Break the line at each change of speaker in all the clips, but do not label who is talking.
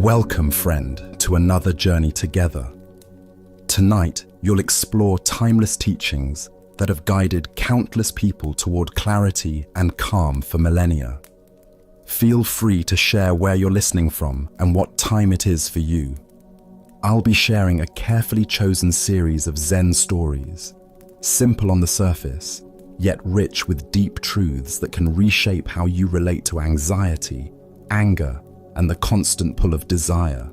Welcome, friend, to another journey together. Tonight, you'll explore timeless teachings that have guided countless people toward clarity and calm for millennia. Feel free to share where you're listening from and what time it is for you. I'll be sharing a carefully chosen series of Zen stories, simple on the surface, yet rich with deep truths that can reshape how you relate to anxiety, anger, and the constant pull of desire.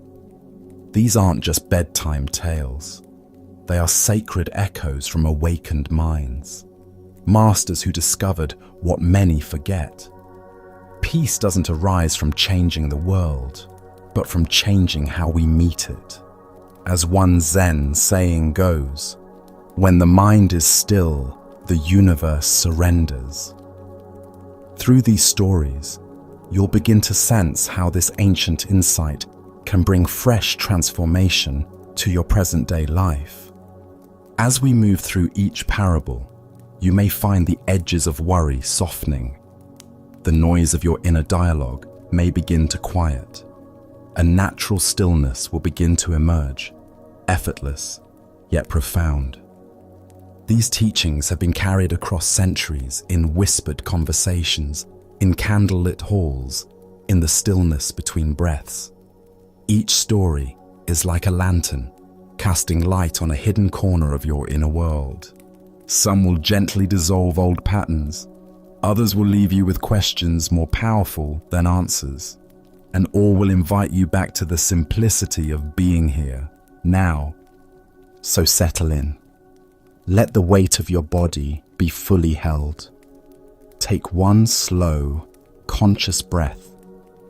These aren't just bedtime tales. They are sacred echoes from awakened minds, masters who discovered what many forget. Peace doesn't arise from changing the world, but from changing how we meet it. As one Zen saying goes, "When the mind is still, the universe surrenders." Through these stories, you'll begin to sense how this ancient insight can bring fresh transformation to your present-day life. As we move through each parable, you may find the edges of worry softening. The noise of your inner dialogue may begin to quiet. A natural stillness will begin to emerge, effortless, yet profound. These teachings have been carried across centuries in whispered conversations, in candlelit halls, in the stillness between breaths. Each story is like a lantern, casting light on a hidden corner of your inner world. Some will gently dissolve old patterns, others will leave you with questions more powerful than answers, and all will invite you back to the simplicity of being here, now. So settle in. Let the weight of your body be fully held. Take one slow, conscious breath,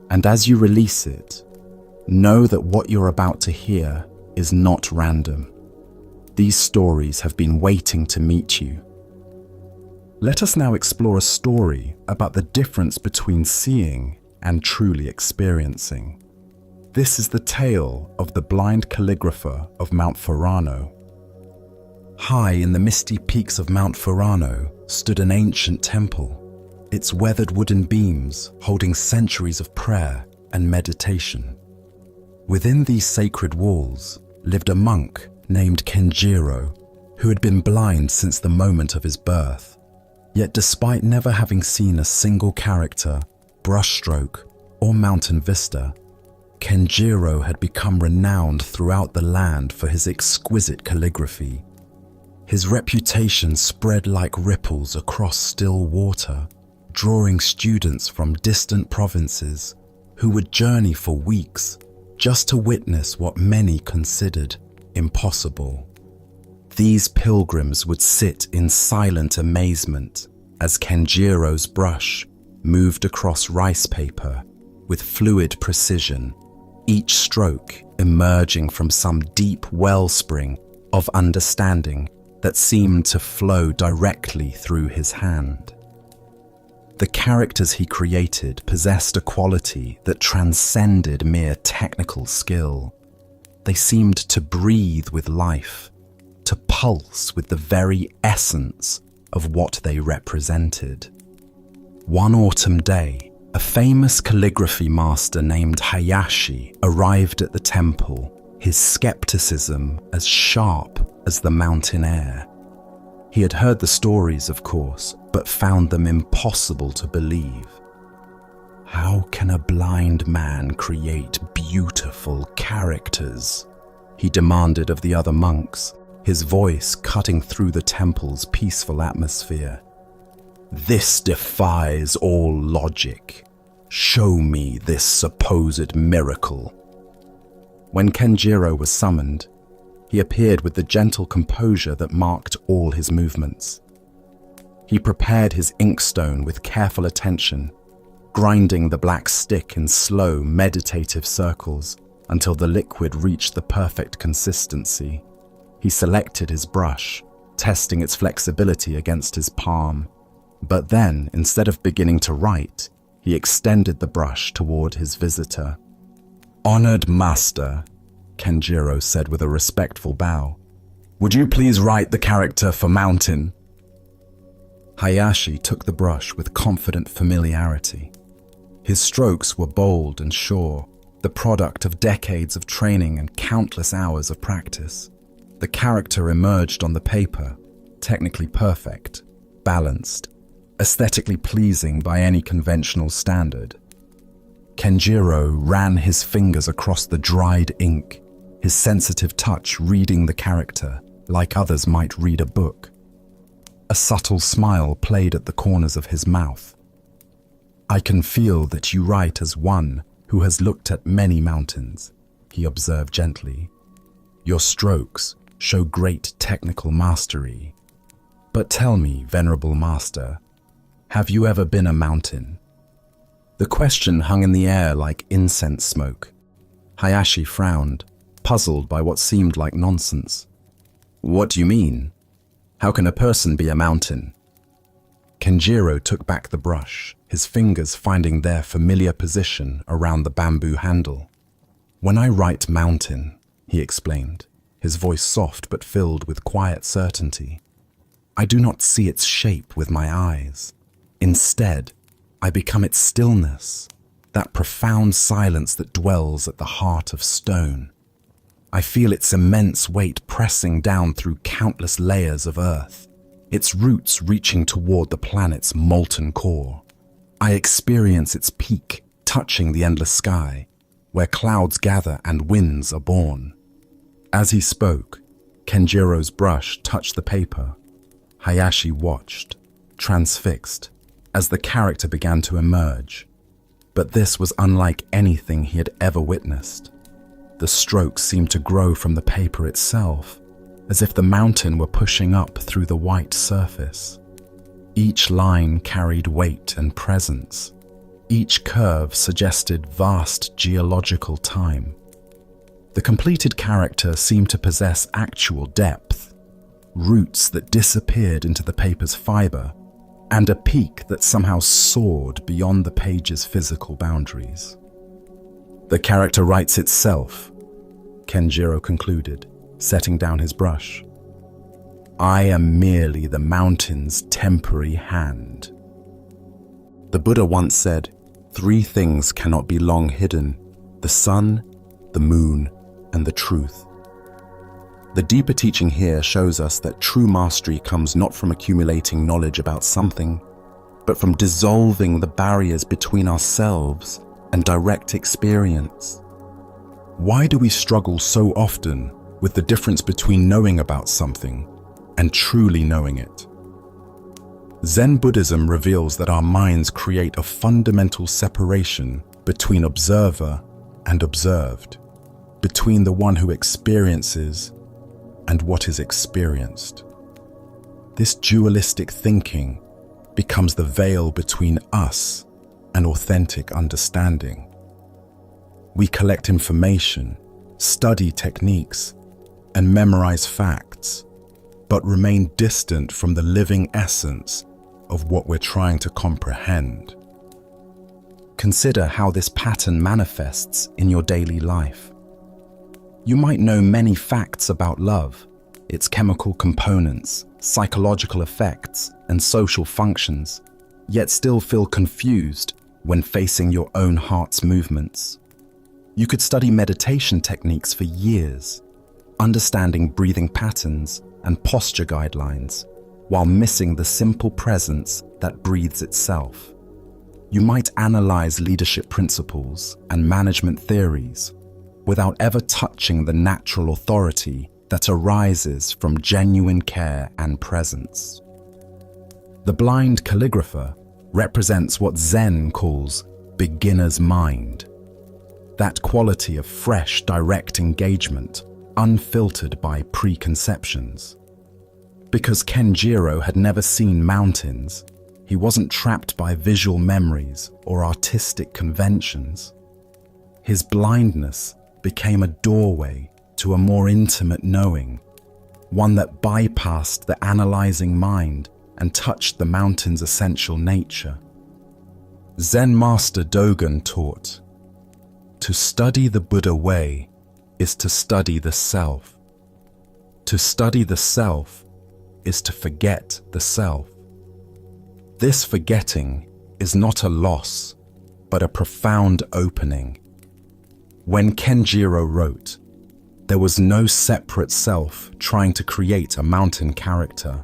and as you release it, know that what you're about to hear is not random. These stories have been waiting to meet you. Let us now explore a story about the difference between seeing and truly experiencing. This is the tale of the blind calligrapher of Mount Furano. High in the misty peaks of Mount Furano stood an ancient temple, its weathered wooden beams holding centuries of prayer and meditation. Within these sacred walls lived a monk named Kenjiro, who had been blind since the moment of his birth. Yet despite never having seen a single character, brushstroke, or mountain vista, Kenjiro had become renowned throughout the land for his exquisite calligraphy. His reputation spread like ripples across still water, drawing students from distant provinces who would journey for weeks just to witness what many considered impossible. These pilgrims would sit in silent amazement as Kenjiro's brush moved across rice paper with fluid precision, each stroke emerging from some deep wellspring of understanding that seemed to flow directly through his hand. The characters he created possessed a quality that transcended mere technical skill. They seemed to breathe with life, to pulse with the very essence of what they represented. One autumn day, a famous calligraphy master named Hayashi arrived at the temple, his skepticism as sharp as the mountain air. He had heard the stories, of course, but found them impossible to believe. How can a blind man create beautiful characters? He demanded of the other monks, his voice cutting through the temple's peaceful atmosphere. This defies all logic. Show me this supposed miracle. When Kenjiro was summoned, he appeared with the gentle composure that marked all his movements. He prepared his inkstone with careful attention, grinding the black stick in slow, meditative circles until the liquid reached the perfect consistency. He selected his brush, testing its flexibility against his palm. But then, instead of beginning to write, he extended the brush toward his visitor. "Honored master," Kenjiro said with a respectful bow, "would you please write the character for mountain?" Hayashi took the brush with confident familiarity. His strokes were bold and sure, the product of decades of training and countless hours of practice. The character emerged on the paper, technically perfect, balanced, aesthetically pleasing by any conventional standard. Kenjiro ran his fingers across the dried ink, his sensitive touch reading the character like others might read a book. A subtle smile played at the corners of his mouth. "I can feel that you write as one who has looked at many mountains," he observed gently. "Your strokes show great technical mastery. But tell me, Venerable Master, have you ever been a mountain?" The question hung in the air like incense smoke. Hayashi frowned, puzzled by what seemed like nonsense. "What do you mean? How can a person be a mountain?" Kenjiro took back the brush, his fingers finding their familiar position around the bamboo handle. "When I write mountain," he explained, his voice soft but filled with quiet certainty, "I do not see its shape with my eyes. Instead, I become its stillness, that profound silence that dwells at the heart of stone. I feel its immense weight pressing down through countless layers of earth, its roots reaching toward the planet's molten core. I experience its peak touching the endless sky, where clouds gather and winds are born." As he spoke, Kenjiro's brush touched the paper. Hayashi watched, transfixed, as the character began to emerge. But this was unlike anything he had ever witnessed. The strokes seemed to grow from the paper itself, as if the mountain were pushing up through the white surface. Each line carried weight and presence. Each curve suggested vast geological time. The completed character seemed to possess actual depth, roots that disappeared into the paper's fiber, and a peak that somehow soared beyond the page's physical boundaries. "The character writes itself," Kenjiro concluded, setting down his brush. "I am merely the mountain's temporary hand." The Buddha once said, "Three things cannot be long hidden: the sun, the moon, and the truth." The deeper teaching here shows us that true mastery comes not from accumulating knowledge about something, but from dissolving the barriers between ourselves and direct experience. Why do we struggle so often with the difference between knowing about something and truly knowing it? Zen Buddhism reveals that our minds create a fundamental separation between observer and observed, between the one who experiences and what is experienced. This dualistic thinking becomes the veil between us and authentic understanding. We collect information, study techniques, and memorize facts, but remain distant from the living essence of what we're trying to comprehend. Consider how this pattern manifests in your daily life. You might know many facts about love, its chemical components, psychological effects, and social functions, yet still feel confused when facing your own heart's movements. You could study meditation techniques for years, understanding breathing patterns and posture guidelines, while missing the simple presence that breathes itself. You might analyze leadership principles and management theories without ever touching the natural authority that arises from genuine care and presence. The blind calligrapher represents what Zen calls beginner's mind, that quality of fresh, direct engagement, unfiltered by preconceptions. Because Kenjiro had never seen mountains, he wasn't trapped by visual memories or artistic conventions. His blindness became a doorway to a more intimate knowing, one that bypassed the analyzing mind and touched the mountain's essential nature. Zen master Dogen taught, "To study the Buddha way is to study the self. To study the self is to forget the self. This forgetting is not a loss, but a profound opening. When Kenjiro wrote, there was no separate self trying to create a mountain character.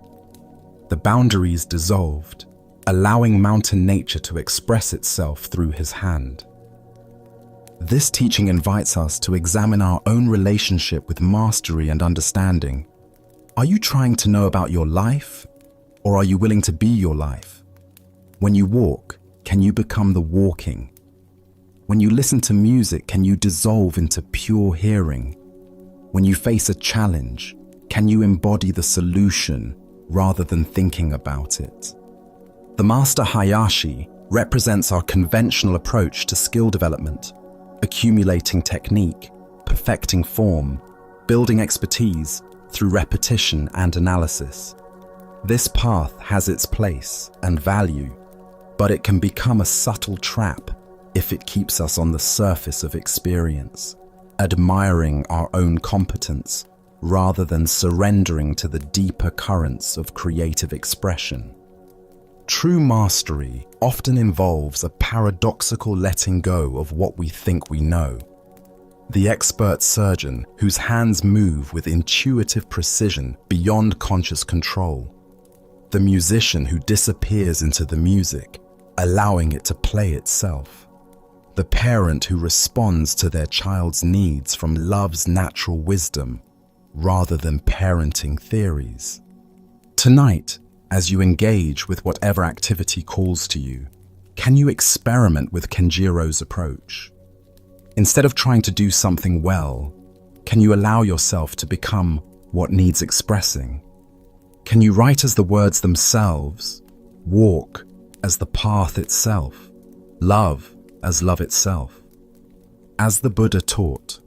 The boundaries dissolved, allowing mountain nature to express itself through his hand. This teaching invites us to examine our own relationship with mastery and understanding. Are you trying to know about your life, or are you willing to be your life? When you walk, can you become the walking? When you listen to music, can you dissolve into pure hearing? When you face a challenge, can you embody the solution rather than thinking about it? The Master Hayashi represents our conventional approach to skill development, accumulating technique, perfecting form, building expertise through repetition and analysis. This path has its place and value, but it can become a subtle trap if it keeps us on the surface of experience, admiring our own competence rather than surrendering to the deeper currents of creative expression. True mastery often involves a paradoxical letting go of what we think we know. The expert surgeon whose hands move with intuitive precision beyond conscious control. The musician who disappears into the music, allowing it to play itself. The parent who responds to their child's needs from love's natural wisdom, rather than parenting theories. Tonight, as you engage with whatever activity calls to you, can you experiment with Kenjiro's approach? Instead of trying to do something well, can you allow yourself to become what needs expressing? Can you write as the words themselves, walk as the path itself, love as love itself? As the Buddha taught,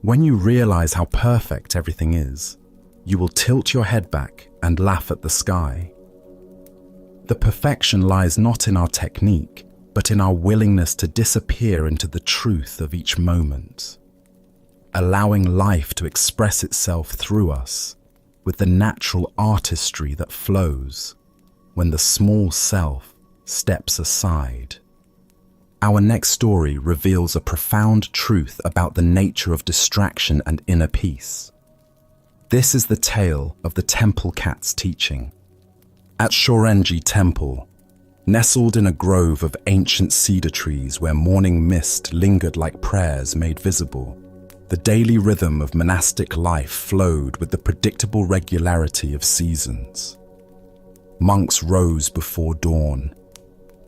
when you realize how perfect everything is, you will tilt your head back and laugh at the sky. The perfection lies not in our technique, but in our willingness to disappear into the truth of each moment, allowing life to express itself through us with the natural artistry that flows when the small self steps aside. Our next story reveals a profound truth about the nature of distraction and inner peace. This is the tale of the temple cat's teaching. At Shorenji Temple, nestled in a grove of ancient cedar trees where morning mist lingered like prayers made visible, the daily rhythm of monastic life flowed with the predictable regularity of seasons. Monks rose before dawn,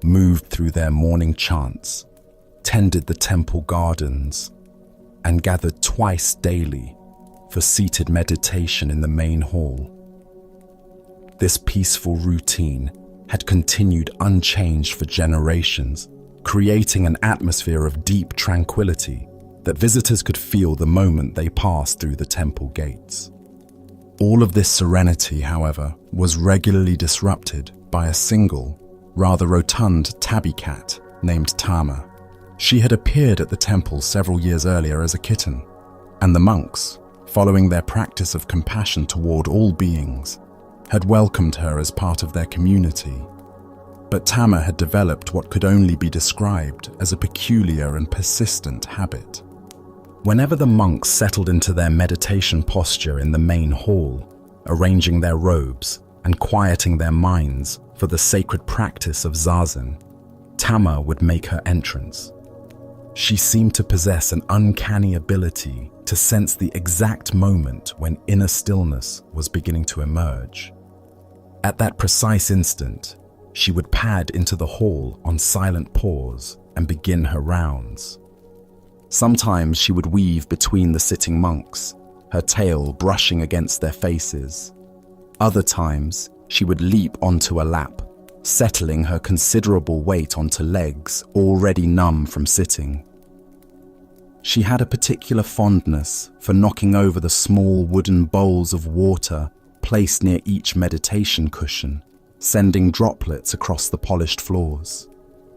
moved through their morning chants, tended the temple gardens, and gathered twice daily for seated meditation in the main hall. This peaceful routine had continued unchanged for generations, creating an atmosphere of deep tranquility that visitors could feel the moment they passed through the temple gates. All of this serenity, however, was regularly disrupted by a single, rather rotund tabby cat named Tama. She had appeared at the temple several years earlier as a kitten, and the monks, following their practice of compassion toward all beings, had welcomed her as part of their community. But Tama had developed what could only be described as a peculiar and persistent habit. Whenever the monks settled into their meditation posture in the main hall, arranging their robes and quieting their minds for the sacred practice of zazen, Tama would make her entrance. She seemed to possess an uncanny ability to sense the exact moment when inner stillness was beginning to emerge. At that precise instant, she would pad into the hall on silent pause and begin her rounds. Sometimes she would weave between the sitting monks, her tail brushing against their faces. Other times, she would leap onto a lap, settling her considerable weight onto legs already numb from sitting. She had a particular fondness for knocking over the small wooden bowls of water placed near each meditation cushion, sending droplets across the polished floors.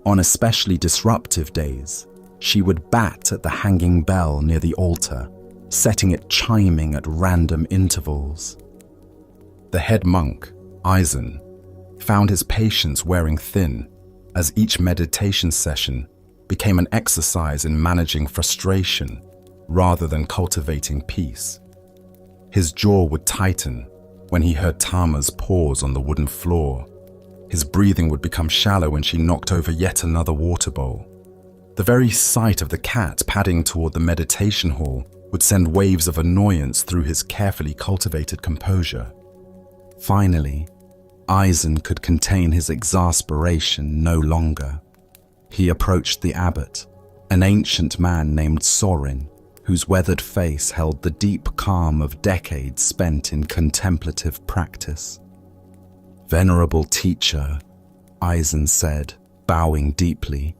On especially disruptive days, she would bat at the hanging bell near the altar, setting it chiming at random intervals. The head monk, Aizen, found his patience wearing thin as each meditation session became an exercise in managing frustration rather than cultivating peace. His jaw would tighten when he heard Tama's paws on the wooden floor. His breathing would become shallow when she knocked over yet another water bowl. The very sight of the cat padding toward the meditation hall would send waves of annoyance through his carefully cultivated composure. Finally, Eisen could contain his exasperation no longer. He approached the abbot, an ancient man named Sorin, whose weathered face held the deep calm of decades spent in contemplative practice. "Venerable teacher," Eisen said, bowing deeply,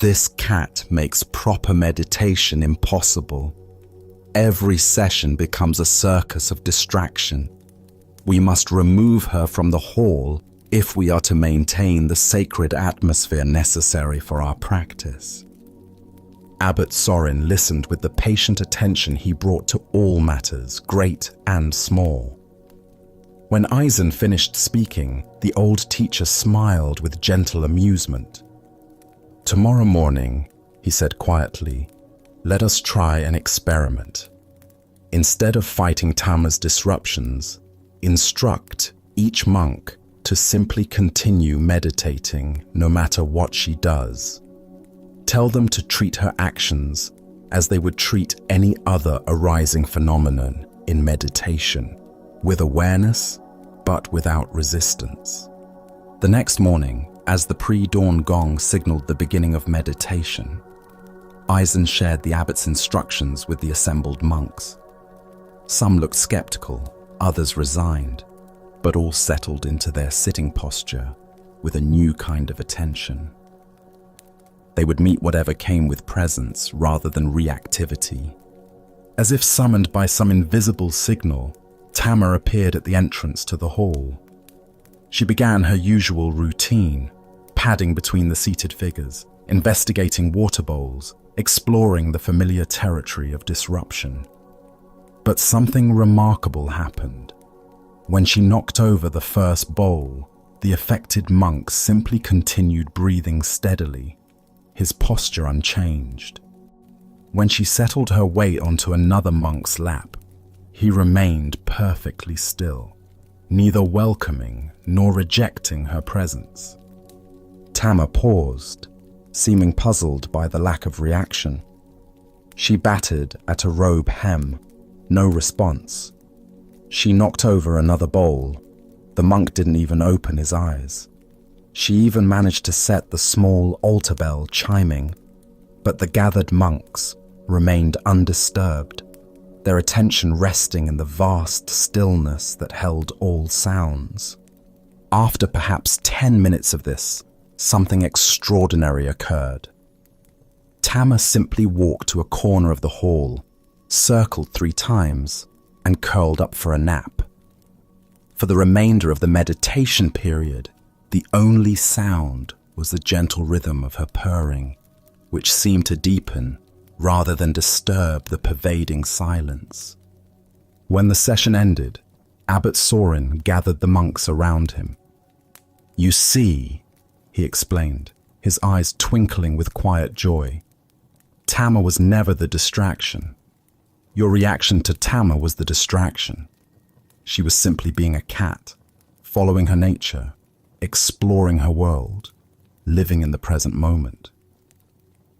"this cat makes proper meditation impossible. Every session becomes a circus of distraction. We must remove her from the hall if we are to maintain the sacred atmosphere necessary for our practice." Abbot Sorin listened with the patient attention he brought to all matters, great and small. When Eisen finished speaking, the old teacher smiled with gentle amusement. "Tomorrow morning," he said quietly, "let us try an experiment. Instead of fighting Tama's disruptions, instruct each monk to simply continue meditating no matter what she does. Tell them to treat her actions as they would treat any other arising phenomenon in meditation, with awareness but without resistance." The next morning, as the pre-dawn gong signaled the beginning of meditation, Eisen shared the abbot's instructions with the assembled monks. Some looked skeptical, others resigned, but all settled into their sitting posture with a new kind of attention. They would meet whatever came with presence rather than reactivity. As if summoned by some invisible signal, Tama appeared at the entrance to the hall. She began her usual routine, padding between the seated figures, investigating water bowls, exploring the familiar territory of disruption. But something remarkable happened. When she knocked over the first bowl, the affected monk simply continued breathing steadily, his posture unchanged. When she settled her weight onto another monk's lap, he remained perfectly still, neither welcoming nor rejecting her presence. Tama paused, seeming puzzled by the lack of reaction. She batted at a robe hem, no response. She knocked over another bowl. The monk didn't even open his eyes. She even managed to set the small altar bell chiming, but the gathered monks remained undisturbed, their attention resting in the vast stillness that held all sounds. After perhaps 10 minutes of this, something extraordinary occurred. Tama simply walked to a corner of the hall, circled 3 times, and curled up for a nap. For the remainder of the meditation period, the only sound was the gentle rhythm of her purring, which seemed to deepen rather than disturb the pervading silence. When the session ended, Abbot Sorin gathered the monks around him. "You see," he explained, his eyes twinkling with quiet joy, "Tama was never the distraction. Your reaction to Tama was the distraction. She was simply being a cat, following her nature, exploring her world, living in the present moment.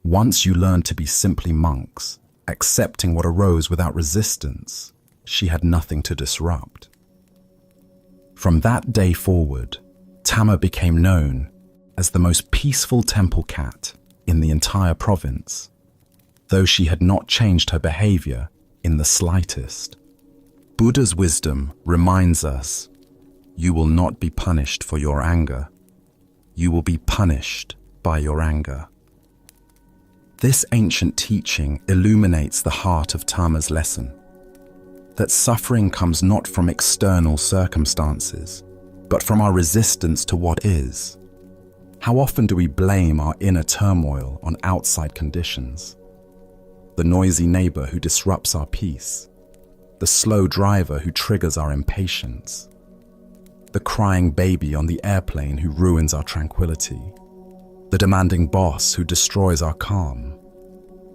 Once you learned to be simply monks, accepting what arose without resistance, she had nothing to disrupt." From that day forward, Tama became known as the most peaceful temple cat in the entire province, though she had not changed her behavior in the slightest. Buddha's wisdom reminds us, you will not be punished for your anger. You will be punished by your anger. This ancient teaching illuminates the heart of Tama's lesson, that suffering comes not from external circumstances, but from our resistance to what is. How often do we blame our inner turmoil on outside conditions? The noisy neighbor who disrupts our peace, the slow driver who triggers our impatience, the crying baby on the airplane who ruins our tranquility, the demanding boss who destroys our calm.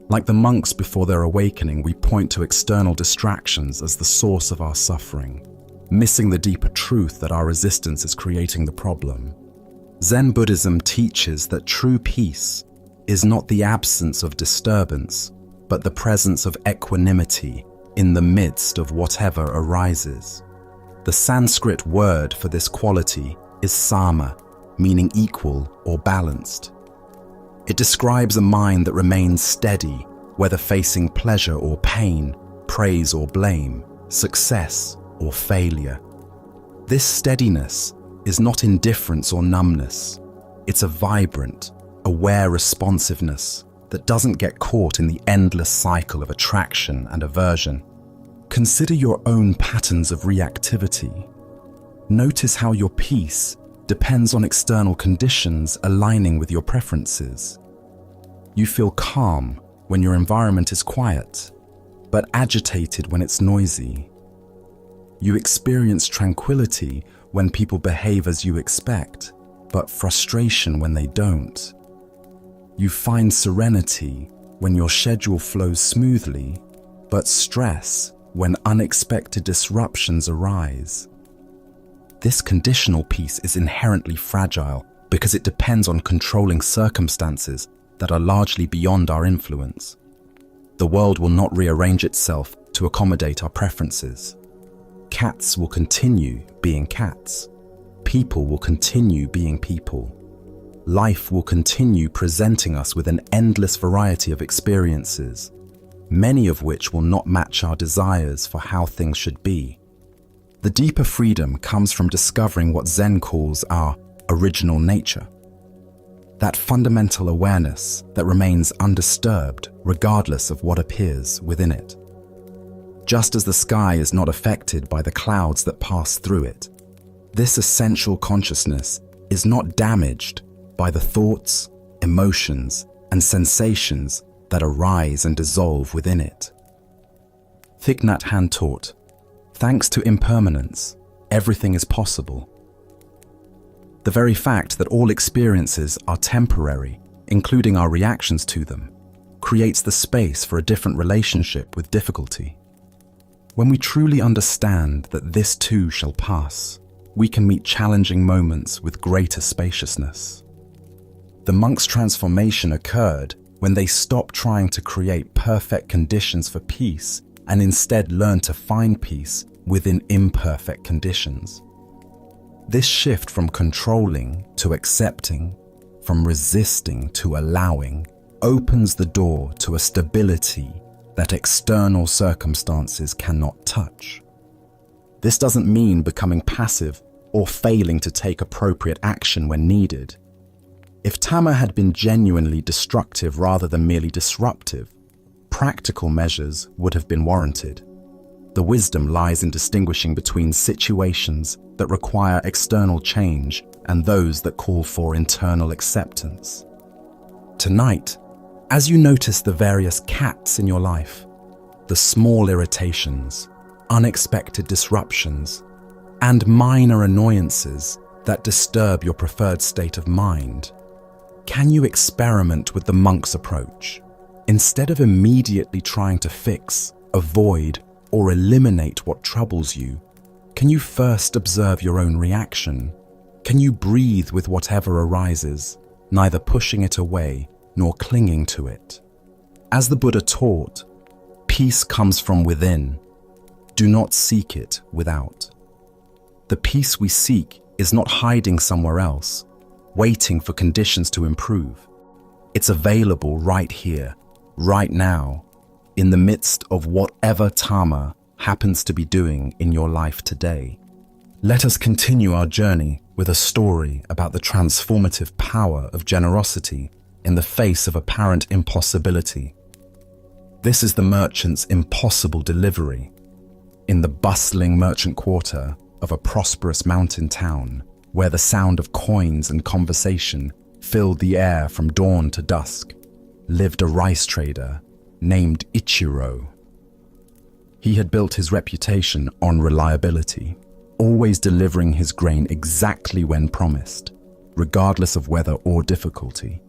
Like the monks before their awakening, we point to external distractions as the source of our suffering, missing the deeper truth that our resistance is creating the problem. Zen Buddhism teaches that true peace is not the absence of disturbance, but the presence of equanimity in the midst of whatever arises. The Sanskrit word for this quality is sama, meaning equal or balanced. It describes a mind that remains steady, whether facing pleasure or pain, praise or blame, success or failure. This steadiness is not indifference or numbness. It's a vibrant, aware responsiveness that doesn't get caught in the endless cycle of attraction and aversion. Consider your own patterns of reactivity. Notice how your peace depends on external conditions aligning with your preferences. You feel calm when your environment is quiet, but agitated when it's noisy. You experience tranquility when people behave as you expect, but frustration when they don't. You find serenity when your schedule flows smoothly, but stress when unexpected disruptions arise. This conditional peace is inherently fragile because it depends on controlling circumstances that are largely beyond our influence. The world will not rearrange itself to accommodate our preferences. Cats will continue being cats. People will continue being people. Life will continue presenting us with an endless variety of experiences, many of which will not match our desires for how things should be. The deeper freedom comes from discovering what Zen calls our original nature. That fundamental awareness that remains undisturbed regardless of what appears within it. Just as the sky is not affected by the clouds that pass through it, this essential consciousness is not damaged by the thoughts, emotions, and sensations that arise and dissolve within it. Thich Nhat Hanh taught, "Thanks to impermanence, everything is possible." The very fact that all experiences are temporary, including our reactions to them, creates the space for a different relationship with difficulty. When we truly understand that this too shall pass, we can meet challenging moments with greater spaciousness. The monks' transformation occurred when they stopped trying to create perfect conditions for peace and instead learned to find peace within imperfect conditions. This shift from controlling to accepting, from resisting to allowing, opens the door to a stability that external circumstances cannot touch. This doesn't mean becoming passive or failing to take appropriate action when needed. If Tama had been genuinely destructive rather than merely disruptive, practical measures would have been warranted. The wisdom lies in distinguishing between situations that require external change and those that call for internal acceptance. Tonight, as you notice the various cats in your life, the small irritations, unexpected disruptions, and minor annoyances that disturb your preferred state of mind, can you experiment with the monk's approach? Instead of immediately trying to fix, avoid, or eliminate what troubles you, can you first observe your own reaction? Can you breathe with whatever arises, neither pushing it away nor clinging to it? As the Buddha taught, peace comes from within. Do not seek it without. The peace we seek is not hiding somewhere else, waiting for conditions to improve. It's available right here, right now, in the midst of whatever Tama happens to be doing in your life today. Let us continue our journey with a story about the transformative power of generosity in the face of apparent impossibility. This is the merchant's impossible delivery. In the bustling merchant quarter of a prosperous mountain town, where the sound of coins and conversation filled the air from dawn to dusk, lived a rice trader named Ichiro. He had built his reputation on reliability, always delivering his grain exactly when promised, regardless of weather or difficulty.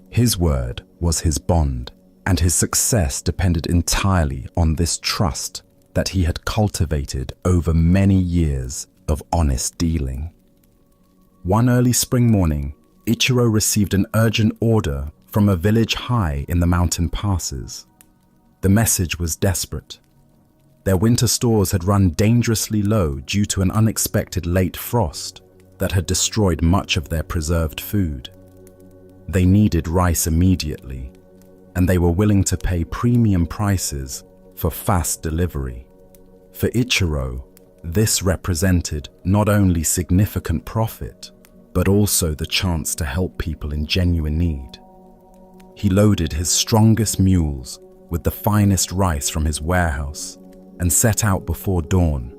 His word was his bond, and his success depended entirely on this trust that he had cultivated over many years of honest dealing. One early spring morning, Ichiro received an urgent order from a village high in the mountain passes. The message was desperate. Their winter stores had run dangerously low due to an unexpected late frost that had destroyed much of their preserved food. They needed rice immediately, and they were willing to pay premium prices for fast delivery. For Ichiro, this represented not only significant profit, but also the chance to help people in genuine need. He loaded his strongest mules with the finest rice from his warehouse and set out before dawn,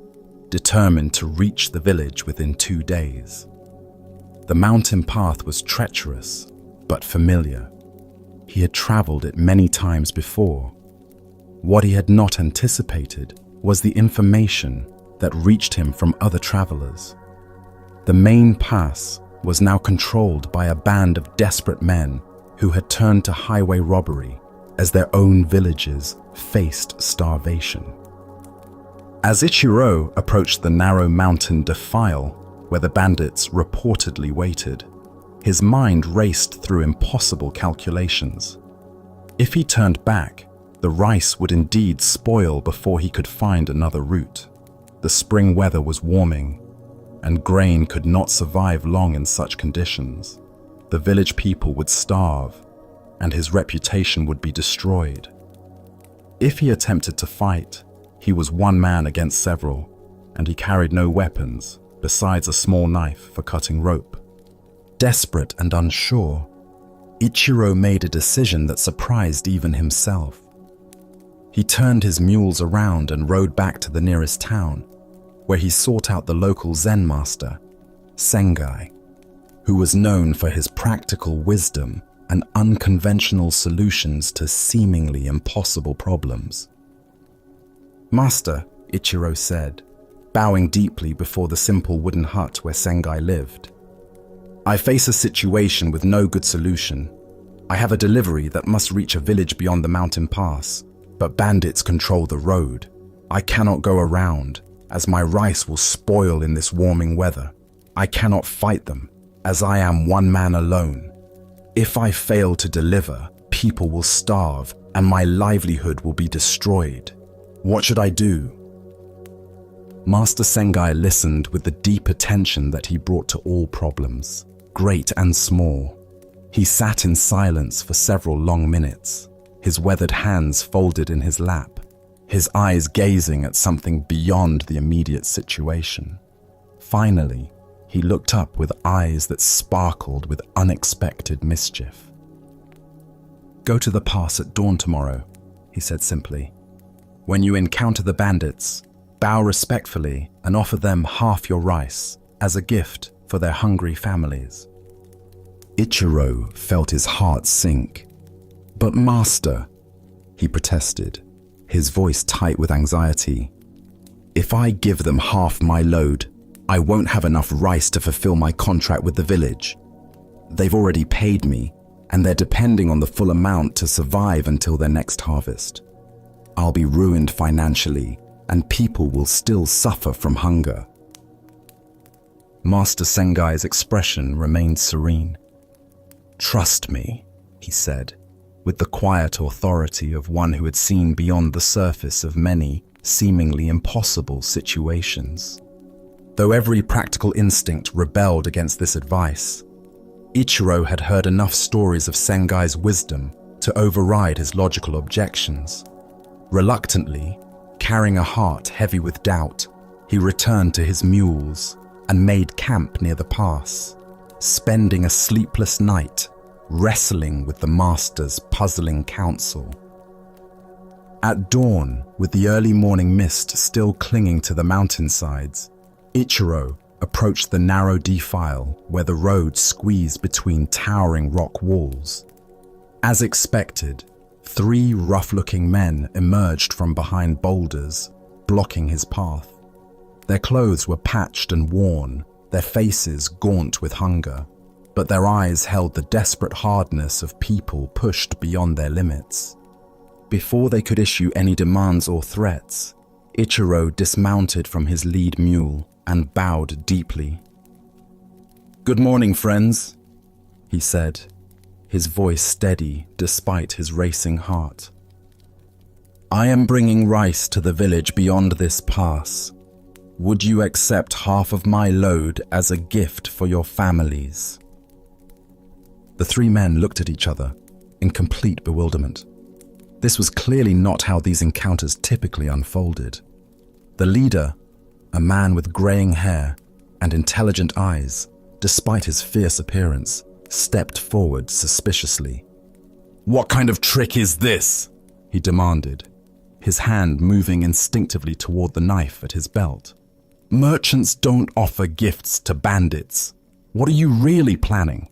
determined to reach the village within 2 days. The mountain path was treacherous, but familiar. He had traveled it many times before. What he had not anticipated was the information that reached him from other travelers. The main pass was now controlled by a band of desperate men who had turned to highway robbery as their own villages faced starvation. As Ichiro approached the narrow mountain defile where the bandits reportedly waited, his mind raced through impossible calculations. If he turned back, the rice would indeed spoil before he could find another route. The spring weather was warming, and grain could not survive long in such conditions. The village people would starve, and his reputation would be destroyed. If he attempted to fight, he was one man against several, and he carried no weapons besides a small knife for cutting rope. Desperate and unsure, Ichiro made a decision that surprised even himself. He turned his mules around and rode back to the nearest town, where he sought out the local Zen master, Sengai, who was known for his practical wisdom and unconventional solutions to seemingly impossible problems. "Master," Ichiro said, bowing deeply before the simple wooden hut where Sengai lived, "I face a situation with no good solution. I have a delivery that must reach a village beyond the mountain pass, but bandits control the road. I cannot go around, as my rice will spoil in this warming weather. I cannot fight them, as I am one man alone. If I fail to deliver, people will starve and my livelihood will be destroyed. What should I do?" Master Sengai listened with the deep attention that he brought to all problems, great and small. He sat in silence for several long minutes, his weathered hands folded in his lap, his eyes gazing at something beyond the immediate situation. Finally, he looked up with eyes that sparkled with unexpected mischief. "Go to the pass at dawn tomorrow," he said simply. "When you encounter the bandits, bow respectfully and offer them half your rice as a gift for their hungry families." Ichiro felt his heart sink. "But master," he protested, his voice tight with anxiety, "if I give them half my load, I won't have enough rice to fulfill my contract with the village. They've already paid me, and they're depending on the full amount to survive until their next harvest. I'll be ruined financially, and people will still suffer from hunger." Master Sengai's expression remained serene. "Trust me," he said, with the quiet authority of one who had seen beyond the surface of many seemingly impossible situations. Though every practical instinct rebelled against this advice, Ichiro had heard enough stories of Sengai's wisdom to override his logical objections. Reluctantly, carrying a heart heavy with doubt, he returned to his mules and made camp near the pass, spending a sleepless night wrestling with the master's puzzling counsel. At dawn, with the early morning mist still clinging to the mountainsides, Ichiro approached the narrow defile where the road squeezed between towering rock walls. As expected, 3 rough-looking men emerged from behind boulders, blocking his path. Their clothes were patched and worn, their faces gaunt with hunger, but their eyes held the desperate hardness of people pushed beyond their limits. before they could issue any demands or threats, Ichiro dismounted from his lead mule and bowed deeply. "Good morning, friends," he said, his voice steady despite his racing heart. "I am bringing rice to the village beyond this pass. Would you accept half of my load as a gift for your families?" The three men looked at each other in complete bewilderment. This was clearly not how these encounters typically unfolded. The leader, a man with graying hair and intelligent eyes, despite his fierce appearance, stepped forward suspiciously. "What kind of trick is this?" he demanded, his hand moving instinctively toward the knife at his belt. "Merchants don't offer gifts to bandits. What are you really planning?"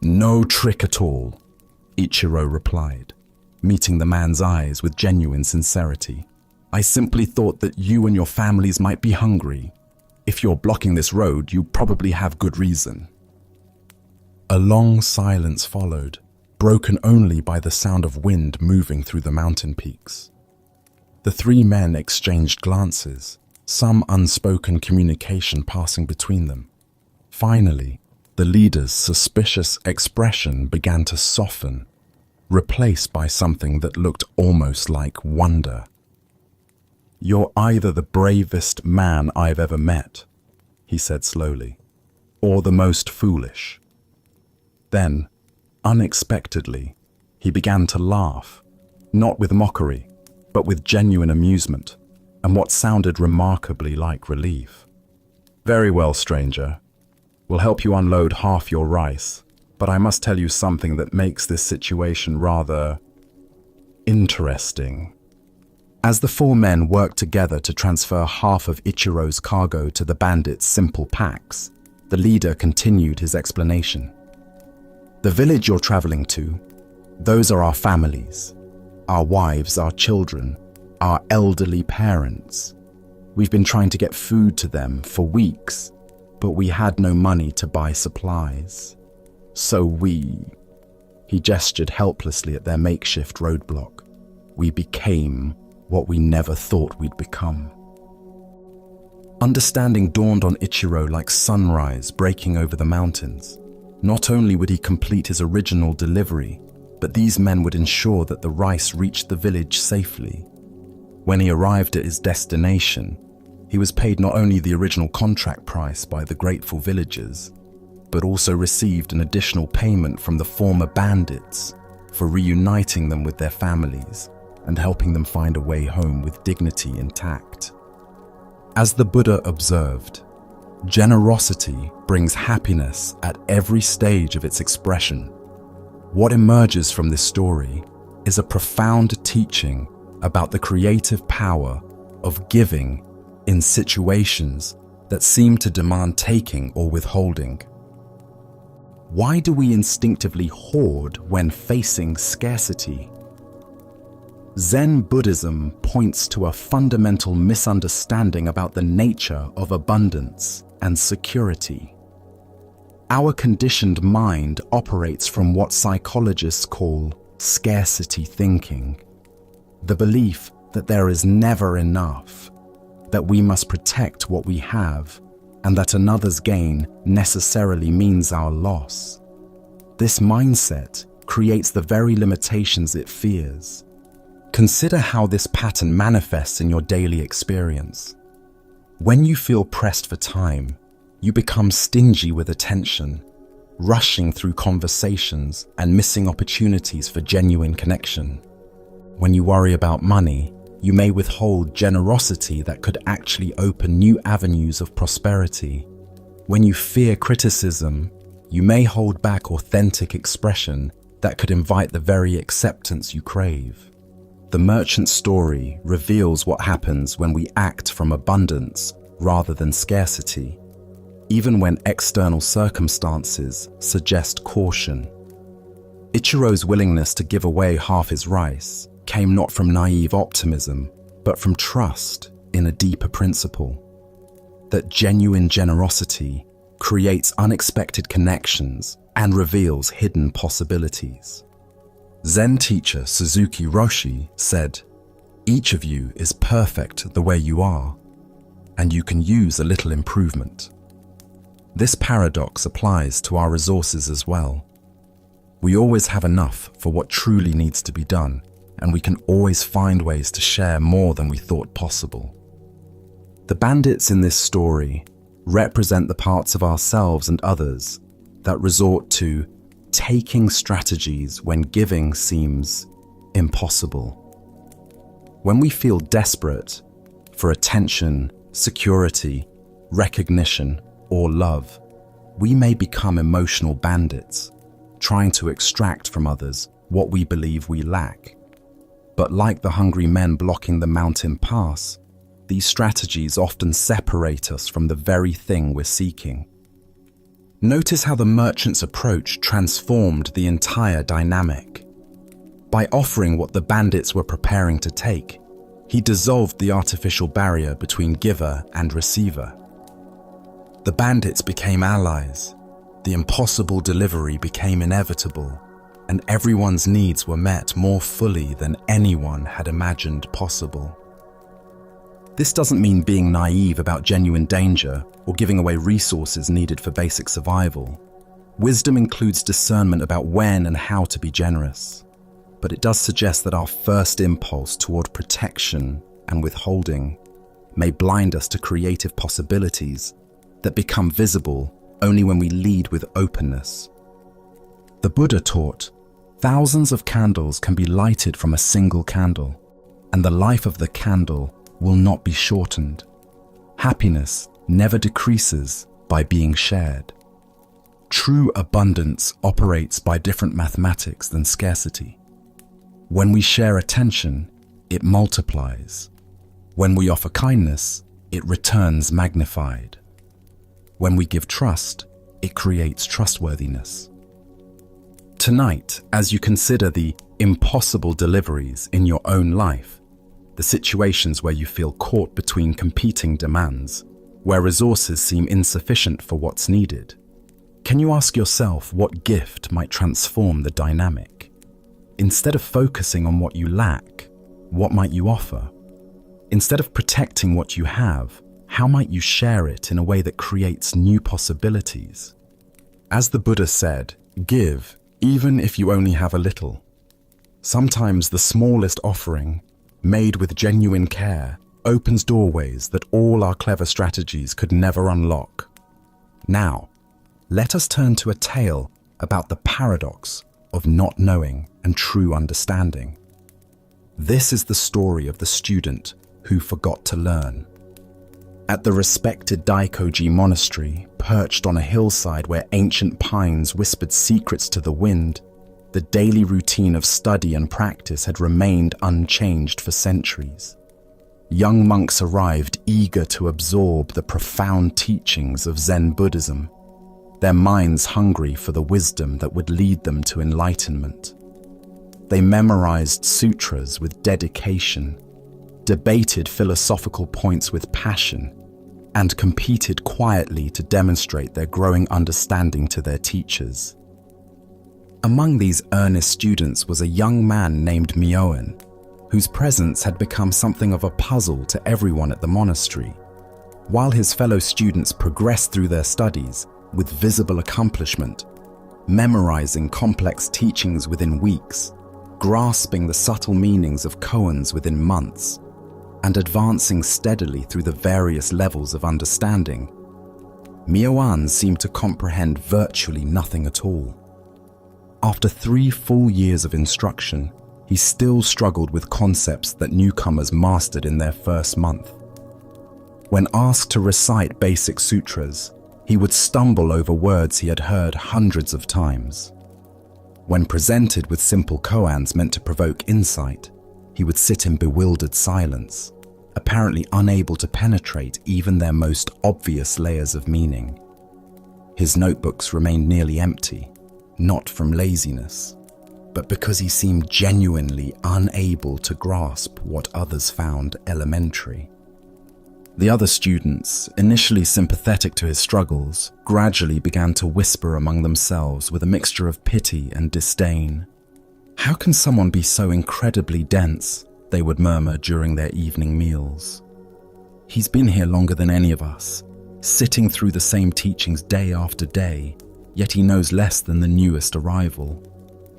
"No trick at all," Ichiro replied, meeting the man's eyes with genuine sincerity. "I simply thought that you and your families might be hungry. If you're blocking this road, you probably have good reason." A long silence followed, broken only by the sound of wind moving through the mountain peaks. The three men exchanged glances, some unspoken communication passing between them. Finally, the leader's suspicious expression began to soften, replaced by something that looked almost like wonder. "You're either the bravest man I've ever met," he said slowly, "or the most foolish." Then, unexpectedly, he began to laugh, not with mockery, but with genuine amusement, and what sounded remarkably like relief. "Very well, stranger. We'll help you unload half your rice, but I must tell you something that makes this situation rather interesting." As the four men worked together to transfer half of Ichiro's cargo to the bandits' simple packs, the leader continued his explanation. "The village you're traveling to, those are our families, our wives, our children, our elderly parents. We've been trying to get food to them for weeks, but we had no money to buy supplies. So he gestured helplessly at their makeshift roadblock. "We became what we never thought we'd become." Understanding dawned on Ichiro like sunrise breaking over the mountains. Not only would he complete his original delivery, but these men would ensure that the rice reached the village safely. When he arrived at his destination, he was paid not only the original contract price by the grateful villagers, but also received an additional payment from the former bandits for reuniting them with their families and helping them find a way home with dignity intact. As the Buddha observed, generosity brings happiness at every stage of its expression. What emerges from this story is a profound teaching about the creative power of giving in situations that seem to demand taking or withholding. Why do we instinctively hoard when facing scarcity? Zen Buddhism points to a fundamental misunderstanding about the nature of abundance and security. Our conditioned mind operates from what psychologists call scarcity thinking, the belief that there is never enough, that we must protect what we have, and that another's gain necessarily means our loss. This mindset creates the very limitations it fears. Consider how this pattern manifests in your daily experience. When you feel pressed for time, you become stingy with attention, rushing through conversations and missing opportunities for genuine connection. When you worry about money, you may withhold generosity that could actually open new avenues of prosperity. When you fear criticism, you may hold back authentic expression that could invite the very acceptance you crave. The merchant's story reveals what happens when we act from abundance rather than scarcity, even when external circumstances suggest caution. Ichiro's willingness to give away half his rice came not from naive optimism, but from trust in a deeper principle, that genuine generosity creates unexpected connections and reveals hidden possibilities. Zen teacher Suzuki Roshi said, "Each of you is perfect the way you are, and you can use a little improvement." This paradox applies to our resources as well. We always have enough for what truly needs to be done, and we can always find ways to share more than we thought possible. The bandits in this story represent the parts of ourselves and others that resort to taking strategies when giving seems impossible. When we feel desperate for attention, security, recognition, or love, we may become emotional bandits, trying to extract from others what we believe we lack. But like the hungry men blocking the mountain pass, these strategies often separate us from the very thing we're seeking. Notice how the merchant's approach transformed the entire dynamic. By offering what the bandits were preparing to take, he dissolved the artificial barrier between giver and receiver. The bandits became allies, the impossible delivery became inevitable, and everyone's needs were met more fully than anyone had imagined possible. This doesn't mean being naive about genuine danger or giving away resources needed for basic survival. Wisdom includes discernment about when and how to be generous. But it does suggest that our first impulse toward protection and withholding may blind us to creative possibilities that become visible only when we lead with openness. The Buddha taught, thousands of candles can be lighted from a single candle, and the life of the candle will not be shortened. Happiness never decreases by being shared. True abundance operates by different mathematics than scarcity. When we share attention, it multiplies. When we offer kindness, it returns magnified. When we give trust, it creates trustworthiness. Tonight, as you consider the impossible deliveries in your own life, the situations where you feel caught between competing demands, where resources seem insufficient for what's needed, can you ask yourself what gift might transform the dynamic? Instead of focusing on what you lack, what might you offer? Instead of protecting what you have, how might you share it in a way that creates new possibilities? As the Buddha said, give, even if you only have a little. Sometimes the smallest offering, made with genuine care, opens doorways that all our clever strategies could never unlock. Now, let us turn to a tale about the paradox of not knowing and true understanding. This is the story of the student who forgot to learn. At the respected Daikoji monastery, perched on a hillside where ancient pines whispered secrets to the wind, the daily routine of study and practice had remained unchanged for centuries. Young monks arrived eager to absorb the profound teachings of Zen Buddhism, their minds hungry for the wisdom that would lead them to enlightenment. They memorized sutras with dedication, debated philosophical points with passion, and competed quietly to demonstrate their growing understanding to their teachers. Among these earnest students was a young man named Myoan, whose presence had become something of a puzzle to everyone at the monastery. While his fellow students progressed through their studies with visible accomplishment, memorizing complex teachings within weeks, grasping the subtle meanings of koans within months, and advancing steadily through the various levels of understanding, Myoan seemed to comprehend virtually nothing at all. After 3 full years of instruction, he still struggled with concepts that newcomers mastered in their first month. When asked to recite basic sutras, he would stumble over words he had heard hundreds of times. When presented with simple koans meant to provoke insight, he would sit in bewildered silence, apparently unable to penetrate even their most obvious layers of meaning. His notebooks remained nearly empty, not from laziness, but because he seemed genuinely unable to grasp what others found elementary. The other students, initially sympathetic to his struggles, gradually began to whisper among themselves with a mixture of pity and disdain. "How can someone be so incredibly dense?" they would murmur during their evening meals. "He's been here longer than any of us, sitting through the same teachings day after day, yet he knows less than the newest arrival.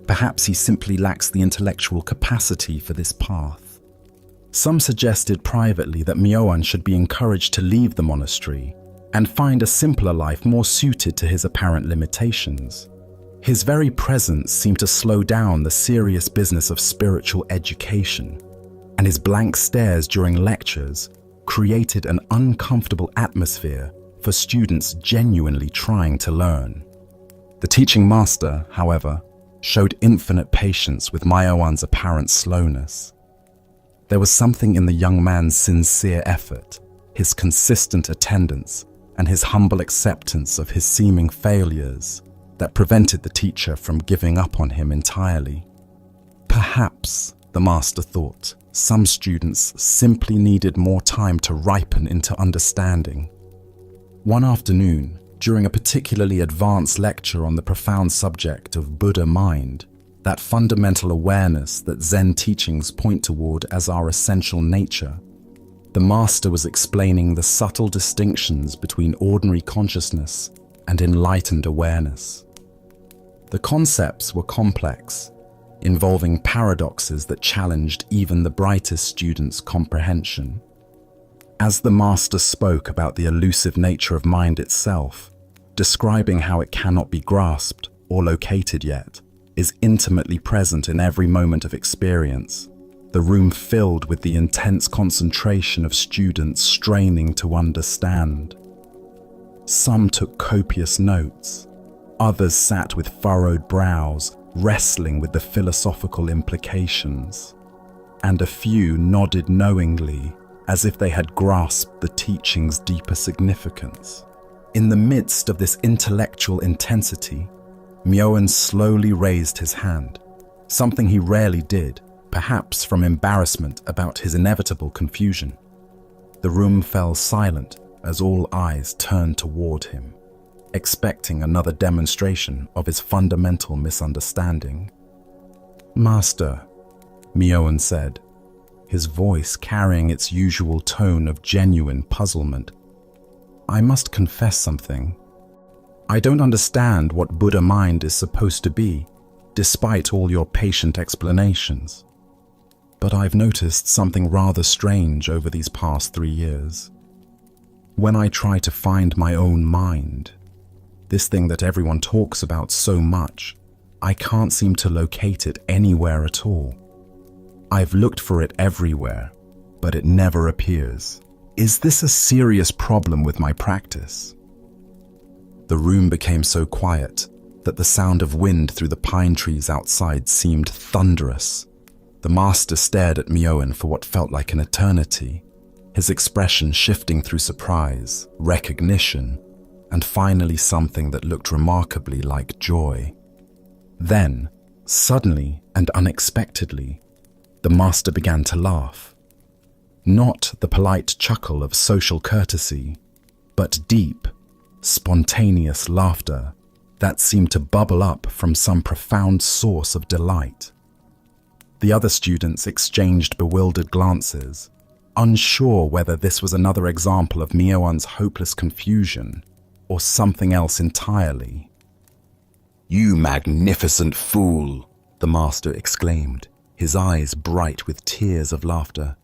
Perhaps he simply lacks the intellectual capacity for this path." Some suggested privately that Myoan should be encouraged to leave the monastery and find a simpler life more suited to his apparent limitations. His very presence seemed to slow down the serious business of spiritual education, and his blank stares during lectures created an uncomfortable atmosphere for students genuinely trying to learn. The teaching master, however, showed infinite patience with Myoan's apparent slowness. There was something in the young man's sincere effort, his consistent attendance, and his humble acceptance of his seeming failures that prevented the teacher from giving up on him entirely. Perhaps, the master thought, some students simply needed more time to ripen into understanding. One afternoon, during a particularly advanced lecture on the profound subject of Buddha mind, that fundamental awareness that Zen teachings point toward as our essential nature, the master was explaining the subtle distinctions between ordinary consciousness and enlightened awareness. The concepts were complex, involving paradoxes that challenged even the brightest students' comprehension. As the master spoke about the elusive nature of mind itself, describing how it cannot be grasped or located yet, is intimately present in every moment of experience, the room filled with the intense concentration of students straining to understand. Some took copious notes, others sat with furrowed brows, wrestling with the philosophical implications, and a few nodded knowingly, as if they had grasped the teaching's deeper significance. In the midst of this intellectual intensity, Myoan slowly raised his hand, something he rarely did, perhaps from embarrassment about his inevitable confusion. The room fell silent as all eyes turned toward him, expecting another demonstration of his fundamental misunderstanding. "Master," Myoan said, his voice carrying its usual tone of genuine puzzlement, "I must confess something. I don't understand what Buddha mind is supposed to be, despite all your patient explanations. But I've noticed something rather strange over these past 3 years. When I try to find my own mind, this thing that everyone talks about so much, I can't seem to locate it anywhere at all. I've looked for it everywhere, but it never appears. Is this a serious problem with my practice?" The room became so quiet that the sound of wind through the pine trees outside seemed thunderous. The master stared at Myoan for what felt like an eternity, his expression shifting through surprise, recognition, and finally something that looked remarkably like joy. Then, suddenly and unexpectedly, the master began to laugh. Not the polite chuckle of social courtesy, but deep, spontaneous laughter that seemed to bubble up from some profound source of delight. The other students exchanged bewildered glances, unsure whether this was another example of Myoan's hopeless confusion or something else entirely. "You magnificent fool!" the master exclaimed, his eyes bright with tears of laughter.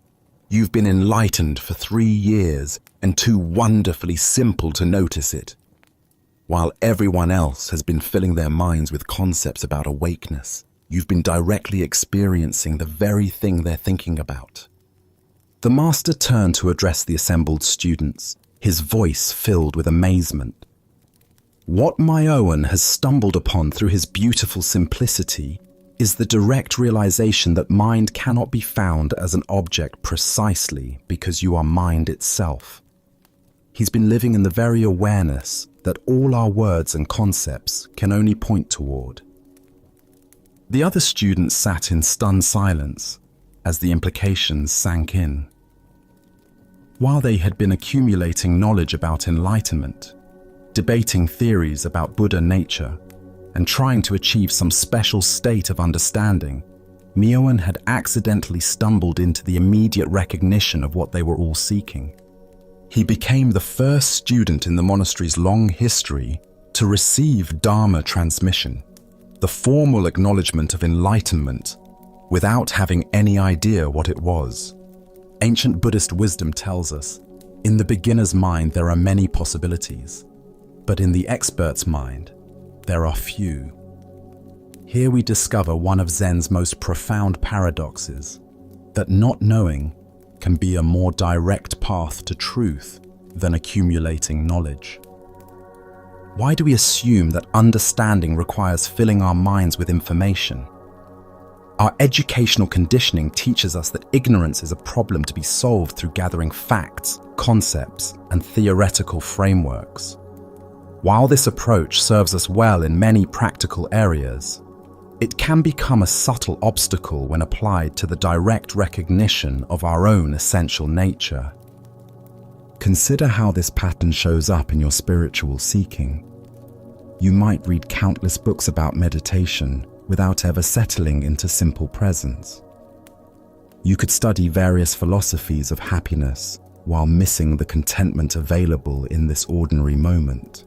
"You've been enlightened for 3 years and too wonderfully simple to notice it. While everyone else has been filling their minds with concepts about awakeness, you've been directly experiencing the very thing they're thinking about." The master turned to address the assembled students, his voice filled with amazement. What Myoan has stumbled upon through his beautiful simplicity is the direct realization that mind cannot be found as an object precisely because you are mind itself. He's been living in the very awareness that all our words and concepts can only point toward. The other students sat in stunned silence as the implications sank in. While they had been accumulating knowledge about enlightenment, debating theories about Buddha nature, and trying to achieve some special state of understanding, Myoan had accidentally stumbled into the immediate recognition of what they were all seeking. He became the first student in the monastery's long history to receive Dharma transmission, the formal acknowledgement of enlightenment, without having any idea what it was. Ancient Buddhist wisdom tells us, in the beginner's mind there are many possibilities, but in the expert's mind, there are few. Here we discover one of Zen's most profound paradoxes, that not knowing can be a more direct path to truth than accumulating knowledge. Why do we assume that understanding requires filling our minds with information? Our educational conditioning teaches us that ignorance is a problem to be solved through gathering facts, concepts, and theoretical frameworks. While this approach serves us well in many practical areas, it can become a subtle obstacle when applied to the direct recognition of our own essential nature. Consider how this pattern shows up in your spiritual seeking. You might read countless books about meditation without ever settling into simple presence. You could study various philosophies of happiness while missing the contentment available in this ordinary moment.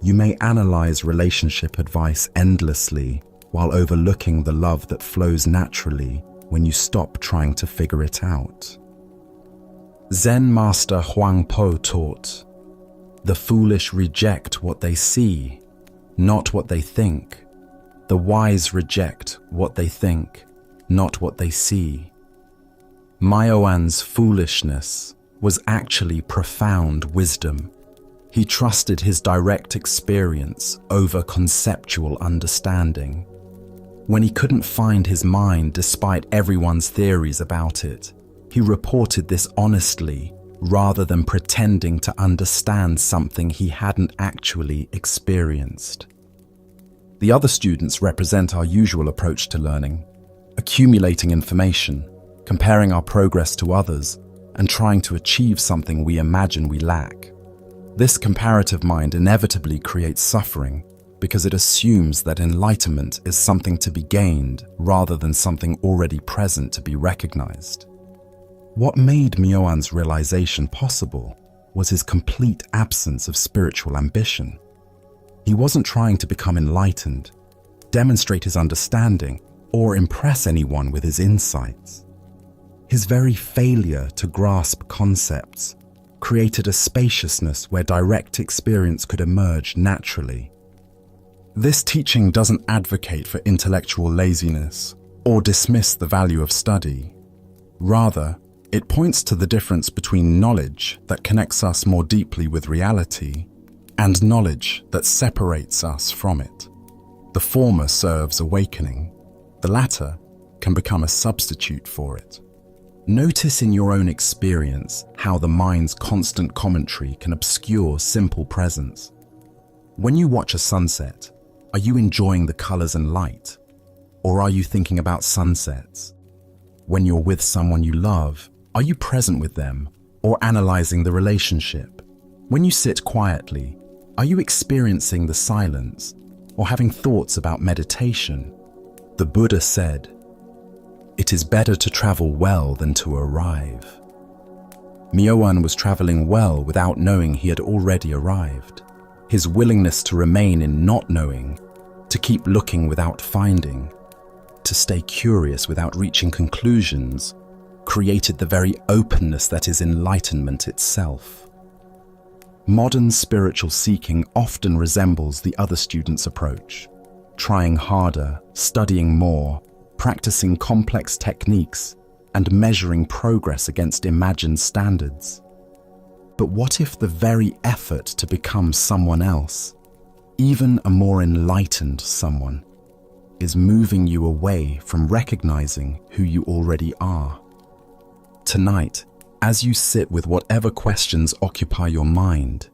You may analyze relationship advice endlessly while overlooking the love that flows naturally when you stop trying to figure it out. Zen master Huangpo taught, "The foolish reject what they see, not what they think. The wise reject what they think, not what they see." Myoan's foolishness was actually profound wisdom. He trusted his direct experience over conceptual understanding. When he couldn't find his mind despite everyone's theories about it, he reported this honestly rather than pretending to understand something he hadn't actually experienced. The other students represent our usual approach to learning, accumulating information, comparing our progress to others, and trying to achieve something we imagine we lack. This comparative mind inevitably creates suffering because it assumes that enlightenment is something to be gained rather than something already present to be recognized. What made Myoan's realization possible was his complete absence of spiritual ambition. He wasn't trying to become enlightened, demonstrate his understanding, or impress anyone with his insights. His very failure to grasp concepts created a spaciousness where direct experience could emerge naturally. This teaching doesn't advocate for intellectual laziness or dismiss the value of study. Rather, it points to the difference between knowledge that connects us more deeply with reality and knowledge that separates us from it. The former serves awakening. The latter can become a substitute for it. Notice in your own experience how the mind's constant commentary can obscure simple presence. When you watch a sunset, are you enjoying the colors and light? Or are you thinking about sunsets? When you're with someone you love, are you present with them or analyzing the relationship? When you sit quietly, are you experiencing the silence or having thoughts about meditation? The Buddha said, "It is better to travel well than to arrive." Myoan was traveling well without knowing he had already arrived. His willingness to remain in not knowing, to keep looking without finding, to stay curious without reaching conclusions, created the very openness that is enlightenment itself. Modern spiritual seeking often resembles the other students' approach, trying harder, studying more, practicing complex techniques, and measuring progress against imagined standards. But what if the very effort to become someone else, even a more enlightened someone, is moving you away from recognizing who you already are? Tonight, as you sit with whatever questions occupy your mind,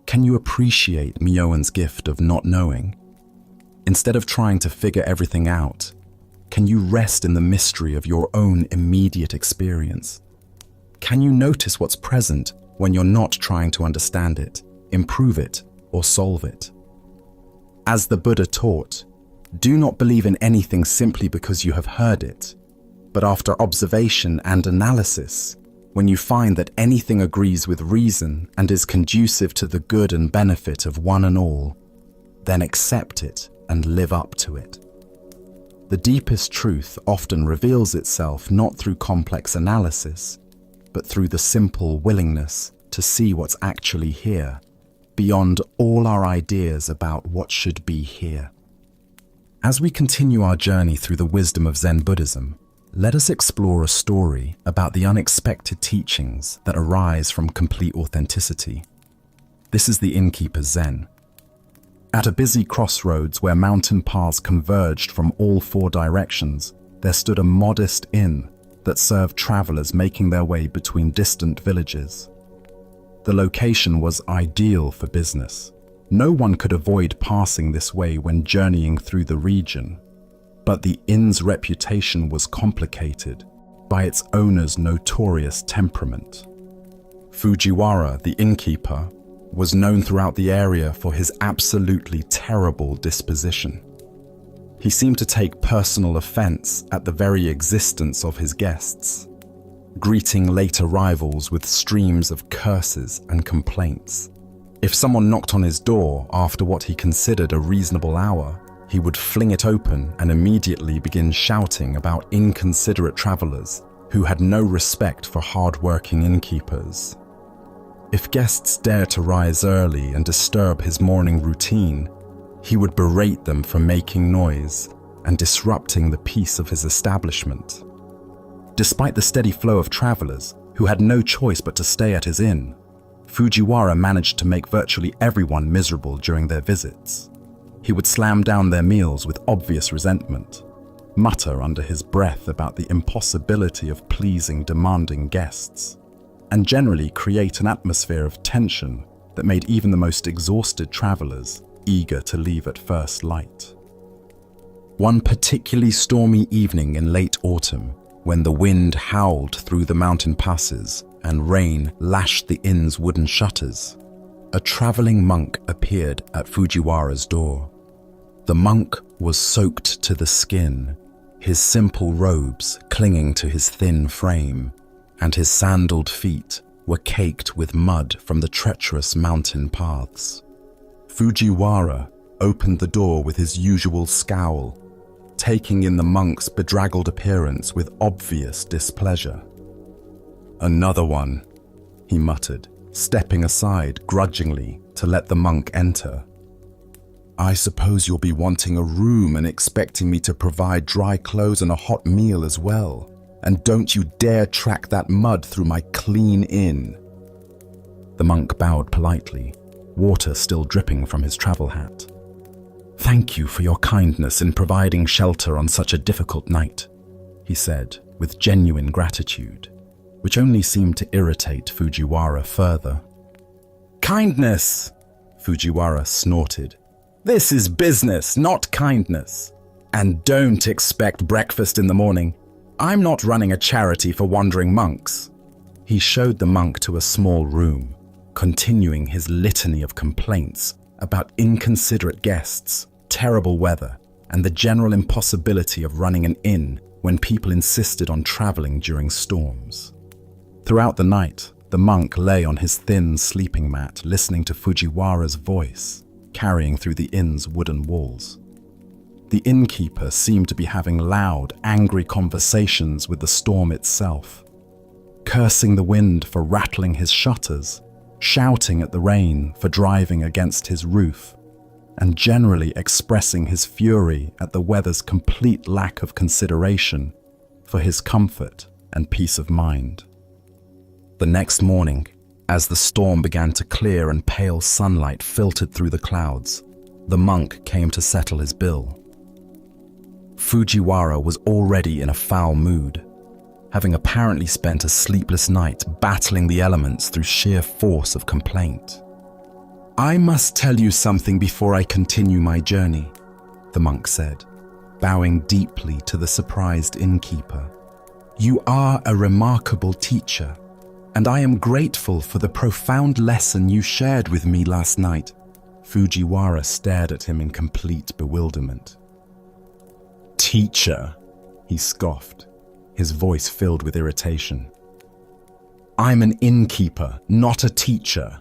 can you appreciate Myoan's gift of not knowing? Instead of trying to figure everything out, can you rest in the mystery of your own immediate experience? Can you notice what's present when you're not trying to understand it, improve it, or solve it? As the Buddha taught, do not believe in anything simply because you have heard it, but after observation and analysis, when you find that anything agrees with reason and is conducive to the good and benefit of one and all, then accept it and live up to it. The deepest truth often reveals itself not through complex analysis, but through the simple willingness to see what's actually here, beyond all our ideas about what should be here. As we continue our journey through the wisdom of Zen Buddhism, let us explore a story about the unexpected teachings that arise from complete authenticity. This is the innkeeper's Zen. At a busy crossroads where mountain paths converged from all four directions, there stood a modest inn that served travelers making their way between distant villages. The location was ideal for business. No one could avoid passing this way when journeying through the region, but the inn's reputation was complicated by its owner's notorious temperament. Fujiwara, the innkeeper, was known throughout the area for his absolutely terrible disposition. He seemed to take personal offense at the very existence of his guests, greeting late arrivals with streams of curses and complaints. If someone knocked on his door after what he considered a reasonable hour, he would fling it open and immediately begin shouting about inconsiderate travelers who had no respect for hard-working innkeepers. If guests dared to rise early and disturb his morning routine, he would berate them for making noise and disrupting the peace of his establishment. Despite the steady flow of travelers who had no choice but to stay at his inn, Fujiwara managed to make virtually everyone miserable during their visits. He would slam down their meals with obvious resentment, mutter under his breath about the impossibility of pleasing demanding guests, and generally create an atmosphere of tension that made even the most exhausted travelers eager to leave at first light. One particularly stormy evening in late autumn, when the wind howled through the mountain passes and rain lashed the inn's wooden shutters, a traveling monk appeared at Fujiwara's door. The monk was soaked to the skin, his simple robes clinging to his thin frame, and his sandaled feet were caked with mud from the treacherous mountain paths. Fujiwara opened the door with his usual scowl, taking in the monk's bedraggled appearance with obvious displeasure. "Another one," he muttered, stepping aside grudgingly to let the monk enter. "I suppose you'll be wanting a room and expecting me to provide dry clothes and a hot meal as well. And don't you dare track that mud through my clean inn." The monk bowed politely, water still dripping from his travel hat. "Thank you for your kindness in providing shelter on such a difficult night," he said with genuine gratitude, which only seemed to irritate Fujiwara further. "Kindness!" Fujiwara snorted. "This is business, not kindness. And don't expect breakfast in the morning. I'm not running a charity for wandering monks." He showed the monk to a small room, continuing his litany of complaints about inconsiderate guests, terrible weather, and the general impossibility of running an inn when people insisted on traveling during storms. Throughout the night, the monk lay on his thin sleeping mat listening to Fujiwara's voice, carrying through the inn's wooden walls. The innkeeper seemed to be having loud, angry conversations with the storm itself, cursing the wind for rattling his shutters, shouting at the rain for driving against his roof, and generally expressing his fury at the weather's complete lack of consideration for his comfort and peace of mind. The next morning, as the storm began to clear and pale sunlight filtered through the clouds, the monk came to settle his bill. Fujiwara was already in a foul mood, having apparently spent a sleepless night battling the elements through sheer force of complaint. "I must tell you something before I continue my journey," the monk said, bowing deeply to the surprised innkeeper. "You are a remarkable teacher, and I am grateful for the profound lesson you shared with me last night. Fujiwara stared at him in complete bewilderment. "Teacher," he scoffed, his voice filled with irritation. "I'm an innkeeper, not a teacher.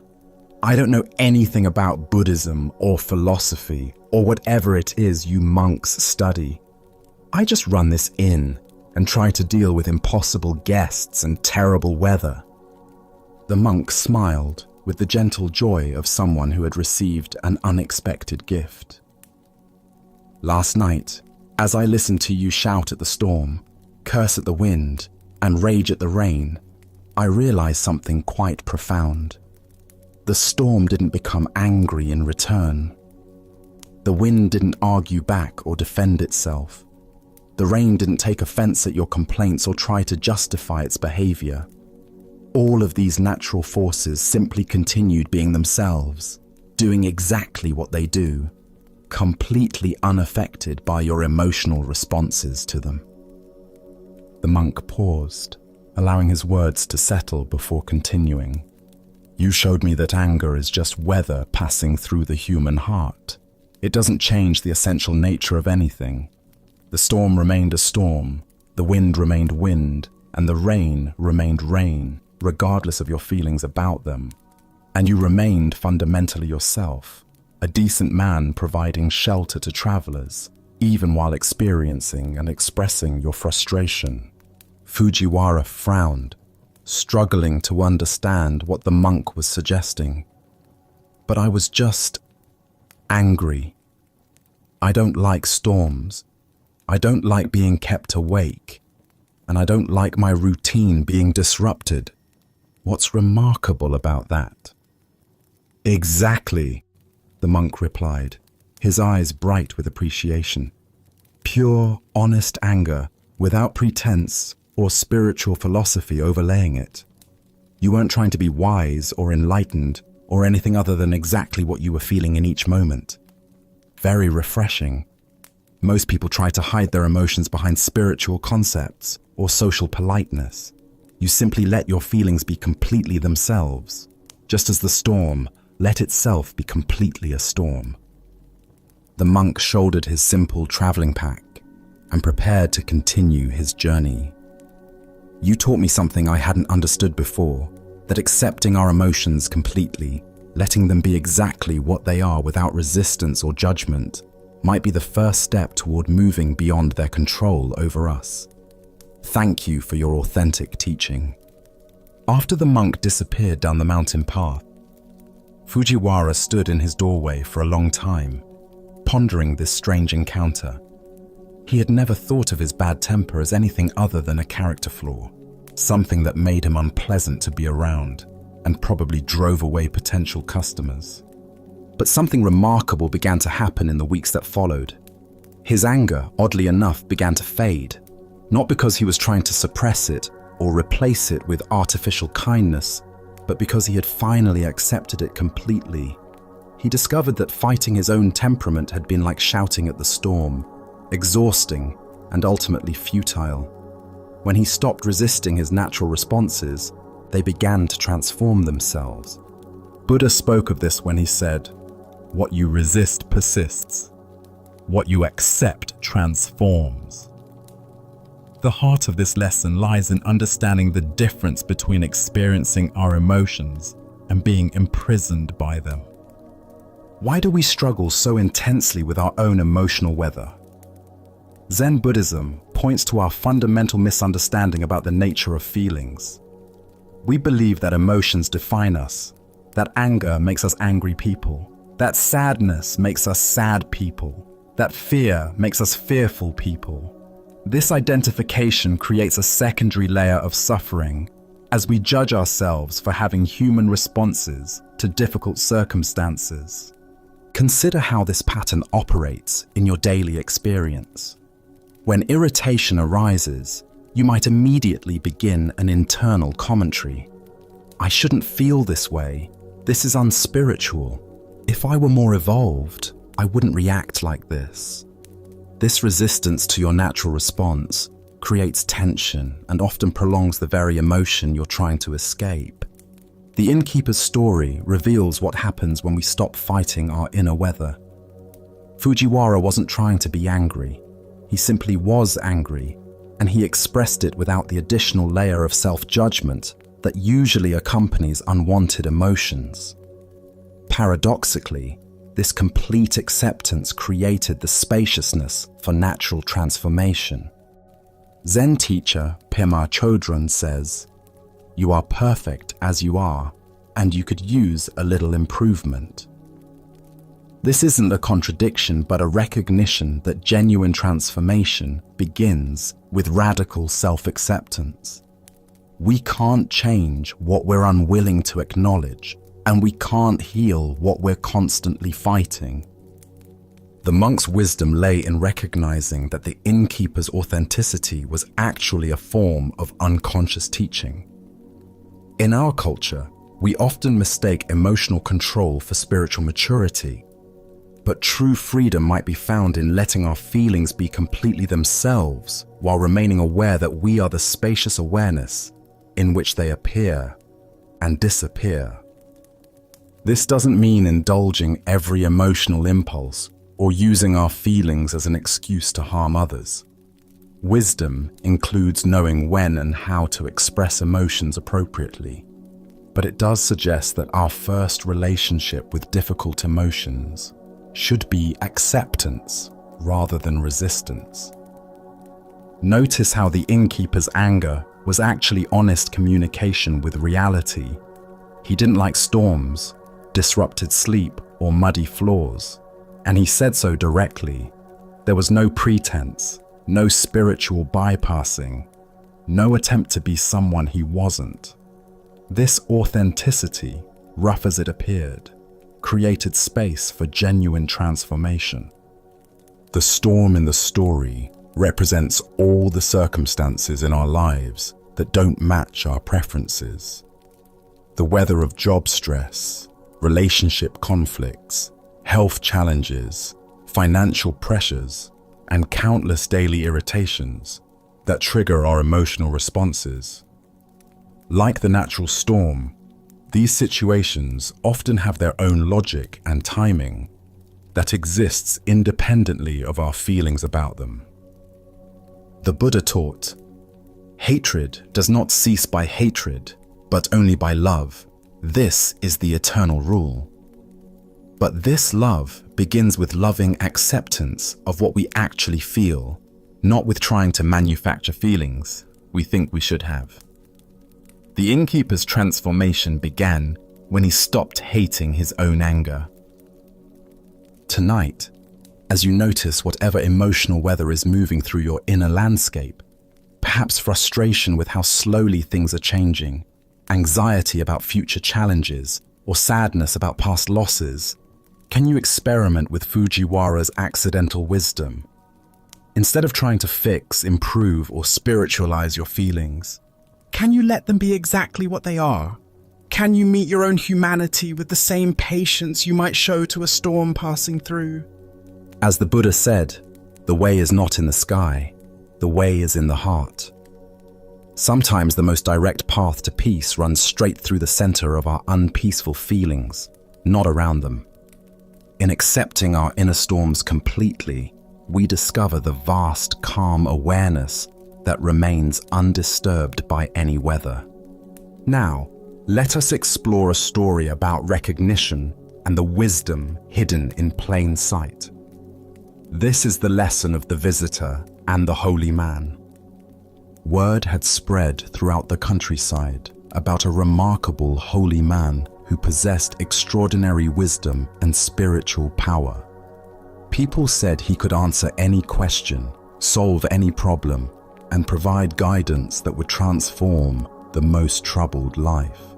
I don't know anything about Buddhism or philosophy or whatever it is you monks study. I just run this inn and try to deal with impossible guests and terrible weather." The monk smiled with the gentle joy of someone who had received an unexpected gift. "Last night, as I listened to you shout at the storm, curse at the wind, and rage at the rain, I realized something quite profound. The storm didn't become angry in return. The wind didn't argue back or defend itself. The rain didn't take offense at your complaints or try to justify its behavior. All of these natural forces simply continued being themselves, doing exactly what they do, completely unaffected by your emotional responses to them." The monk paused, allowing his words to settle before continuing. "You showed me that anger is just weather passing through the human heart. It doesn't change the essential nature of anything. The storm remained a storm, the wind remained wind, and the rain remained rain, regardless of your feelings about them. And you remained fundamentally yourself, a decent man providing shelter to travelers, even while experiencing and expressing your frustration." Fujiwara frowned, struggling to understand what the monk was suggesting. "But I was just angry. I don't like storms. I don't like being kept awake. And I don't like my routine being disrupted. What's remarkable about that?" "Exactly," the monk replied, his eyes bright with appreciation. "Pure, honest anger, without pretense or spiritual philosophy overlaying it. You weren't trying to be wise or enlightened or anything other than exactly what you were feeling in each moment. Very refreshing. Most people try to hide their emotions behind spiritual concepts or social politeness. You simply let your feelings be completely themselves, just as the storm let itself be completely a storm." The monk shouldered his simple traveling pack and prepared to continue his journey. "You taught me something I hadn't understood before, that accepting our emotions completely, letting them be exactly what they are without resistance or judgment, might be the first step toward moving beyond their control over us. Thank you for your authentic teaching." After the monk disappeared down the mountain path, Fujiwara stood in his doorway for a long time, pondering this strange encounter. He had never thought of his bad temper as anything other than a character flaw, something that made him unpleasant to be around and probably drove away potential customers. But something remarkable began to happen in the weeks that followed. His anger, oddly enough, began to fade, not because he was trying to suppress it or replace it with artificial kindness, but because he had finally accepted it completely. He discovered that fighting his own temperament had been like shouting at the storm, exhausting and ultimately futile. When he stopped resisting his natural responses, they began to transform themselves. Buddha spoke of this when he said, "What you resist persists. What you accept transforms." The heart of this lesson lies in understanding the difference between experiencing our emotions and being imprisoned by them. Why do we struggle so intensely with our own emotional weather? Zen Buddhism points to our fundamental misunderstanding about the nature of feelings. We believe that emotions define us, that anger makes us angry people, that sadness makes us sad people, that fear makes us fearful people. This identification creates a secondary layer of suffering as we judge ourselves for having human responses to difficult circumstances. Consider how this pattern operates in your daily experience. When irritation arises, you might immediately begin an internal commentary. "I shouldn't feel this way. This is unspiritual. If I were more evolved, I wouldn't react like this." This resistance to your natural response creates tension and often prolongs the very emotion you're trying to escape. The innkeeper's story reveals what happens when we stop fighting our inner weather. Fujiwara wasn't trying to be angry. He simply was angry, and he expressed it without the additional layer of self-judgment that usually accompanies unwanted emotions. Paradoxically, this complete acceptance created the spaciousness for natural transformation. Zen teacher Pema Chodron says, "You are perfect as you are, and you could use a little improvement." This isn't a contradiction, but a recognition that genuine transformation begins with radical self-acceptance. We can't change what we're unwilling to acknowledge, and we can't heal what we're constantly fighting. The monk's wisdom lay in recognizing that the innkeeper's authenticity was actually a form of unconscious teaching. In our culture, we often mistake emotional control for spiritual maturity, but true freedom might be found in letting our feelings be completely themselves while remaining aware that we are the spacious awareness in which they appear and disappear. This doesn't mean indulging every emotional impulse or using our feelings as an excuse to harm others. Wisdom includes knowing when and how to express emotions appropriately, but it does suggest that our first relationship with difficult emotions should be acceptance rather than resistance. Notice how the innkeeper's anger was actually honest communication with reality. He didn't like storms, disrupted sleep, or muddy floors, and he said so directly. There was no pretense, no spiritual bypassing, no attempt to be someone he wasn't. This authenticity, rough as it appeared, created space for genuine transformation. The storm in the story represents all the circumstances in our lives that don't match our preferences. The weather of job stress, relationship conflicts, health challenges, financial pressures, and countless daily irritations that trigger our emotional responses. Like the natural storm, these situations often have their own logic and timing that exists independently of our feelings about them. The Buddha taught, "Hatred does not cease by hatred, but only by love. This is the eternal rule." But this love begins with loving acceptance of what we actually feel, not with trying to manufacture feelings we think we should have. The innkeeper's transformation began when he stopped hating his own anger. Tonight, as you notice whatever emotional weather is moving through your inner landscape, perhaps frustration with how slowly things are changing, anxiety about future challenges, or sadness about past losses, can you experiment with Fujiwara's accidental wisdom? Instead of trying to fix, improve, or spiritualize your feelings, can you let them be exactly what they are? Can you meet your own humanity with the same patience you might show to a storm passing through? As the Buddha said, the way is not in the sky, the way is in the heart. Sometimes the most direct path to peace runs straight through the center of our unpeaceful feelings, not around them. In accepting our inner storms completely, we discover the vast, calm awareness that remains undisturbed by any weather. Now, let us explore a story about recognition and the wisdom hidden in plain sight. This is the lesson of the visitor and the holy man. Word had spread throughout the countryside about a remarkable holy man who possessed extraordinary wisdom and spiritual power. People said he could answer any question, solve any problem, and provide guidance that would transform the most troubled life.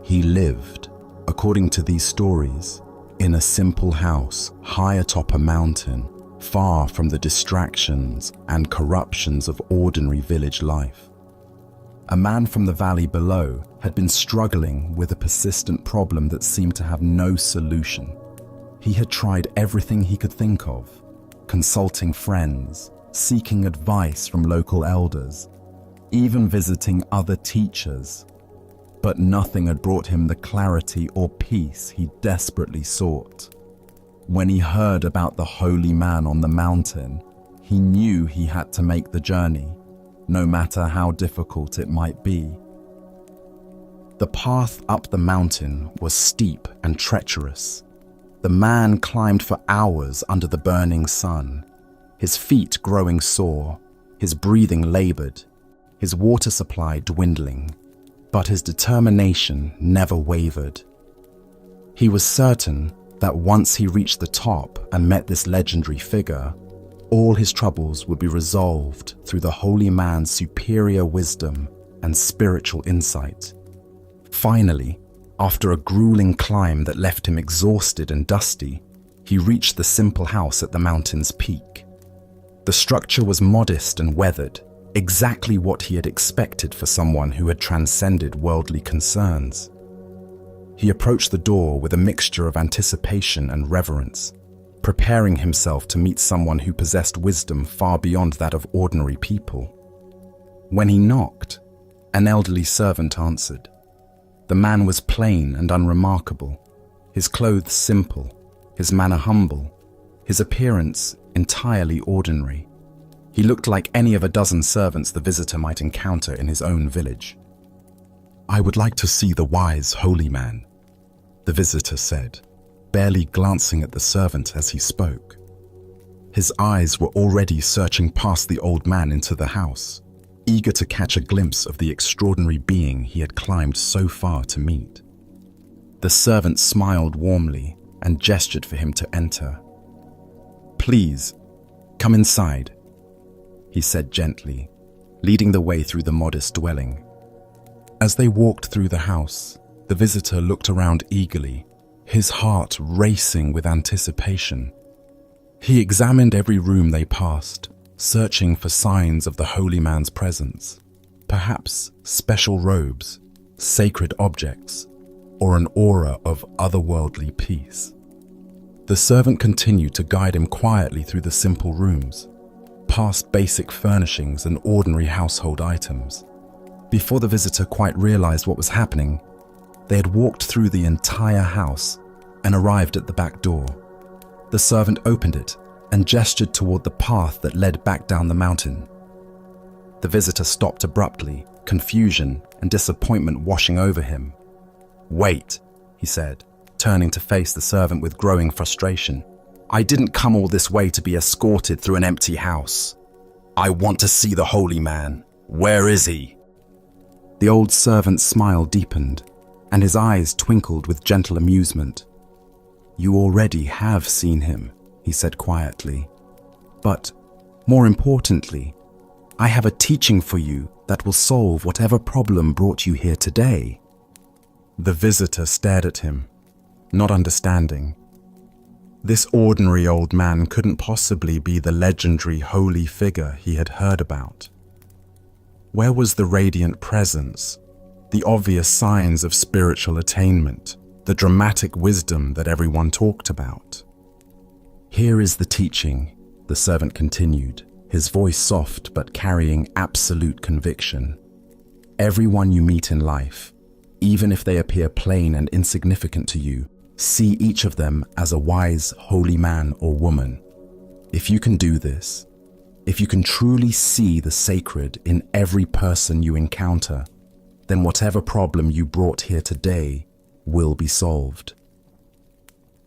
He lived, according to these stories, in a simple house high atop a mountain, far from the distractions and corruptions of ordinary village life. A man from the valley below had been struggling with a persistent problem that seemed to have no solution. He had tried everything he could think of, consulting friends, seeking advice from local elders, even visiting other teachers. but nothing had brought him the clarity or peace he desperately sought. When he heard about the holy man on the mountain, he knew he had to make the journey, no matter how difficult it might be. The path up the mountain was steep and treacherous. The man climbed for hours under the burning sun, his feet growing sore, his breathing labored, his water supply dwindling, but his determination never wavered. He was certain that once he reached the top and met this legendary figure, all his troubles would be resolved through the holy man's superior wisdom and spiritual insight. Finally, after a grueling climb that left him exhausted and dusty, he reached the simple house at the mountain's peak. The structure was modest and weathered, exactly what he had expected for someone who had transcended worldly concerns. He approached the door with a mixture of anticipation and reverence, preparing himself to meet someone who possessed wisdom far beyond that of ordinary people. When he knocked, an elderly servant answered. The man was plain and unremarkable, his clothes simple, his manner humble, his appearance entirely ordinary. He looked like any of a dozen servants the visitor might encounter in his own village. "I would like to see the wise holy man," the visitor said, barely glancing at the servant as he spoke. His eyes were already searching past the old man into the house, eager to catch a glimpse of the extraordinary being he had climbed so far to meet. The servant smiled warmly and gestured for him to enter. "Please, come inside," he said gently, leading the way through the modest dwelling. As they walked through the house, the visitor looked around eagerly, his heart racing with anticipation. He examined every room they passed, searching for signs of the holy man's presence, perhaps special robes, sacred objects, or an aura of otherworldly peace. The servant continued to guide him quietly through the simple rooms, past basic furnishings and ordinary household items. Before the visitor quite realized what was happening, they had walked through the entire house and arrived at the back door. The servant opened it and gestured toward the path that led back down the mountain. The visitor stopped abruptly, confusion and disappointment washing over him. "Wait," he said, turning to face the servant with growing frustration. "I didn't come all this way to be escorted through an empty house. I want to see the holy man. Where is he?" The old servant's smile deepened, and his eyes twinkled with gentle amusement. "You already have seen him," he said quietly. "But, more importantly, I have a teaching for you that will solve whatever problem brought you here today." The visitor stared at him, not understanding. This ordinary old man couldn't possibly be the legendary holy figure he had heard about. Where was the radiant presence, the obvious signs of spiritual attainment, the dramatic wisdom that everyone talked about? "Here is the teaching," the servant continued, his voice soft but carrying absolute conviction. "Everyone you meet in life, even if they appear plain and insignificant to you, see each of them as a wise, holy man or woman. If you can do this, if you can truly see the sacred in every person you encounter, then whatever problem you brought here today will be solved."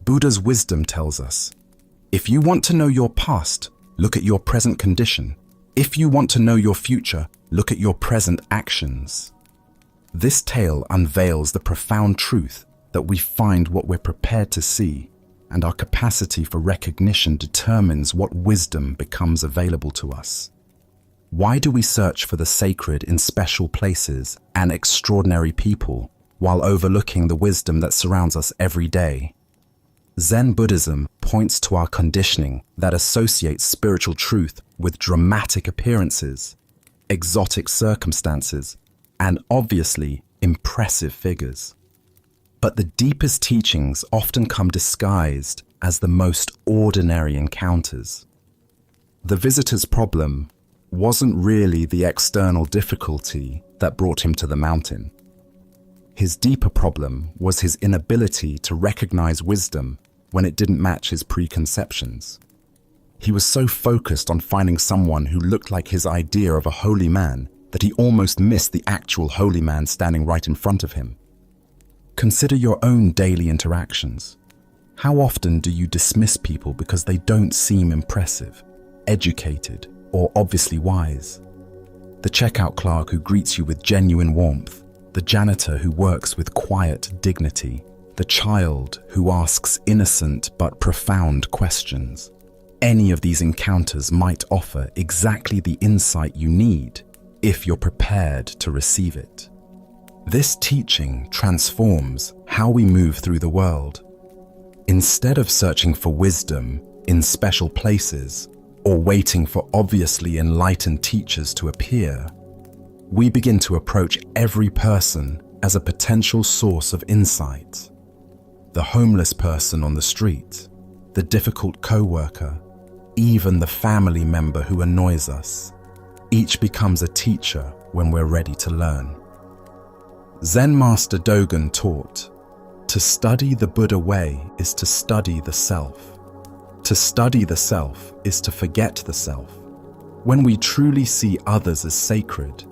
Buddha's wisdom tells us, if you want to know your past, look at your present condition. If you want to know your future, look at your present actions. This tale unveils the profound truth that we find what we're prepared to see, and our capacity for recognition determines what wisdom becomes available to us. Why do we search for the sacred in special places and extraordinary people, while overlooking the wisdom that surrounds us every day? Zen Buddhism points to our conditioning that associates spiritual truth with dramatic appearances, exotic circumstances, and obviously impressive figures. But the deepest teachings often come disguised as the most ordinary encounters. The visitor's problem wasn't really the external difficulty that brought him to the mountain. His deeper problem was his inability to recognize wisdom when it didn't match his preconceptions. He was so focused on finding someone who looked like his idea of a holy man that he almost missed the actual holy man standing right in front of him. Consider your own daily interactions. How often do you dismiss people because they don't seem impressive, educated, or obviously wise? The checkout clerk who greets you with genuine warmth, the janitor who works with quiet dignity, the child who asks innocent but profound questions. Any of these encounters might offer exactly the insight you need if you're prepared to receive it. This teaching transforms how we move through the world. Instead of searching for wisdom in special places or waiting for obviously enlightened teachers to appear, we begin to approach every person as a potential source of insight. The homeless person on the street, the difficult co-worker, even the family member who annoys us. Each becomes a teacher when we're ready to learn. Zen Master Dogen taught, to study the Buddha way is to study the self. To study the self is to forget the self. When we truly see others as sacred,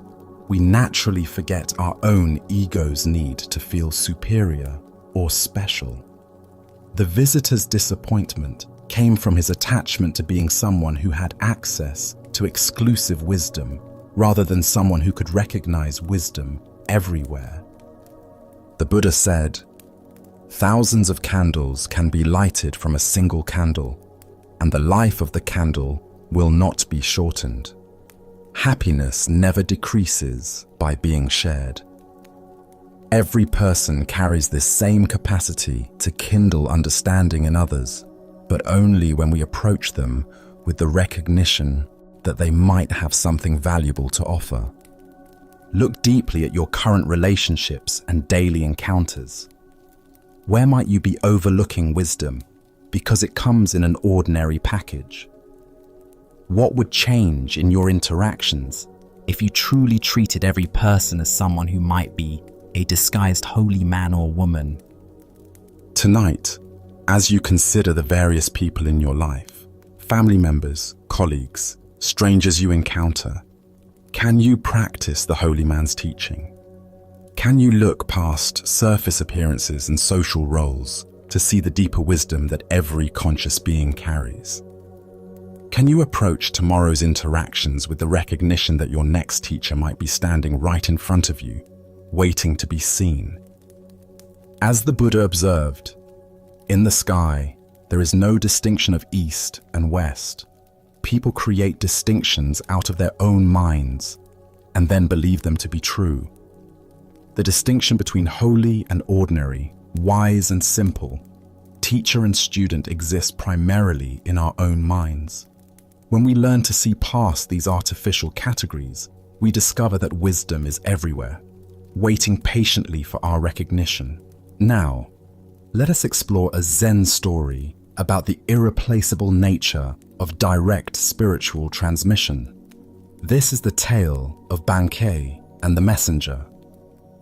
we naturally forget our own ego's need to feel superior or special. The visitor's disappointment came from his attachment to being someone who had access to exclusive wisdom rather than someone who could recognize wisdom everywhere. The Buddha said, "Thousands of candles can be lighted from a single candle, and the life of the candle will not be shortened. Happiness never decreases by being shared." Every person carries this same capacity to kindle understanding in others, but only when we approach them with the recognition that they might have something valuable to offer. Look deeply at your current relationships and daily encounters. Where might you be overlooking wisdom because it comes in an ordinary package? What would change in your interactions if you truly treated every person as someone who might be a disguised holy man or woman? Tonight, as you consider the various people in your life, family members, colleagues, strangers you encounter, can you practice the holy man's teaching? Can you look past surface appearances and social roles to see the deeper wisdom that every conscious being carries? Can you approach tomorrow's interactions with the recognition that your next teacher might be standing right in front of you, waiting to be seen? As the Buddha observed, in the sky, there is no distinction of east and west. People create distinctions out of their own minds and then believe them to be true. The distinction between holy and ordinary, wise and simple, teacher and student exists primarily in our own minds. When we learn to see past these artificial categories, we discover that wisdom is everywhere, waiting patiently for our recognition. Now, let us explore a Zen story about the irreplaceable nature of direct spiritual transmission. This is the tale of Bankei and the messenger.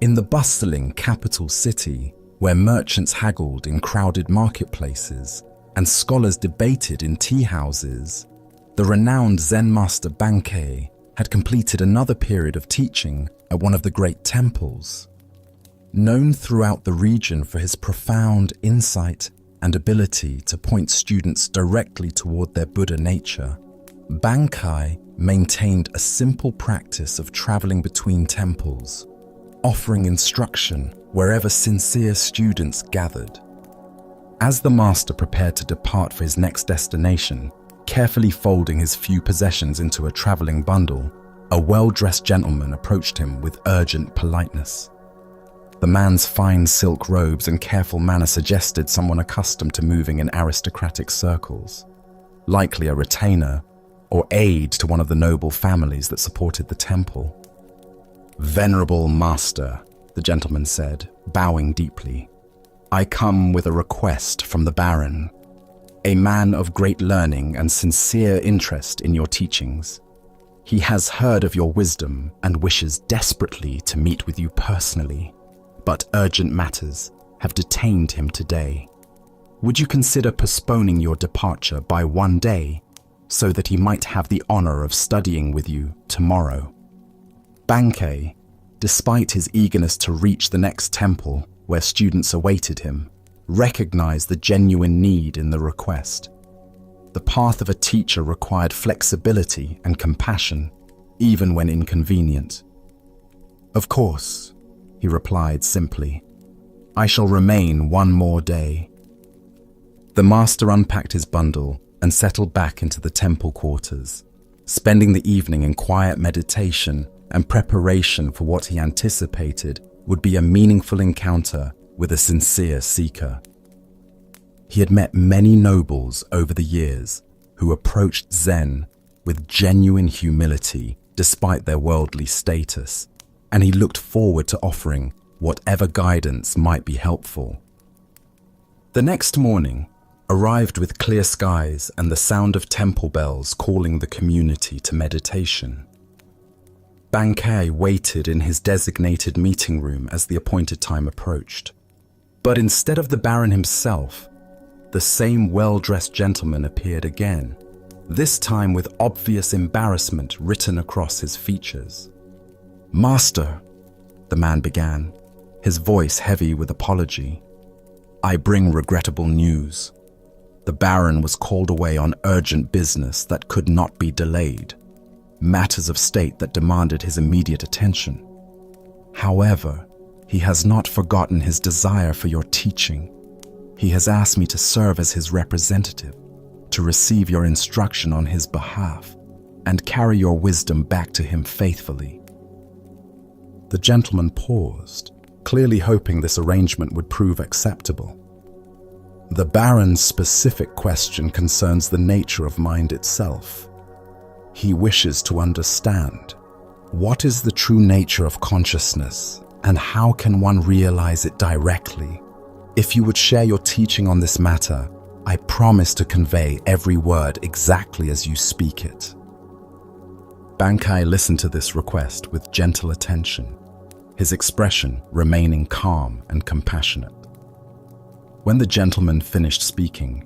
In the bustling capital city, where merchants haggled in crowded marketplaces and scholars debated in tea houses, the renowned Zen master Bankei had completed another period of teaching at one of the great temples. Known throughout the region for his profound insight and ability to point students directly toward their Buddha nature, Bankei maintained a simple practice of traveling between temples, offering instruction wherever sincere students gathered. As the master prepared to depart for his next destination, carefully folding his few possessions into a traveling bundle, a well-dressed gentleman approached him with urgent politeness. The man's fine silk robes and careful manner suggested someone accustomed to moving in aristocratic circles, likely a retainer or aide to one of the noble families that supported the temple. "Venerable master," the gentleman said, bowing deeply, "I come with a request from the Baron, a man of great learning and sincere interest in your teachings. He has heard of your wisdom and wishes desperately to meet with you personally. but urgent matters have detained him today. Would you consider postponing your departure by 1 day so that he might have the honor of studying with you tomorrow?" Bankei, despite his eagerness to reach the next temple where students awaited him, recognized the genuine need in the request. The path of a teacher required flexibility and compassion, even when inconvenient. "Of course," he replied simply. "I shall remain 1 more day." The master unpacked his bundle and settled back into the temple quarters, spending the evening in quiet meditation and preparation for what he anticipated would be a meaningful encounter with a sincere seeker. He had met many nobles over the years who approached Zen with genuine humility despite their worldly status, and he looked forward to offering whatever guidance might be helpful. The next morning arrived with clear skies and the sound of temple bells calling the community to meditation. Bankei waited in his designated meeting room as the appointed time approached. But instead of the Baron himself, the same well-dressed gentleman appeared again, this time with obvious embarrassment written across his features. "Master," the man began, his voice heavy with apology, "I bring regrettable news. The Baron was called away on urgent business that could not be delayed, matters of state that demanded his immediate attention. However, he has not forgotten his desire for your teaching. He has asked me to serve as his representative, to receive your instruction on his behalf, and carry your wisdom back to him faithfully." The gentleman paused, clearly hoping this arrangement would prove acceptable. "The Baron's specific question concerns the nature of mind itself. He wishes to understand what is the true nature of consciousness and how can one realize it directly. If you would share your teaching on this matter, I promise to convey every word exactly as you speak it." Bankei listened to this request with gentle attention, his expression remaining calm and compassionate. When the gentleman finished speaking,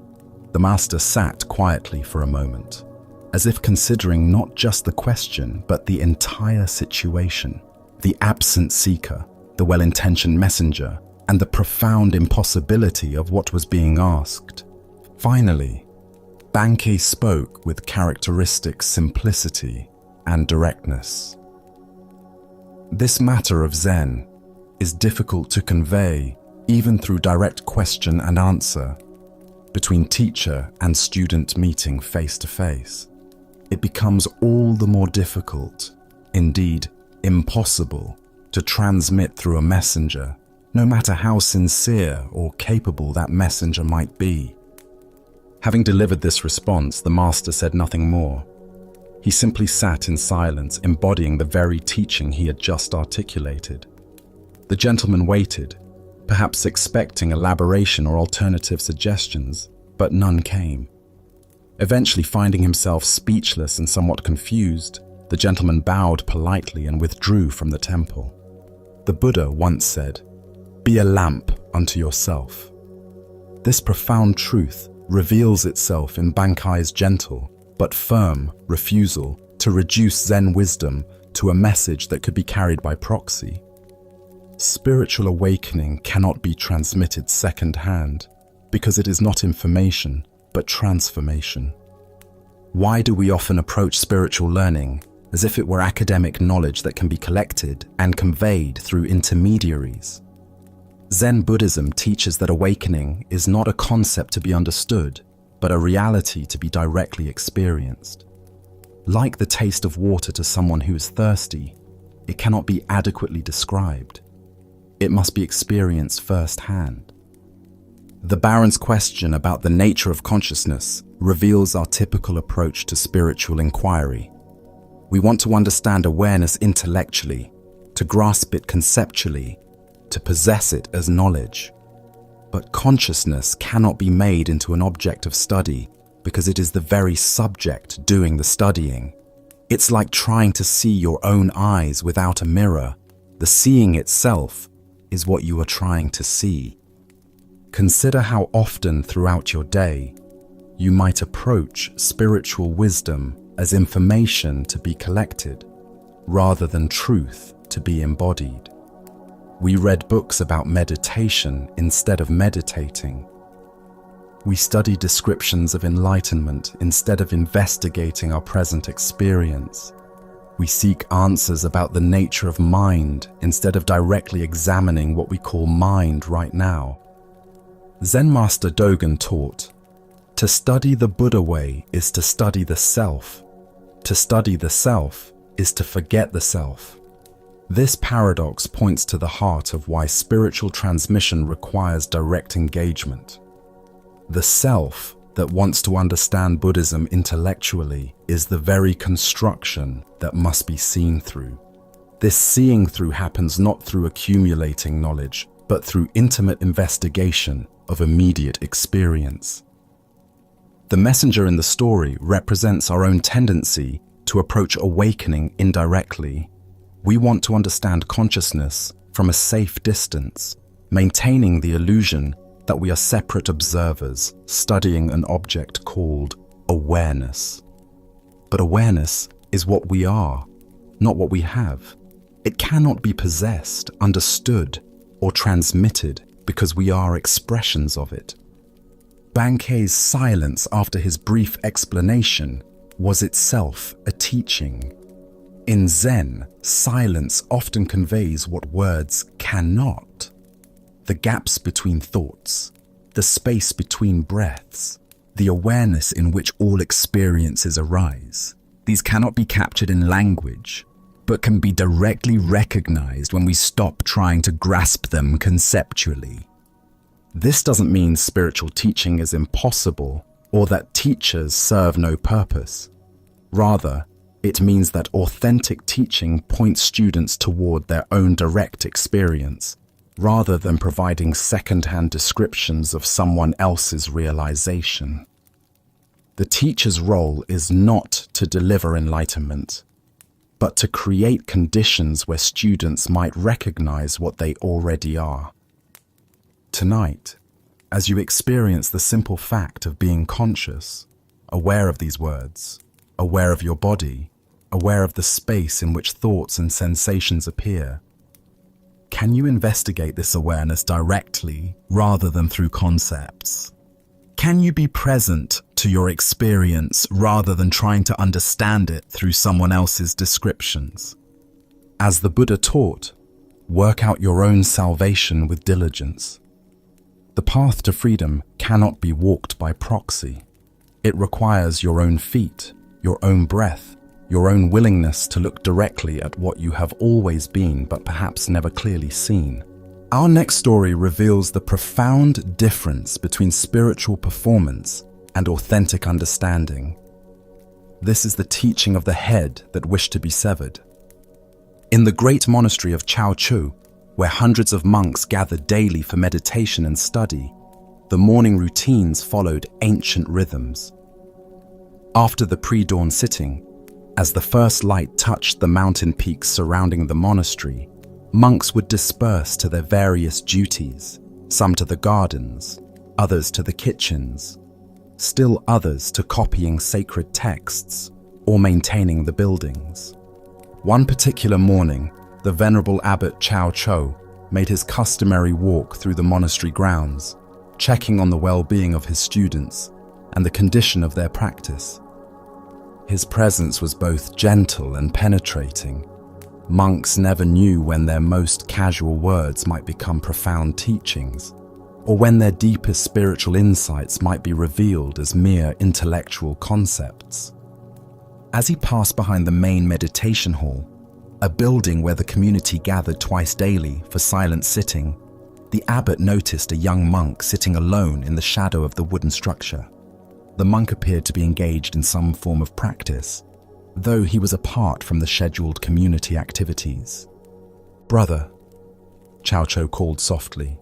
the master sat quietly for a moment, as if considering not just the question, but the entire situation, the absent seeker, the well-intentioned messenger, and the profound impossibility of what was being asked. Finally, Bankei spoke with characteristic simplicity and directness. "This matter of Zen is difficult to convey even through direct question and answer, between teacher and student meeting face to face. It becomes all the more difficult, indeed impossible, to transmit through a messenger, no matter how sincere or capable that messenger might be." Having delivered this response, the master said nothing more. He simply sat in silence, embodying the very teaching he had just articulated. The gentleman waited, perhaps expecting elaboration or alternative suggestions, but none came. Eventually, finding himself speechless and somewhat confused, the gentleman bowed politely and withdrew from the temple. The Buddha once said, "Be a lamp unto yourself." This profound truth reveals itself in Bankei's gentle but firm refusal to reduce Zen wisdom to a message that could be carried by proxy. Spiritual awakening cannot be transmitted second-hand because it is not information, but transformation. Why do we often approach spiritual learning as if it were academic knowledge that can be collected and conveyed through intermediaries? Zen Buddhism teaches that awakening is not a concept to be understood, but a reality to be directly experienced. Like the taste of water to someone who is thirsty, it cannot be adequately described. It must be experienced firsthand. The Baron's question about the nature of consciousness reveals our typical approach to spiritual inquiry. We want to understand awareness intellectually, to grasp it conceptually, to possess it as knowledge. But consciousness cannot be made into an object of study because it is the very subject doing the studying. It's like trying to see your own eyes without a mirror. The seeing itself, is what you are trying to see. Consider how often throughout your day you might approach spiritual wisdom as information to be collected, rather than truth to be embodied. We read books about meditation instead of meditating. We study descriptions of enlightenment instead of investigating our present experience. We seek answers about the nature of mind instead of directly examining what we call mind right now. Zen master Dogen taught, "To study the Buddha way is to study the self. To study the self is to forget the self." This paradox points to the heart of why spiritual transmission requires direct engagement. The self that wants to understand Buddhism intellectually is the very construction that must be seen through. This seeing through happens not through accumulating knowledge, but through intimate investigation of immediate experience. The messenger in the story represents our own tendency to approach awakening indirectly. We want to understand consciousness from a safe distance, maintaining the illusion that we are separate observers studying an object called awareness. But awareness is what we are, not what we have. It cannot be possessed, understood, or transmitted because we are expressions of it. Bankei's silence after his brief explanation was itself a teaching. In Zen, silence often conveys what words cannot. The gaps between thoughts, the space between breaths, the awareness in which all experiences arise. These cannot be captured in language, but can be directly recognized when we stop trying to grasp them conceptually. This doesn't mean spiritual teaching is impossible or that teachers serve no purpose. Rather, it means that authentic teaching points students toward their own direct experience, rather than providing second-hand descriptions of someone else's realization. The teacher's role is not to deliver enlightenment, but to create conditions where students might recognize what they already are. Tonight, as you experience the simple fact of being conscious, aware of these words, aware of your body, aware of the space in which thoughts and sensations appear, can you investigate this awareness directly rather than through concepts? Can you be present to your experience rather than trying to understand it through someone else's descriptions? As the Buddha taught, work out your own salvation with diligence. The path to freedom cannot be walked by proxy. It requires your own feet, your own breath, your own willingness to look directly at what you have always been but perhaps never clearly seen. Our next story reveals the profound difference between spiritual performance and authentic understanding. This is the teaching of the head that wished to be severed. In the great monastery of Chao Chu, where hundreds of monks gathered daily for meditation and study, the morning routines followed ancient rhythms. After the pre-dawn sitting, as the first light touched the mountain peaks surrounding the monastery, monks would disperse to their various duties, some to the gardens, others to the kitchens, still others to copying sacred texts or maintaining the buildings. One particular morning, the venerable abbot Chao Cho made his customary walk through the monastery grounds, checking on the well-being of his students and the condition of their practice. His presence was both gentle and penetrating. Monks never knew when their most casual words might become profound teachings, or when their deepest spiritual insights might be revealed as mere intellectual concepts. As he passed behind the main meditation hall, a building where the community gathered twice daily for silent sitting, the abbot noticed a young monk sitting alone in the shadow of the wooden structure. The monk appeared to be engaged in some form of practice, though he was apart from the scheduled community activities. "Brother," Chao Cho called softly,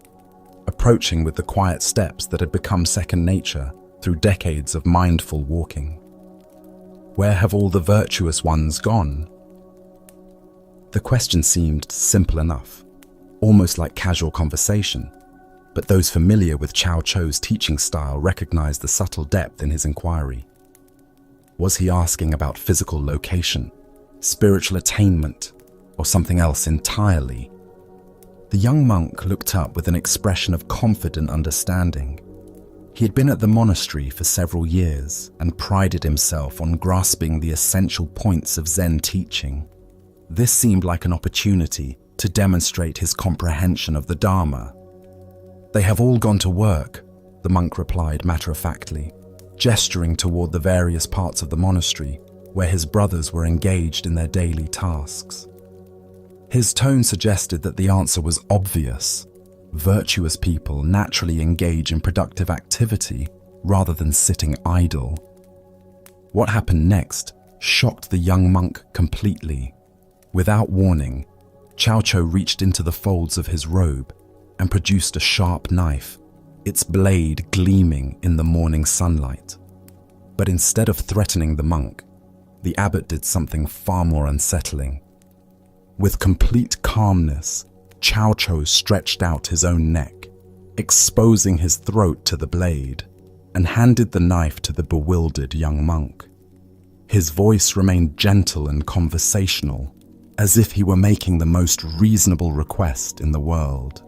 approaching with the quiet steps that had become second nature through decades of mindful walking. "Where have all the virtuous ones gone?" The question seemed simple enough. almost like casual conversation. But those familiar with Cao Chou's teaching style recognize the subtle depth in his inquiry. Was he asking about physical location, spiritual attainment, or something else entirely? The young monk looked up with an expression of confident understanding. He had been at the monastery for several years and prided himself on grasping the essential points of Zen teaching. This seemed like an opportunity to demonstrate his comprehension of the Dharma. "They have all gone to work," the monk replied matter-of-factly, gesturing toward the various parts of the monastery where his brothers were engaged in their daily tasks. His tone suggested that the answer was obvious. Virtuous people naturally engage in productive activity rather than sitting idle. What happened next shocked the young monk completely. Without warning, Cao Chou reached into the folds of his robe and produced a sharp knife, its blade gleaming in the morning sunlight. But instead of threatening the monk, the abbot did something far more unsettling. With complete calmness, Cao Chou stretched out his own neck, exposing his throat to the blade, and handed the knife to the bewildered young monk. His voice remained gentle and conversational, as if he were making the most reasonable request in the world.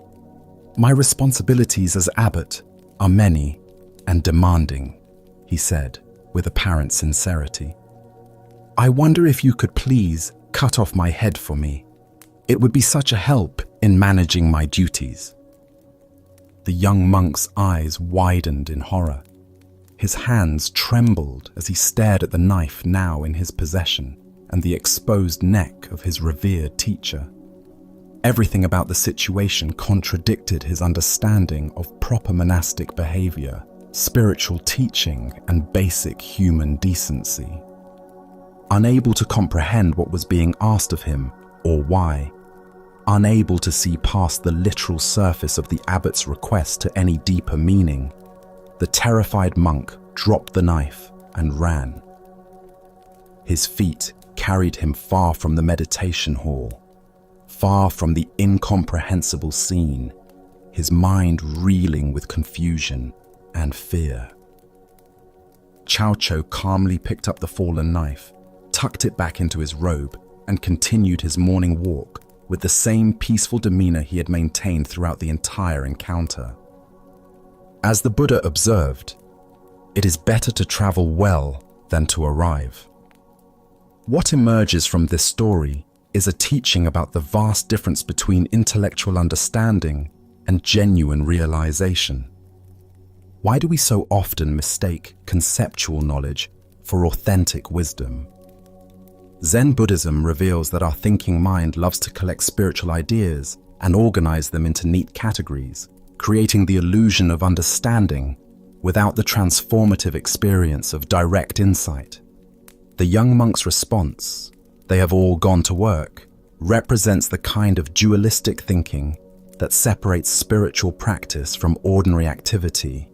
"My responsibilities as abbot are many and demanding," he said with apparent sincerity. "I wonder if you could please cut off my head for me. It would be such a help in managing my duties." The young monk's eyes widened in horror. His hands trembled as he stared at the knife now in his possession and the exposed neck of his revered teacher. Everything about the situation contradicted his understanding of proper monastic behavior, spiritual teaching, and basic human decency. Unable to comprehend what was being asked of him or why, unable to see past the literal surface of the abbot's request to any deeper meaning, the terrified monk dropped the knife and ran. His feet carried him far from the meditation hall, far from the incomprehensible scene, his mind reeling with confusion and fear. Cao Chou calmly picked up the fallen knife, tucked it back into his robe, and continued his morning walk with the same peaceful demeanor he had maintained throughout the entire encounter. As the Buddha observed, it is better to travel well than to arrive. What emerges from this story is a teaching about the vast difference between intellectual understanding and genuine realization. Why do we so often mistake conceptual knowledge for authentic wisdom? Zen Buddhism reveals that our thinking mind loves to collect spiritual ideas and organize them into neat categories, creating the illusion of understanding without the transformative experience of direct insight. The young monk's response, "They have all gone to work," represents the kind of dualistic thinking that separates spiritual practice from ordinary activity.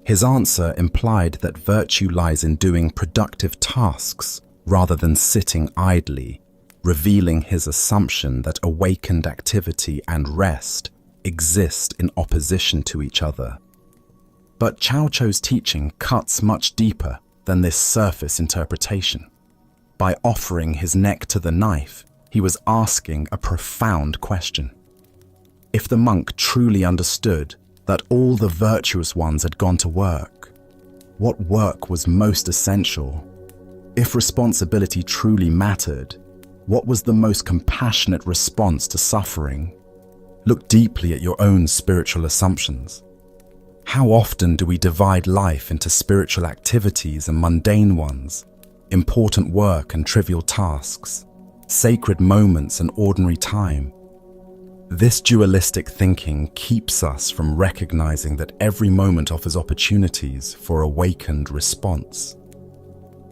His answer implied that virtue lies in doing productive tasks rather than sitting idly, revealing his assumption that awakened activity and rest exist in opposition to each other. But Cao Chou's teaching cuts much deeper than this surface interpretation. By offering his neck to the knife, he was asking a profound question. If the monk truly understood that all the virtuous ones had gone to work, what work was most essential? If responsibility truly mattered, what was the most compassionate response to suffering? Look deeply at your own spiritual assumptions. How often do we divide life into spiritual activities and mundane ones, important work and trivial tasks, sacred moments and ordinary time? This dualistic thinking keeps us from recognizing that every moment offers opportunities for awakened response.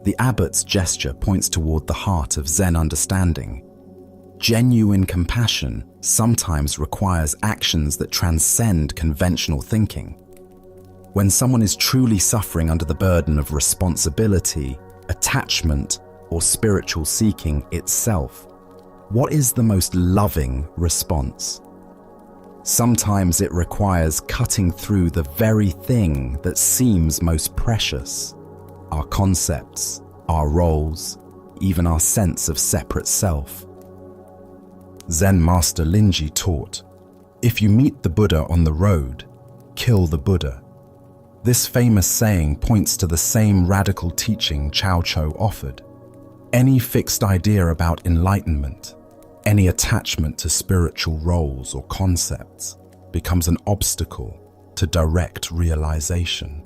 The abbot's gesture points toward the heart of Zen understanding. Genuine compassion sometimes requires actions that transcend conventional thinking. When someone is truly suffering under the burden of responsibility, attachment, or spiritual seeking itself, what is the most loving response? Sometimes it requires cutting through the very thing that seems most precious: our concepts, our roles, even our sense of separate self. Zen master Linji taught, "If you meet the Buddha on the road, kill the Buddha." This famous saying points to the same radical teaching Cao Cho offered. Any fixed idea about enlightenment, any attachment to spiritual roles or concepts, becomes an obstacle to direct realization.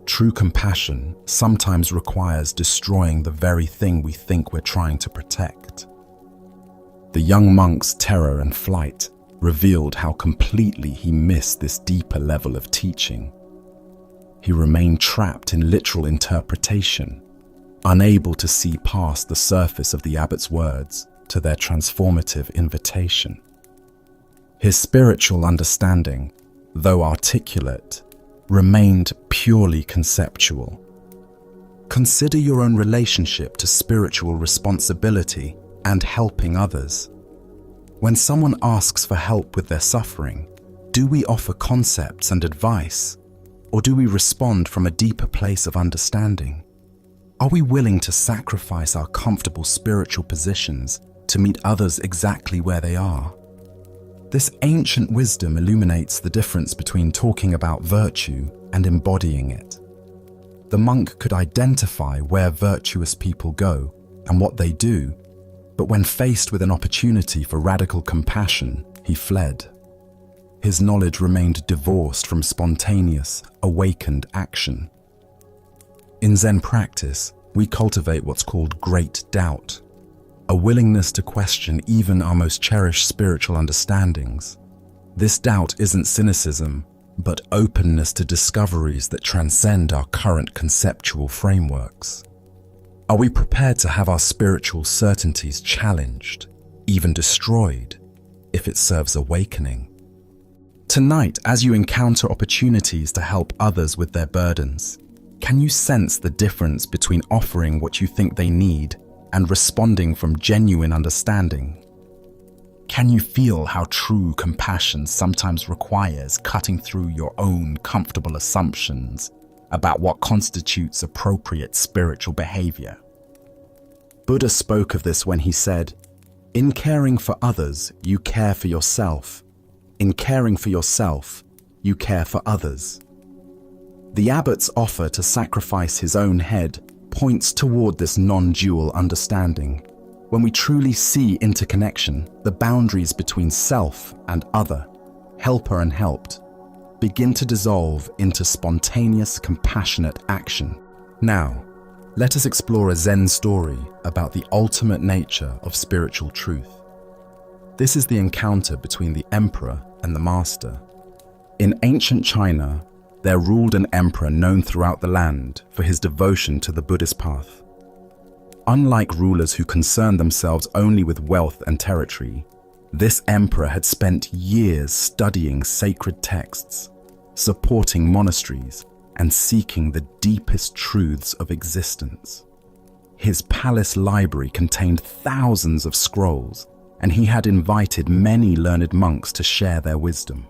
True compassion sometimes requires destroying the very thing we think we're trying to protect. The young monk's terror and flight revealed how completely he missed this deeper level of teaching. He remained trapped in literal interpretation, unable to see past the surface of the abbot's words to their transformative invitation. His spiritual understanding, though articulate, remained purely conceptual. Consider your own relationship to spiritual responsibility and helping others. When someone asks for help with their suffering, do we offer concepts and advice, or do we respond from a deeper place of understanding? Are we willing to sacrifice our comfortable spiritual positions to meet others exactly where they are? This ancient wisdom illuminates the difference between talking about virtue and embodying it. The monk could identify where virtuous people go and what they do, but when faced with an opportunity for radical compassion, he fled. His knowledge remained divorced from spontaneous, awakened action. In Zen practice, we cultivate what's called great doubt, a willingness to question even our most cherished spiritual understandings. This doubt isn't cynicism, but openness to discoveries that transcend our current conceptual frameworks. Are we prepared to have our spiritual certainties challenged, even destroyed, if it serves awakening? Tonight, as you encounter opportunities to help others with their burdens, can you sense the difference between offering what you think they need and responding from genuine understanding? Can you feel how true compassion sometimes requires cutting through your own comfortable assumptions about what constitutes appropriate spiritual behavior? Buddha spoke of this when he said, "In caring for others, you care for yourself. In caring for yourself, you care for others." The abbot's offer to sacrifice his own head points toward this non-dual understanding. When we truly see interconnection, the boundaries between self and other, helper and helped, begin to dissolve into spontaneous, compassionate action. Now, let us explore a Zen story about the ultimate nature of spiritual truth. This is the encounter between the emperor and the master. In ancient China, there ruled an emperor known throughout the land for his devotion to the Buddhist path. Unlike rulers who concern themselves only with wealth and territory, this emperor had spent years studying sacred texts, supporting monasteries, and seeking the deepest truths of existence. His palace library contained thousands of scrolls, and he had invited many learned monks to share their wisdom.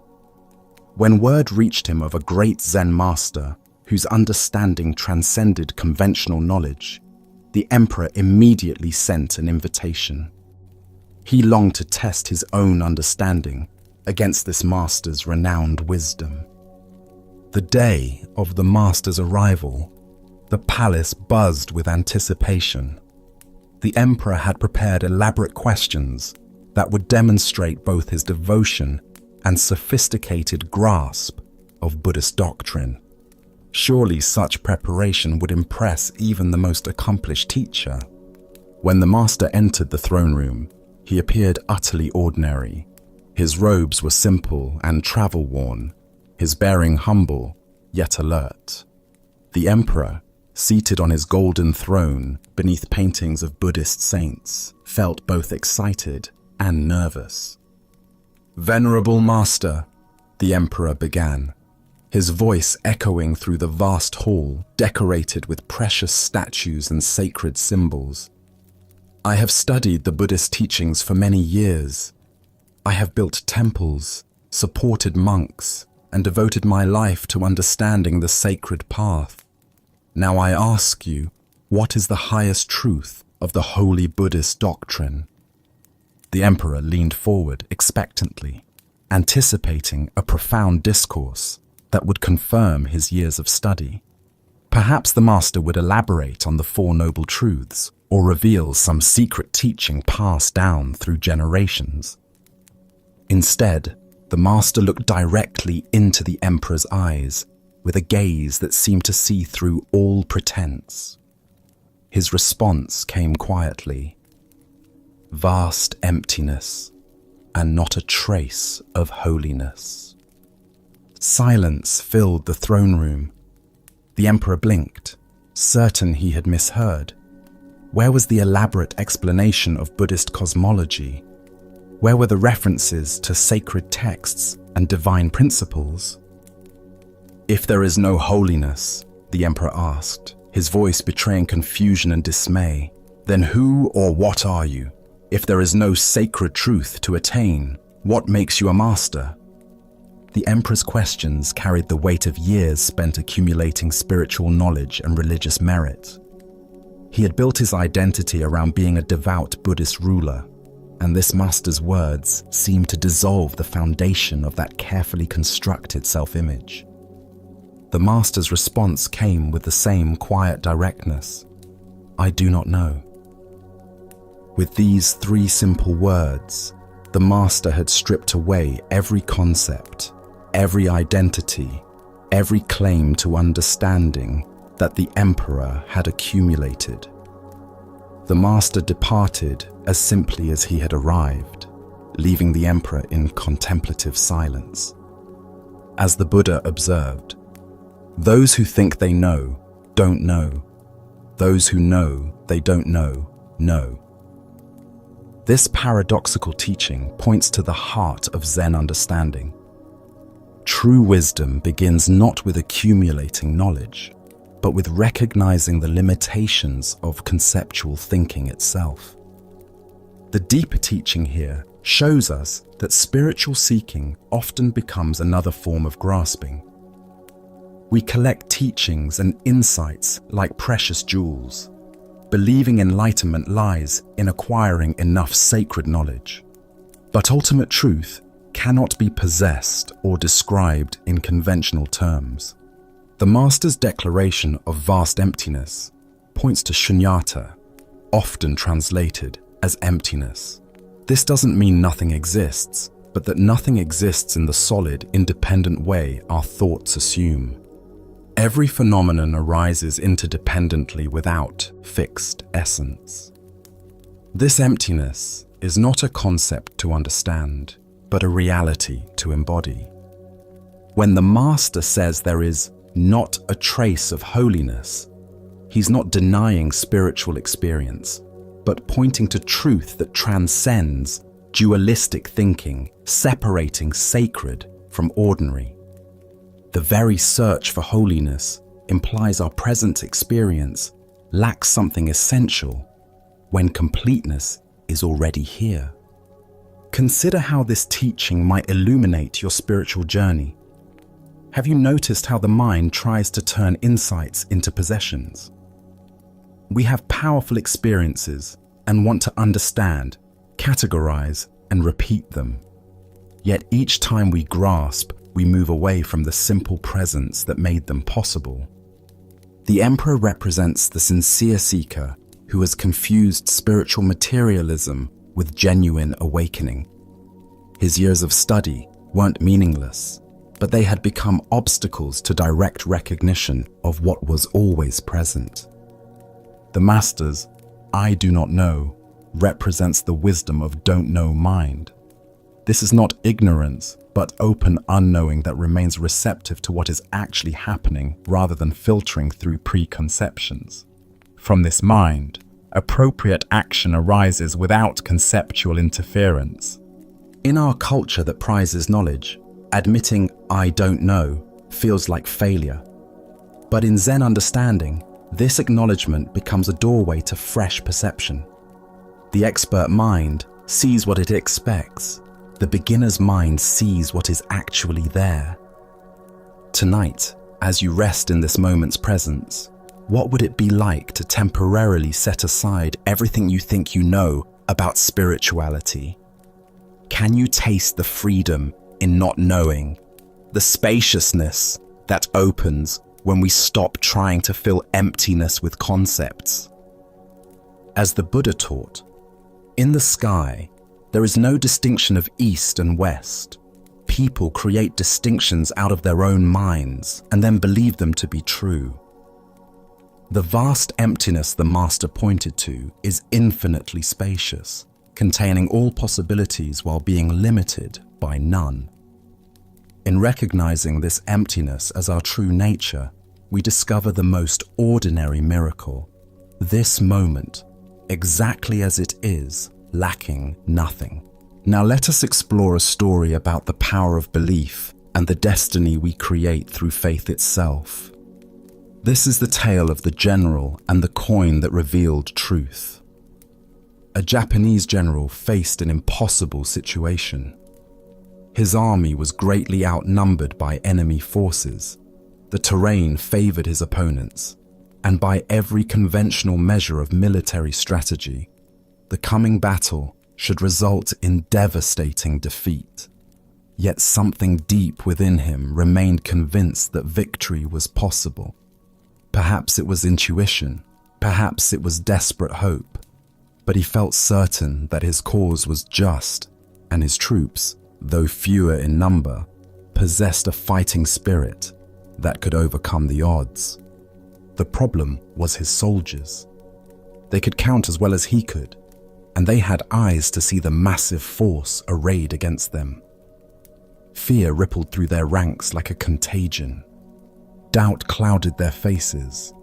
When word reached him of a great Zen master whose understanding transcended conventional knowledge, the emperor immediately sent an invitation. He longed to test his own understanding against this master's renowned wisdom. The day of the master's arrival, the palace buzzed with anticipation. The emperor had prepared elaborate questions that would demonstrate both his devotion and sophisticated grasp of Buddhist doctrine. Surely such preparation would impress even the most accomplished teacher. When the master entered the throne room, he appeared utterly ordinary. His robes were simple and travel-worn, his bearing humble, yet alert. The emperor, seated on his golden throne beneath paintings of Buddhist saints, felt both excited and nervous. "Venerable master," the emperor began, his voice echoing through the vast hall decorated with precious statues and sacred symbols. "I have studied the Buddhist teachings for many years. I have built temples, supported monks, and devoted my life to understanding the sacred path. Now I ask you, what is the highest truth of the holy Buddhist doctrine?" The emperor leaned forward expectantly, anticipating a profound discourse that would confirm his years of study. Perhaps the master would elaborate on the Four Noble Truths or reveal some secret teaching passed down through generations. Instead, the master looked directly into the emperor's eyes with a gaze that seemed to see through all pretense. His response came quietly: "Vast emptiness, and not a trace of holiness." Silence filled the throne room. The emperor blinked, certain he had misheard. Where was the elaborate explanation of Buddhist cosmology? Where were the references to sacred texts and divine principles? "If there is no holiness," the emperor asked, his voice betraying confusion and dismay, "then who or what are you? If there is no sacred truth to attain, what makes you a master?" The emperor's questions carried the weight of years spent accumulating spiritual knowledge and religious merit. He had built his identity around being a devout Buddhist ruler, and this master's words seemed to dissolve the foundation of that carefully constructed self-image. The master's response came with the same quiet directness: "I do not know." With these three simple words, the master had stripped away every concept, every identity, every claim to understanding that the emperor had accumulated. The master departed as simply as he had arrived, leaving the emperor in contemplative silence. As the Buddha observed, "Those who think they know, don't know. Those who know they don't know, know." This paradoxical teaching points to the heart of Zen understanding. True wisdom begins not with accumulating knowledge, but with recognizing the limitations of conceptual thinking itself. The deeper teaching here shows us that spiritual seeking often becomes another form of grasping. We collect teachings and insights like precious jewels, believing enlightenment lies in acquiring enough sacred knowledge. But ultimate truth cannot be possessed or described in conventional terms. The master's declaration of vast emptiness points to shunyata, often translated as emptiness. This doesn't mean nothing exists, but that nothing exists in the solid, independent way our thoughts assume. Every phenomenon arises interdependently without fixed essence. This emptiness is not a concept to understand, but a reality to embody. When the master says there is not a trace of holiness, he's not denying spiritual experience, but pointing to truth that transcends dualistic thinking, separating sacred from ordinary. The very search for holiness implies our present experience lacks something essential when completeness is already here. Consider how this teaching might illuminate your spiritual journey. Have you noticed how the mind tries to turn insights into possessions? We have powerful experiences and want to understand, categorize, and repeat them. Yet each time we grasp, we move away from the simple presence that made them possible. The emperor represents the sincere seeker who has confused spiritual materialism with genuine awakening. His years of study weren't meaningless, but they had become obstacles to direct recognition of what was always present. The master's "I do not know" represents the wisdom of don't know mind. This is not ignorance, but open unknowing that remains receptive to what is actually happening rather than filtering through preconceptions. From this mind, appropriate action arises without conceptual interference. In our culture that prizes knowledge, admitting "I don't know" feels like failure. But in Zen understanding, this acknowledgement becomes a doorway to fresh perception. The expert mind sees what it expects, the beginner's mind sees what is actually there. Tonight, as you rest in this moment's presence, what would it be like to temporarily set aside everything you think you know about spirituality? Can you taste the freedom in not knowing, the spaciousness that opens when we stop trying to fill emptiness with concepts? As the Buddha taught, in the sky, there is no distinction of east and west. People create distinctions out of their own minds and then believe them to be true. The vast emptiness the Master pointed to is infinitely spacious, containing all possibilities while being limited by none. In recognizing this emptiness as our true nature, we discover the most ordinary miracle. This moment, exactly as it is, lacking nothing. Now let us explore a story about the power of belief and the destiny we create through faith itself. This is the tale of the general and the coin that revealed truth. A Japanese general faced an impossible situation. His army was greatly outnumbered by enemy forces. The terrain favored his opponents, and by every conventional measure of military strategy, the coming battle should result in devastating defeat. Yet something deep within him remained convinced that victory was possible. Perhaps it was intuition, perhaps it was desperate hope, but he felt certain that his cause was just, and his troops, though fewer in number, possessed a fighting spirit that could overcome the odds. The problem was his soldiers. They could count as well as he could, and they had eyes to see the massive force arrayed against them. Fear rippled through their ranks like a contagion. Doubt clouded their faces.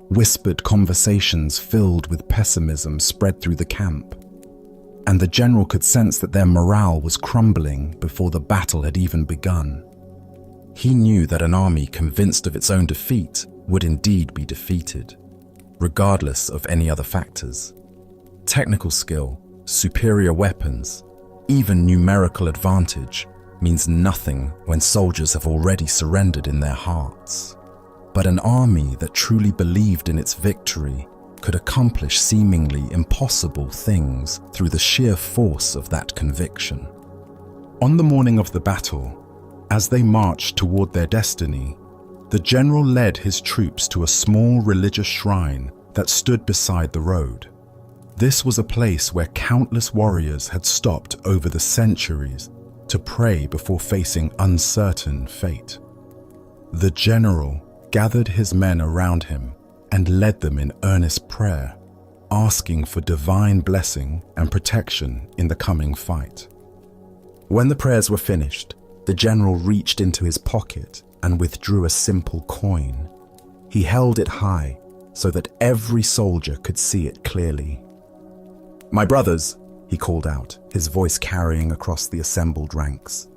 Whispered conversations filled with pessimism spread through the camp, and the general could sense that their morale was crumbling before the battle had even begun. He knew that an army convinced of its own defeat would indeed be defeated, regardless of any other factors. Technical skill, superior weapons, even numerical advantage means nothing when soldiers have already surrendered in their hearts. But an army that truly believed in its victory could accomplish seemingly impossible things through the sheer force of that conviction. On the morning of the battle, as they marched toward their destiny, the general led his troops to a small religious shrine that stood beside the road. This was a place where countless warriors had stopped over the centuries to pray before facing uncertain fate. The general gathered his men around him and led them in earnest prayer, asking for divine blessing and protection in the coming fight. When the prayers were finished, the general reached into his pocket and withdrew a simple coin. He held it high so that every soldier could see it clearly. "My brothers," he called out, his voice carrying across the assembled ranks.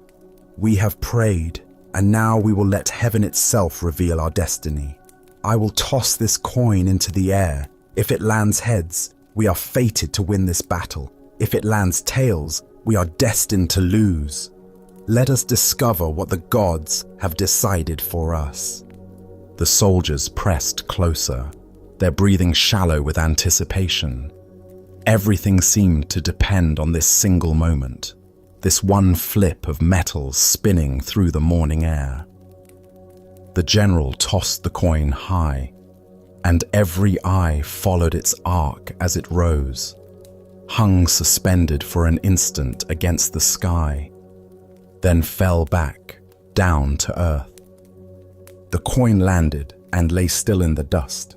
"We have prayed, and now we will let heaven itself reveal our destiny. I will toss this coin into the air. If it lands heads, we are fated to win this battle. If it lands tails, we are destined to lose. Let us discover what the gods have decided for us." The soldiers pressed closer, their breathing shallow with anticipation. Everything seemed to depend on this single moment, this one flip of metals spinning through the morning air. The general tossed the coin high, and every eye followed its arc as it rose, hung suspended for an instant against the sky, then fell back, down to earth. The coin landed and lay still in the dust.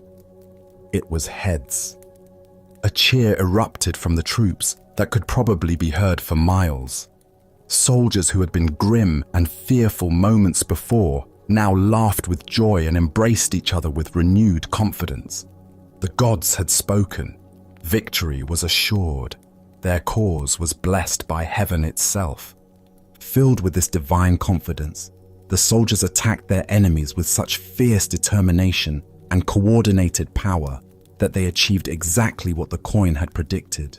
It was heads. A cheer erupted from the troops that could probably be heard for miles. Soldiers who had been grim and fearful moments before now laughed with joy and embraced each other with renewed confidence. The gods had spoken. Victory was assured. Their cause was blessed by heaven itself. Filled with this divine confidence, the soldiers attacked their enemies with such fierce determination and coordinated power that they achieved exactly what the coin had predicted.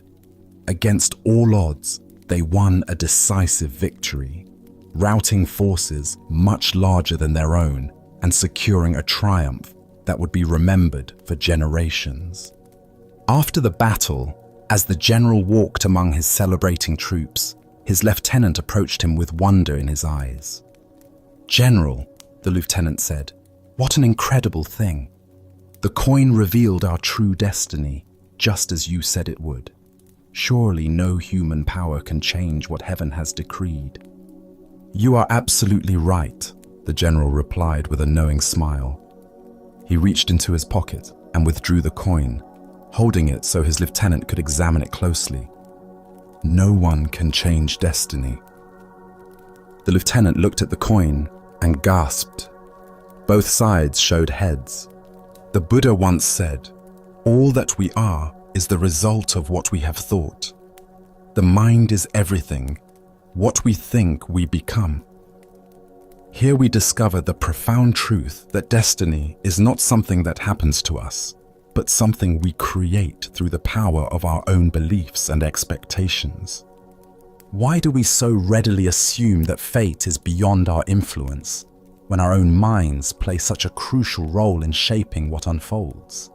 Against all odds, They won a decisive victory, routing forces much larger than their own and securing a triumph that would be remembered for generations. After the battle, as the general walked among his celebrating troops, his lieutenant approached him with wonder in his eyes. "General," the lieutenant said, "what an incredible thing. The coin revealed our true destiny, just as you said it would. Surely no human power can change what heaven has decreed." "You are absolutely right," the general replied with a knowing smile. He reached into his pocket and withdrew the coin, holding it so his lieutenant could examine it closely. "No one can change destiny." The lieutenant looked at the coin and gasped. Both sides showed heads. The Buddha once said, "All that we are is the result of what we have thought. The mind is everything. What we think, we become." Here we discover the profound truth that destiny is not something that happens to us, but something we create through the power of our own beliefs and expectations. Why do we so readily assume that fate is beyond our influence, when our own minds play such a crucial role in shaping what unfolds?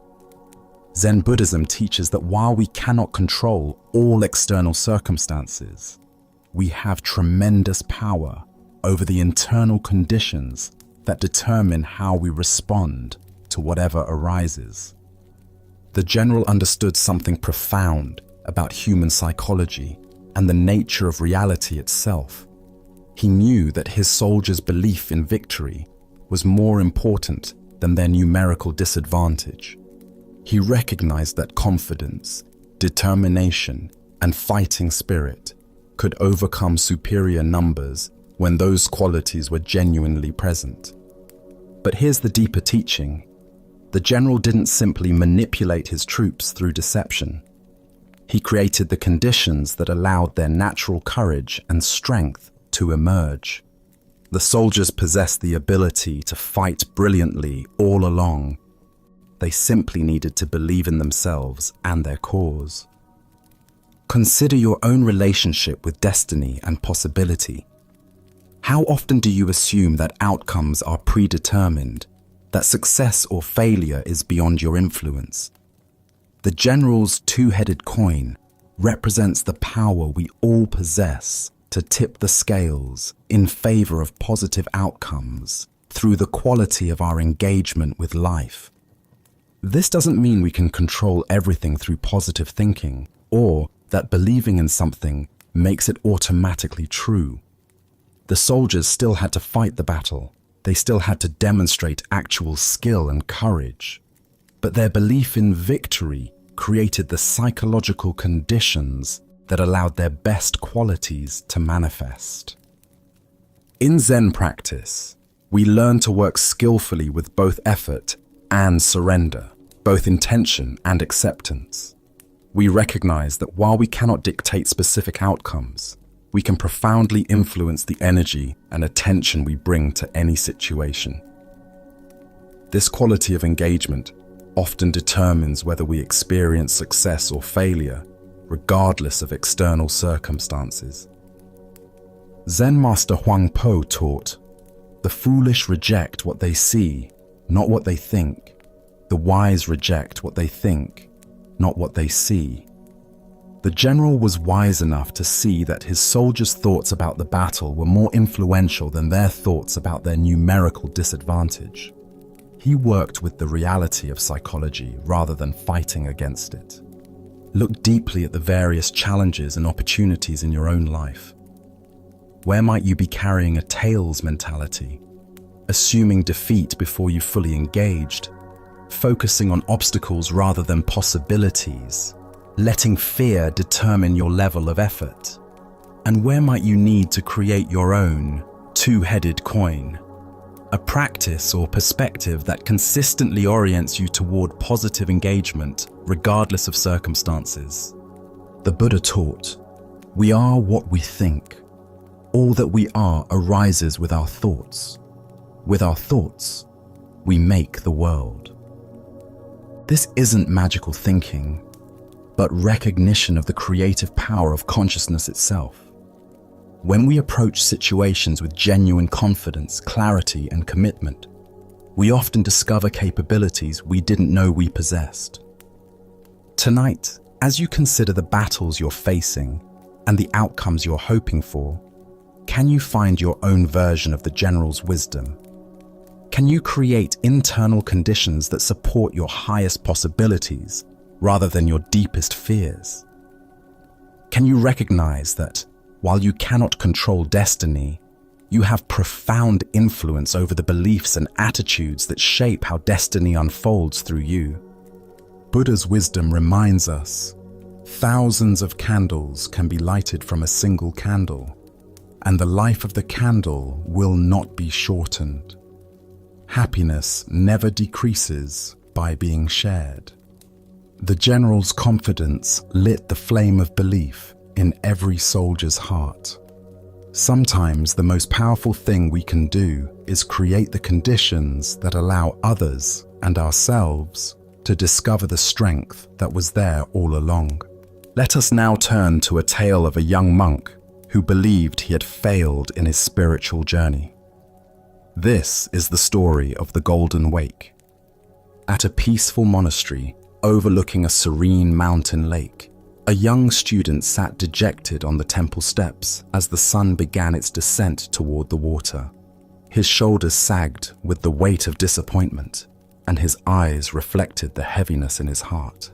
Zen Buddhism teaches that while we cannot control all external circumstances, we have tremendous power over the internal conditions that determine how we respond to whatever arises. The general understood something profound about human psychology and the nature of reality itself. He knew that his soldiers' belief in victory was more important than their numerical disadvantage. He recognized that confidence, determination, and fighting spirit could overcome superior numbers when those qualities were genuinely present. But here's the deeper teaching. The general didn't simply manipulate his troops through deception. He created the conditions that allowed their natural courage and strength to emerge. The soldiers possessed the ability to fight brilliantly all along. They simply needed to believe in themselves and their cause. Consider your own relationship with destiny and possibility. How often do you assume that outcomes are predetermined, that success or failure is beyond your influence? The general's two-headed coin represents the power we all possess to tip the scales in favor of positive outcomes through the quality of our engagement with life. This doesn't mean we can control everything through positive thinking, or that believing in something makes it automatically true. The soldiers still had to fight the battle. They still had to demonstrate actual skill and courage. But their belief in victory created the psychological conditions that allowed their best qualities to manifest. In Zen practice, we learn to work skillfully with both effort and surrender, both intention and acceptance. We recognize that while we cannot dictate specific outcomes, we can profoundly influence the energy and attention we bring to any situation. This quality of engagement often determines whether we experience success or failure, regardless of external circumstances. Zen Master Huang Po taught, "The foolish reject what they see, not what they think. The wise reject what they think, not what they see." The general was wise enough to see that his soldiers' thoughts about the battle were more influential than their thoughts about their numerical disadvantage. He worked with the reality of psychology rather than fighting against it. Look deeply at the various challenges and opportunities in your own life. Where might you be carrying a tails mentality, assuming defeat before you fully engaged, focusing on obstacles rather than possibilities, letting fear determine your level of effort? And where might you need to create your own two-headed coin, a practice or perspective that consistently orients you toward positive engagement regardless of circumstances? The Buddha taught, "We are what we think. All that we are arises with our thoughts. With our thoughts, we make the world." This isn't magical thinking. but recognition of the creative power of consciousness itself. When we approach situations with genuine confidence, clarity, and commitment, we often discover capabilities we didn't know we possessed. Tonight, as you consider the battles you're facing and the outcomes you're hoping for, can you find your own version of the general's wisdom? Can you create internal conditions that support your highest possibilities rather than your deepest fears? Can you recognize that while you cannot control destiny, you have profound influence over the beliefs and attitudes that shape how destiny unfolds through you? Buddha's wisdom reminds us, thousands of candles can be lighted from a single candle, and the life of the candle will not be shortened. Happiness never decreases by being shared. The general's confidence lit the flame of belief in every soldier's heart. Sometimes the most powerful thing we can do is create the conditions that allow others and ourselves to discover the strength that was there all along. Let us now turn to a tale of a young monk who believed he had failed in his spiritual journey. This is the story of the Golden Wake. At a peaceful monastery overlooking a serene mountain lake, a young student sat dejected on the temple steps as the sun began its descent toward the water. His shoulders sagged with the weight of disappointment, and his eyes reflected the heaviness in his heart.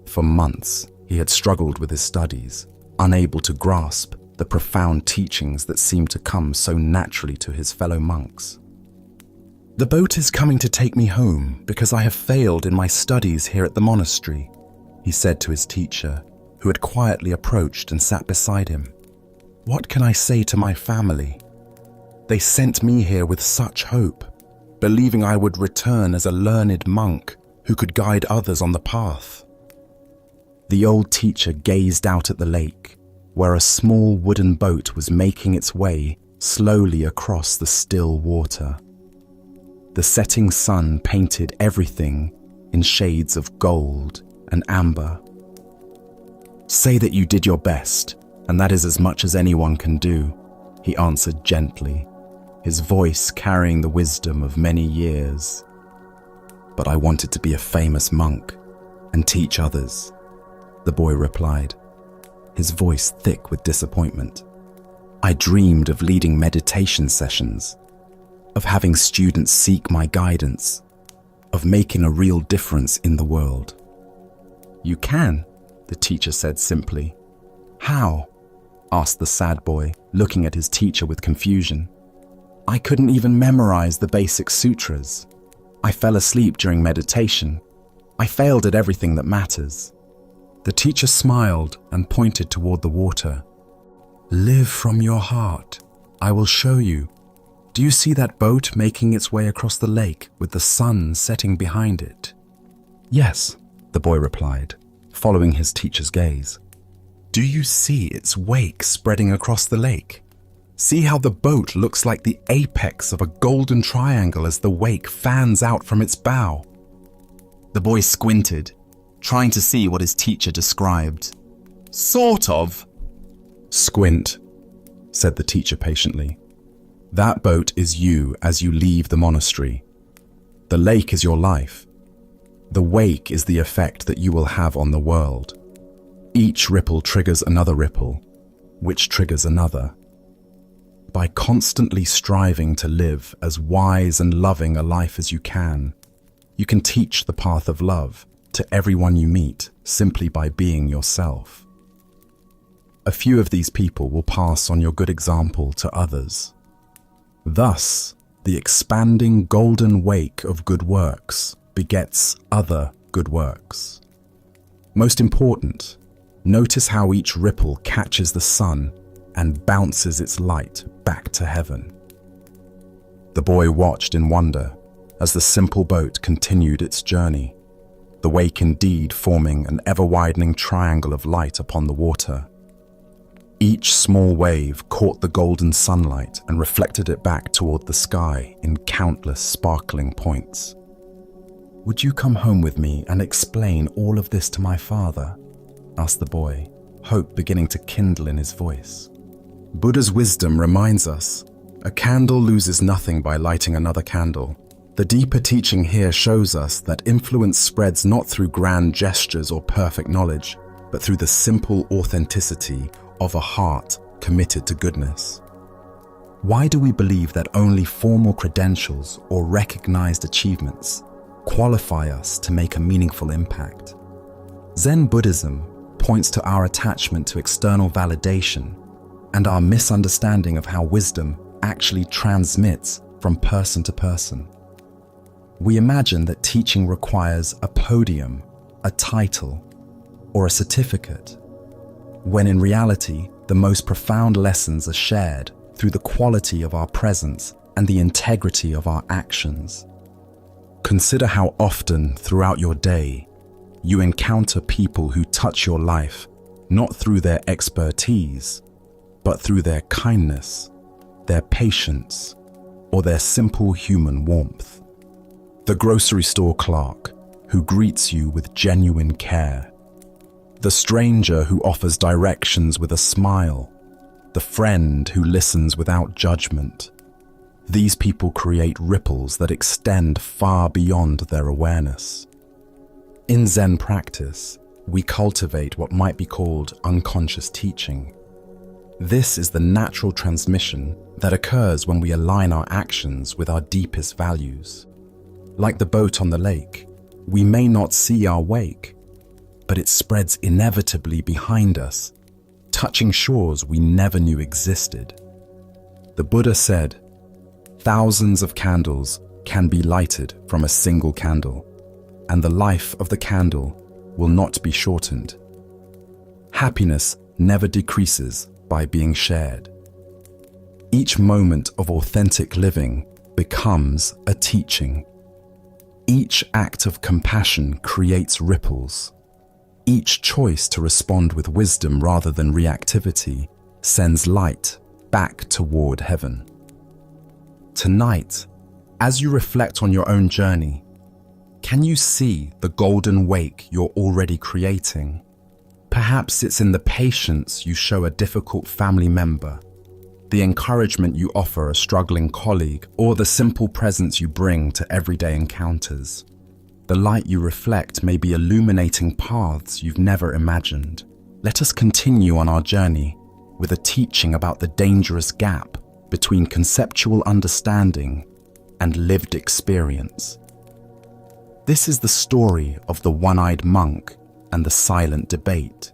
For months, he had struggled with his studies, unable to grasp the profound teachings that seemed to come so naturally to his fellow monks. "The boat is coming to take me home because I have failed in my studies here at the monastery," he said to his teacher, who had quietly approached and sat beside him. "What can I say to my family? They sent me here with such hope, believing I would return as a learned monk who could guide others on the path." The old teacher gazed out at the lake, where a small wooden boat was making its way slowly across the still water. The setting sun painted everything in shades of gold and amber. "Say that you did your best, and that is as much as anyone can do," he answered gently, his voice carrying the wisdom of many years. "But I wanted to be a famous monk and teach others," the boy replied, his voice thick with disappointment. "I dreamed of leading meditation sessions, of having students seek my guidance, of making a real difference in the world." "You can," the teacher said simply. "How?" asked the sad boy, looking at his teacher with confusion. "I couldn't even memorize the basic sutras. I fell asleep during meditation. I failed at everything that matters." The teacher smiled and pointed toward the water. "Live from your heart. I will show you. Do you see that boat making its way across the lake with the sun setting behind it?" "Yes," the boy replied, following his teacher's gaze. "Do you see its wake spreading across the lake? See how the boat looks like the apex of a golden triangle as the wake fans out from its bow?" The boy squinted, trying to see what his teacher described. "Sort of." "Squint," said the teacher patiently. "That boat is you as you leave the monastery. The lake is your life. The wake is the effect that you will have on the world. Each ripple triggers another ripple, which triggers another. By constantly striving to live as wise and loving a life as you can teach the path of love to everyone you meet simply by being yourself. A few of these people will pass on your good example to others. Thus, the expanding golden wake of good works begets other good works. Most important, notice how each ripple catches the sun and bounces its light back to heaven." The boy watched in wonder as the simple boat continued its journey, the wake indeed forming an ever-widening triangle of light upon the water. Each small wave caught the golden sunlight and reflected it back toward the sky in countless sparkling points. "Would you come home with me and explain all of this to my father?" asked the boy, hope beginning to kindle in his voice. Buddha's wisdom reminds us, a candle loses nothing by lighting another candle. The deeper teaching here shows us that influence spreads not through grand gestures or perfect knowledge, but through the simple authenticity of a heart committed to goodness. Why do we believe that only formal credentials or recognized achievements qualify us to make a meaningful impact? Zen Buddhism points to our attachment to external validation and our misunderstanding of how wisdom actually transmits from person to person. We imagine that teaching requires a podium, a title, or a certificate, when in reality, the most profound lessons are shared through the quality of our presence and the integrity of our actions. Consider how often throughout your day you encounter people who touch your life not through their expertise, but through their kindness, their patience, or their simple human warmth. The grocery store clerk who greets you with genuine care, the stranger who offers directions with a smile, the friend who listens without judgment. These people create ripples that extend far beyond their awareness. In Zen practice, we cultivate what might be called unconscious teaching. This is the natural transmission that occurs when we align our actions with our deepest values. Like the boat on the lake, we may not see our wake, but it spreads inevitably behind us, touching shores we never knew existed. The Buddha said, "Thousands of candles can be lighted from a single candle, and the life of the candle will not be shortened." Happiness never decreases by being shared. Each moment of authentic living becomes a teaching. Each act of compassion creates ripples. Each choice to respond with wisdom rather than reactivity sends light back toward heaven. Tonight, as you reflect on your own journey, can you see the golden wake you're already creating? Perhaps it's in the patience you show a difficult family member, the encouragement you offer a struggling colleague, or the simple presence you bring to everyday encounters. The light you reflect may be illuminating paths you've never imagined. Let us continue on our journey with a teaching about the dangerous gap between conceptual understanding and lived experience. This is the story of the one-eyed monk and the silent debate.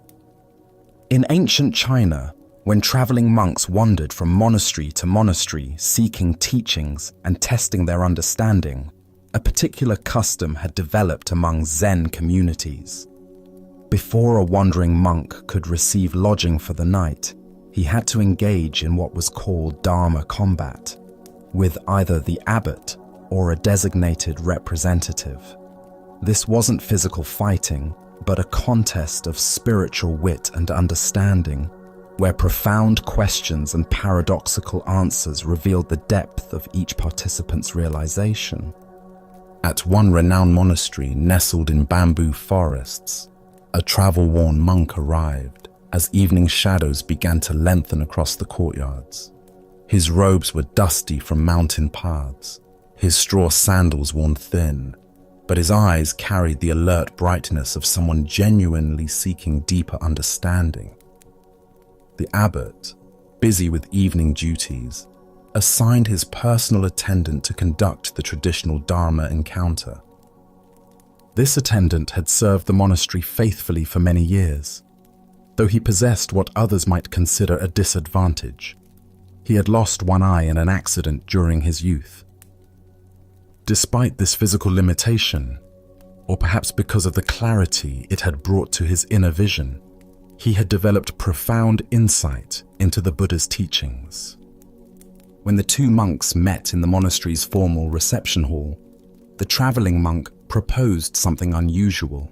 In ancient China, when traveling monks wandered from monastery to monastery seeking teachings and testing their understanding, a particular custom had developed among Zen communities. Before a wandering monk could receive lodging for the night, he had to engage in what was called Dharma combat, with either the abbot or a designated representative. This wasn't physical fighting, but a contest of spiritual wit and understanding, where profound questions and paradoxical answers revealed the depth of each participant's realization. At one renowned monastery nestled in bamboo forests, a travel-worn monk arrived as evening shadows began to lengthen across the courtyards. His robes were dusty from mountain paths, his straw sandals worn thin, but his eyes carried the alert brightness of someone genuinely seeking deeper understanding. The abbot, busy with evening duties, assigned his personal attendant to conduct the traditional Dharma encounter. This attendant had served the monastery faithfully for many years, though he possessed what others might consider a disadvantage. He had lost one eye in an accident during his youth. Despite this physical limitation, or perhaps because of the clarity it had brought to his inner vision, he had developed profound insight into the Buddha's teachings. When the two monks met in the monastery's formal reception hall, the traveling monk proposed something unusual.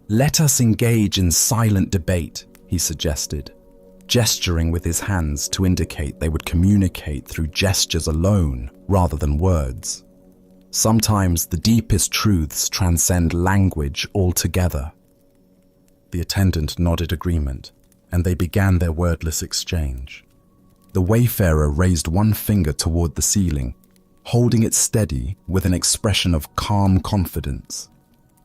"Let us engage in silent debate," he suggested, gesturing with his hands to indicate they would communicate through gestures alone rather than words. Sometimes the deepest truths transcend language altogether. The attendant nodded agreement, and they began their wordless exchange. The wayfarer raised one finger toward the ceiling, holding it steady with an expression of calm confidence.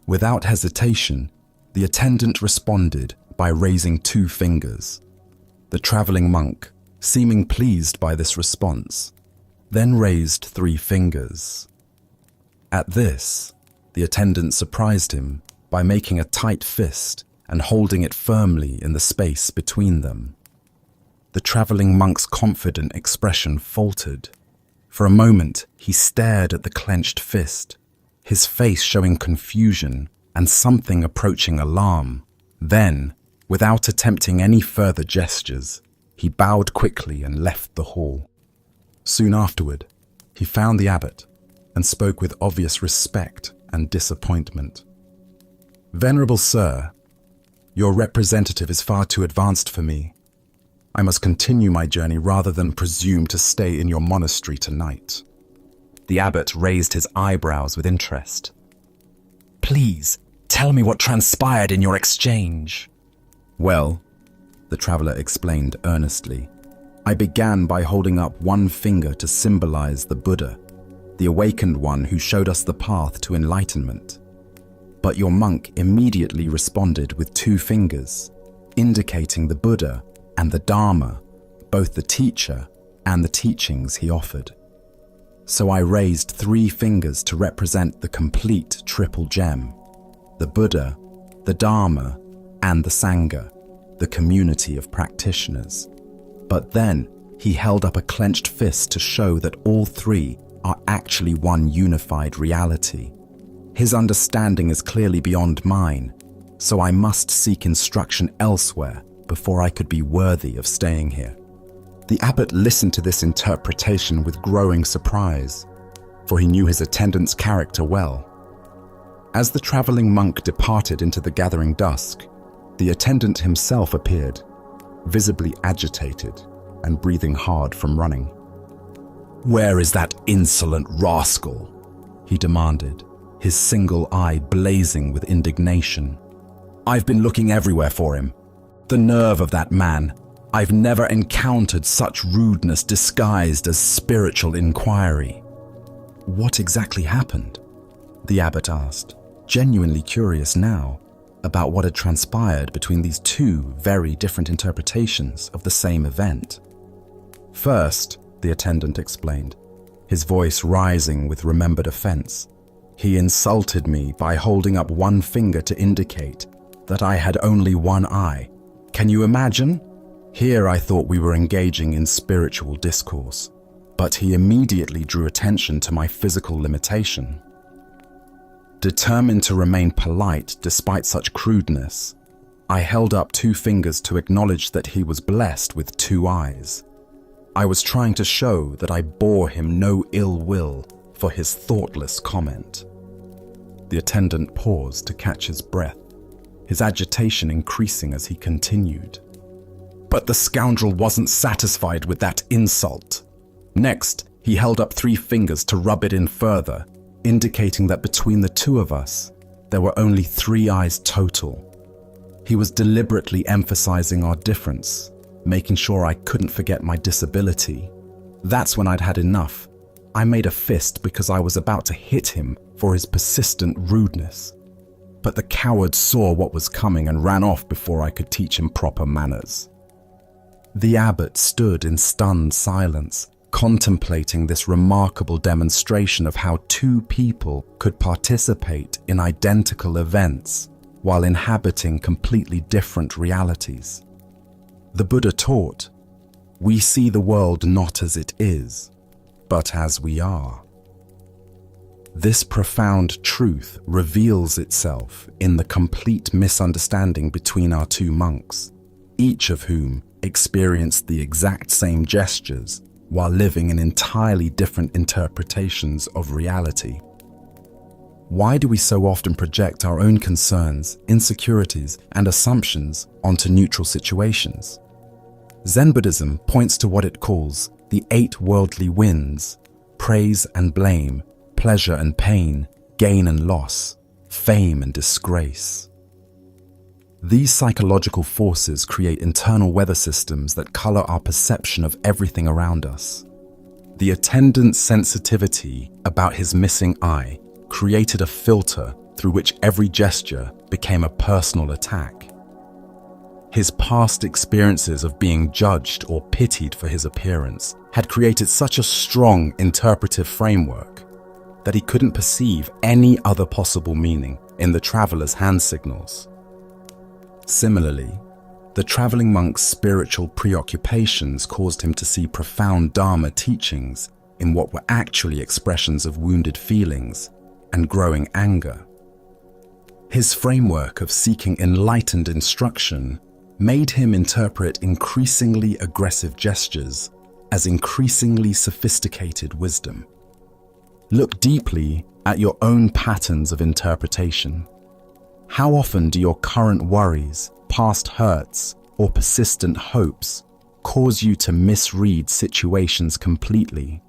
Without hesitation, the attendant responded by raising two fingers. The traveling monk, seeming pleased by this response, then raised three fingers. At this, the attendant surprised him by making a tight fist and holding it firmly in the space between them. The traveling monk's confident expression faltered. For a moment, he stared at the clenched fist, his face showing confusion and something approaching alarm. Then, without attempting any further gestures, he bowed quickly and left the hall. Soon afterward, he found the abbot and spoke with obvious respect and disappointment. "Venerable sir, your representative is far too advanced for me. I must continue my journey rather than presume to stay in your monastery tonight." The abbot raised his eyebrows with interest. "Please, tell me what transpired in your exchange." "Well," the traveler explained earnestly, "I began by holding up one finger to symbolize the Buddha, the awakened one who showed us the path to enlightenment. But your monk immediately responded with two fingers, indicating the Buddha and the Dharma, both the teacher and the teachings he offered. So I raised three fingers to represent the complete triple gem: the Buddha, the Dharma, and the Sangha, the community of practitioners. But then he held up a clenched fist to show that all three are actually one unified reality. His understanding is clearly beyond mine, so I must seek instruction elsewhere before I could be worthy of staying here." The abbot listened to this interpretation with growing surprise, for he knew his attendant's character well. As the traveling monk departed into the gathering dusk, the attendant himself appeared, visibly agitated and breathing hard from running. "Where is that insolent rascal?" he demanded, his single eye blazing with indignation. "I've been looking everywhere for him. The nerve of that man! I've never encountered such rudeness disguised as spiritual inquiry." "What exactly happened?" the abbot asked, genuinely curious now about what had transpired between these two very different interpretations of the same event. "First," the attendant explained, his voice rising with remembered offense, "he insulted me by holding up one finger to indicate that I had only one eye. Can you imagine? Here I thought we were engaging in spiritual discourse, but he immediately drew attention to my physical limitation. Determined to remain polite despite such crudeness, I held up two fingers to acknowledge that he was blessed with two eyes. I was trying to show that I bore him no ill will for his thoughtless comment." The attendant paused to catch his breath, his agitation increasing as he continued. "But the scoundrel wasn't satisfied with that insult. Next, he held up three fingers to rub it in further, indicating that between the two of us, there were only three eyes total. He was deliberately emphasizing our difference, making sure I couldn't forget my disability. That's when I'd had enough. I made a fist because I was about to hit him for his persistent rudeness. But the coward saw what was coming and ran off before I could teach him proper manners." The abbot stood in stunned silence, contemplating this remarkable demonstration of how two people could participate in identical events while inhabiting completely different realities. The Buddha taught, "We see the world not as it is, but as we are." This profound truth reveals itself in the complete misunderstanding between our two monks, each of whom experienced the exact same gestures while living in entirely different interpretations of reality. Why do we so often project our own concerns, insecurities, and assumptions onto neutral situations? Zen Buddhism points to what it calls the 8 worldly winds: praise and blame, pleasure and pain, gain and loss, fame and disgrace. These psychological forces create internal weather systems that color our perception of everything around us. The attendant's sensitivity about his missing eye created a filter through which every gesture became a personal attack. His past experiences of being judged or pitied for his appearance had created such a strong interpretive framework that he couldn't perceive any other possible meaning in the traveler's hand signals. Similarly, the traveling monk's spiritual preoccupations caused him to see profound Dharma teachings in what were actually expressions of wounded feelings and growing anger. His framework of seeking enlightened instruction made him interpret increasingly aggressive gestures as increasingly sophisticated wisdom. Look deeply at your own patterns of interpretation. How often do your current worries, past hurts, or persistent hopes cause you to misread situations completely?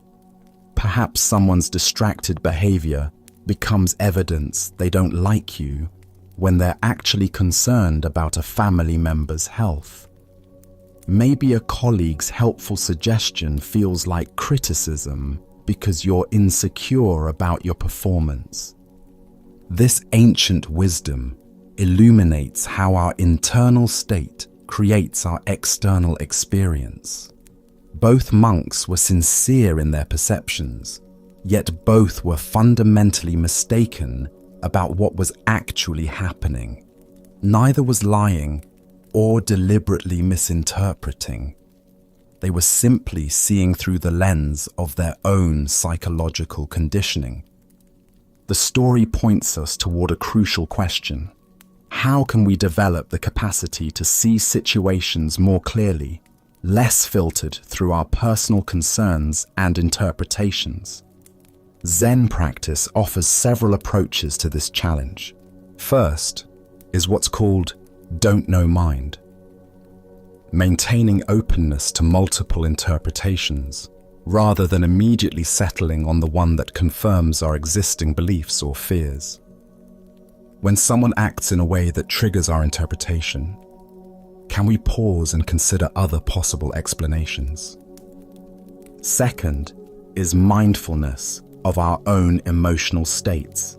Perhaps someone's distracted behavior becomes evidence they don't like you when they're actually concerned about a family member's health. Maybe a colleague's helpful suggestion feels like criticism because you're insecure about your performance. This ancient wisdom illuminates how our internal state creates our external experience. Both monks were sincere in their perceptions, yet both were fundamentally mistaken about what was actually happening. Neither was lying or deliberately misinterpreting. They were simply seeing through the lens of their own psychological conditioning. The story points us toward a crucial question. How can we develop the capacity to see situations more clearly, less filtered through our personal concerns and interpretations? Zen practice offers several approaches to this challenge. First is what's called don't know mind. Maintaining openness to multiple interpretations, rather than immediately settling on the one that confirms our existing beliefs or fears. When someone acts in a way that triggers our interpretation, can we pause and consider other possible explanations? Second is mindfulness of our own emotional states.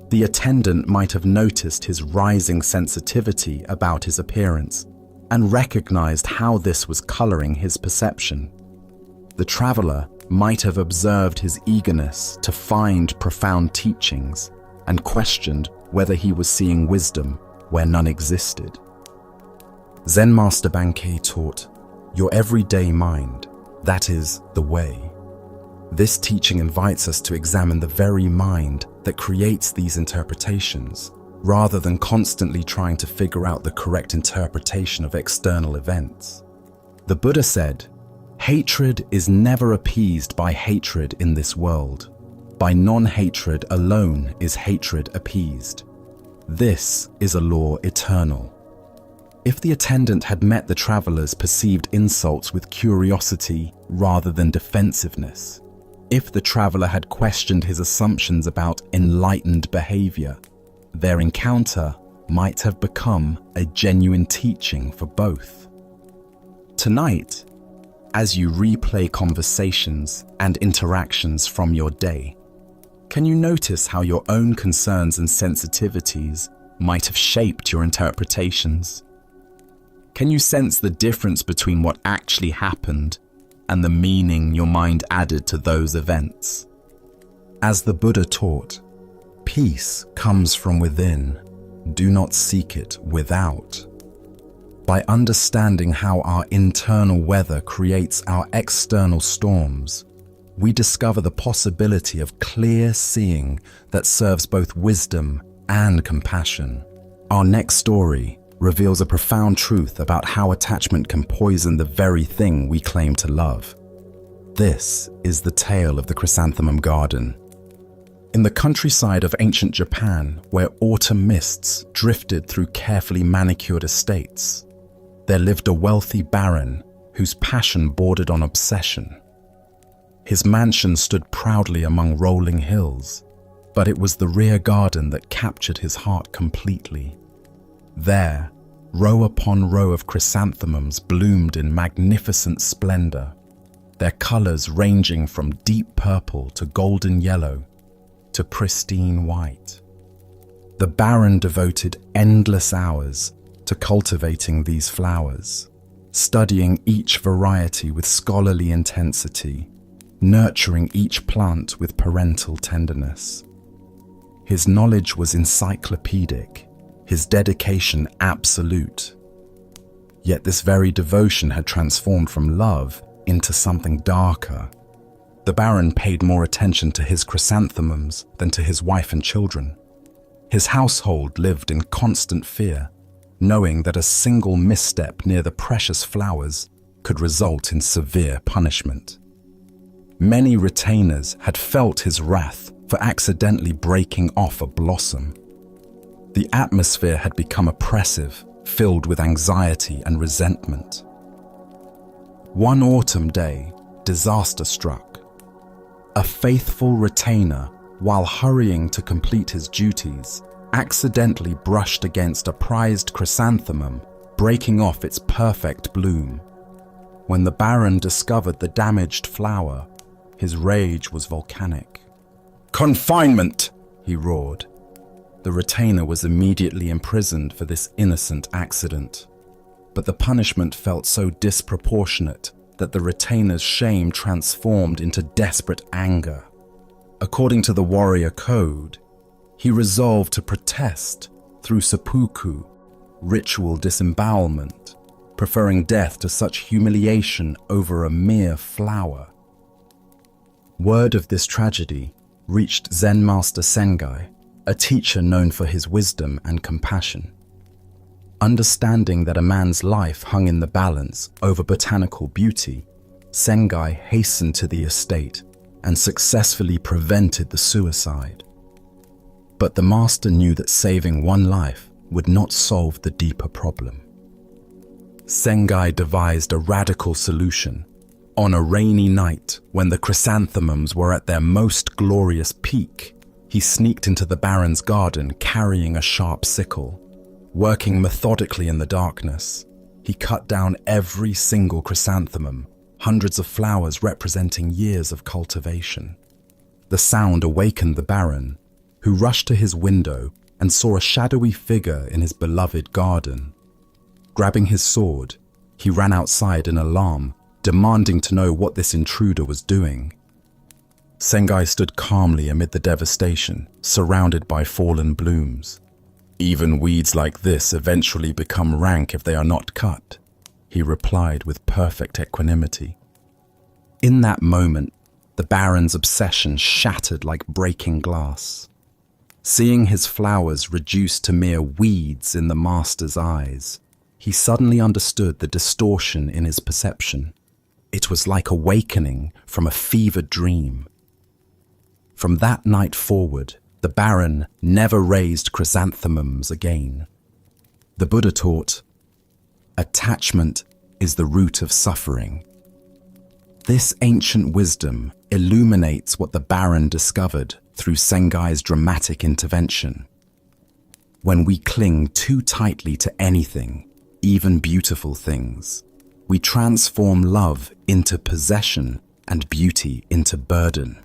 The attendant might have noticed his rising sensitivity about his appearance and recognized how this was coloring his perception. The traveler might have observed his eagerness to find profound teachings and questioned whether he was seeing wisdom where none existed. Zen Master Bankei taught, "Your everyday mind, that is the way." This teaching invites us to examine the very mind that creates these interpretations, rather than constantly trying to figure out the correct interpretation of external events. The Buddha said, "Hatred is never appeased by hatred in this world. By non-hatred alone is hatred appeased. This is a law eternal." If the attendant had met the traveler's perceived insults with curiosity rather than defensiveness, if the traveler had questioned his assumptions about enlightened behavior, their encounter might have become a genuine teaching for both. Tonight, as you replay conversations and interactions from your day, can you notice how your own concerns and sensitivities might have shaped your interpretations? Can you sense the difference between what actually happened and the meaning your mind added to those events? As the Buddha taught, peace comes from within. Do not seek it without. By understanding how our internal weather creates our external storms, we discover the possibility of clear seeing that serves both wisdom and compassion. Our next story reveals a profound truth about how attachment can poison the very thing we claim to love. This is the tale of the chrysanthemum garden. In the countryside of ancient Japan, where autumn mists drifted through carefully manicured estates, there lived a wealthy baron whose passion bordered on obsession. His mansion stood proudly among rolling hills, but it was the rear garden that captured his heart completely. There, row upon row of chrysanthemums bloomed in magnificent splendor, their colors ranging from deep purple to golden yellow to pristine white. The Baron devoted endless hours to cultivating these flowers, studying each variety with scholarly intensity, nurturing each plant with parental tenderness. His knowledge was encyclopedic, his dedication absolute. Yet this very devotion had transformed from love into something darker. The Baron paid more attention to his chrysanthemums than to his wife and children. His household lived in constant fear, knowing that a single misstep near the precious flowers could result in severe punishment. Many retainers had felt his wrath for accidentally breaking off a blossom. The atmosphere had become oppressive, filled with anxiety and resentment. One autumn day, disaster struck. A faithful retainer, while hurrying to complete his duties, accidentally brushed against a prized chrysanthemum, breaking off its perfect bloom. When the Baron discovered the damaged flower, his rage was volcanic. "Confinement!" he roared. The retainer was immediately imprisoned for this innocent accident. But the punishment felt so disproportionate that the retainer's shame transformed into desperate anger. According to the warrior code, he resolved to protest through seppuku, ritual disembowelment, preferring death to such humiliation over a mere flower. Word of this tragedy reached Zen master Sengai, a teacher known for his wisdom and compassion. Understanding that a man's life hung in the balance over botanical beauty, Sengai hastened to the estate and successfully prevented the suicide. But the master knew that saving one life would not solve the deeper problem. Sengai devised a radical solution. On a rainy night, when the chrysanthemums were at their most glorious peak, he sneaked into the Baron's garden carrying a sharp sickle. Working methodically in the darkness, he cut down every single chrysanthemum, hundreds of flowers representing years of cultivation. The sound awakened the Baron, who rushed to his window and saw a shadowy figure in his beloved garden. Grabbing his sword, he ran outside in alarm, demanding to know what this intruder was doing. Sengai stood calmly amid the devastation, surrounded by fallen blooms. "Even weeds like this eventually become rank if they are not cut," he replied with perfect equanimity. In that moment, the Baron's obsession shattered like breaking glass. Seeing his flowers reduced to mere weeds in the master's eyes, he suddenly understood the distortion in his perception. It was like awakening from a fevered dream. From that night forward, the Baron never raised chrysanthemums again. The Buddha taught, "Attachment is the root of suffering." This ancient wisdom illuminates what the Baron discovered through Sengai's dramatic intervention. When we cling too tightly to anything, even beautiful things, we transform love into possession and beauty into burden.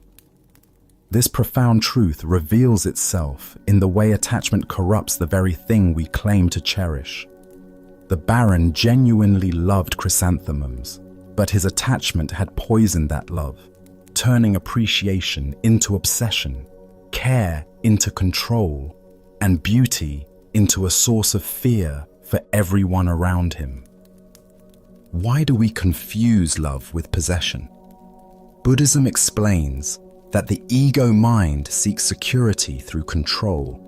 This profound truth reveals itself in the way attachment corrupts the very thing we claim to cherish. The Baron genuinely loved chrysanthemums, but his attachment had poisoned that love, turning appreciation into obsession, care into control, and beauty into a source of fear for everyone around him. Why do we confuse love with possession? Buddhism explains that the ego mind seeks security through control,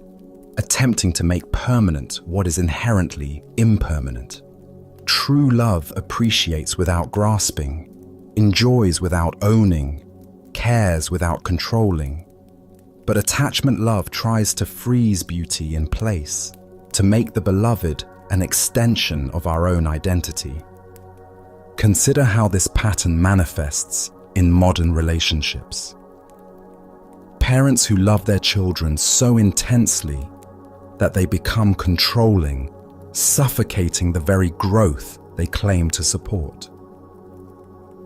attempting to make permanent what is inherently impermanent. True love appreciates without grasping, enjoys without owning, cares without controlling. But attachment love tries to freeze beauty in place, to make the beloved an extension of our own identity. Consider how this pattern manifests in modern relationships. Parents who love their children so intensely that they become controlling, suffocating the very growth they claim to support.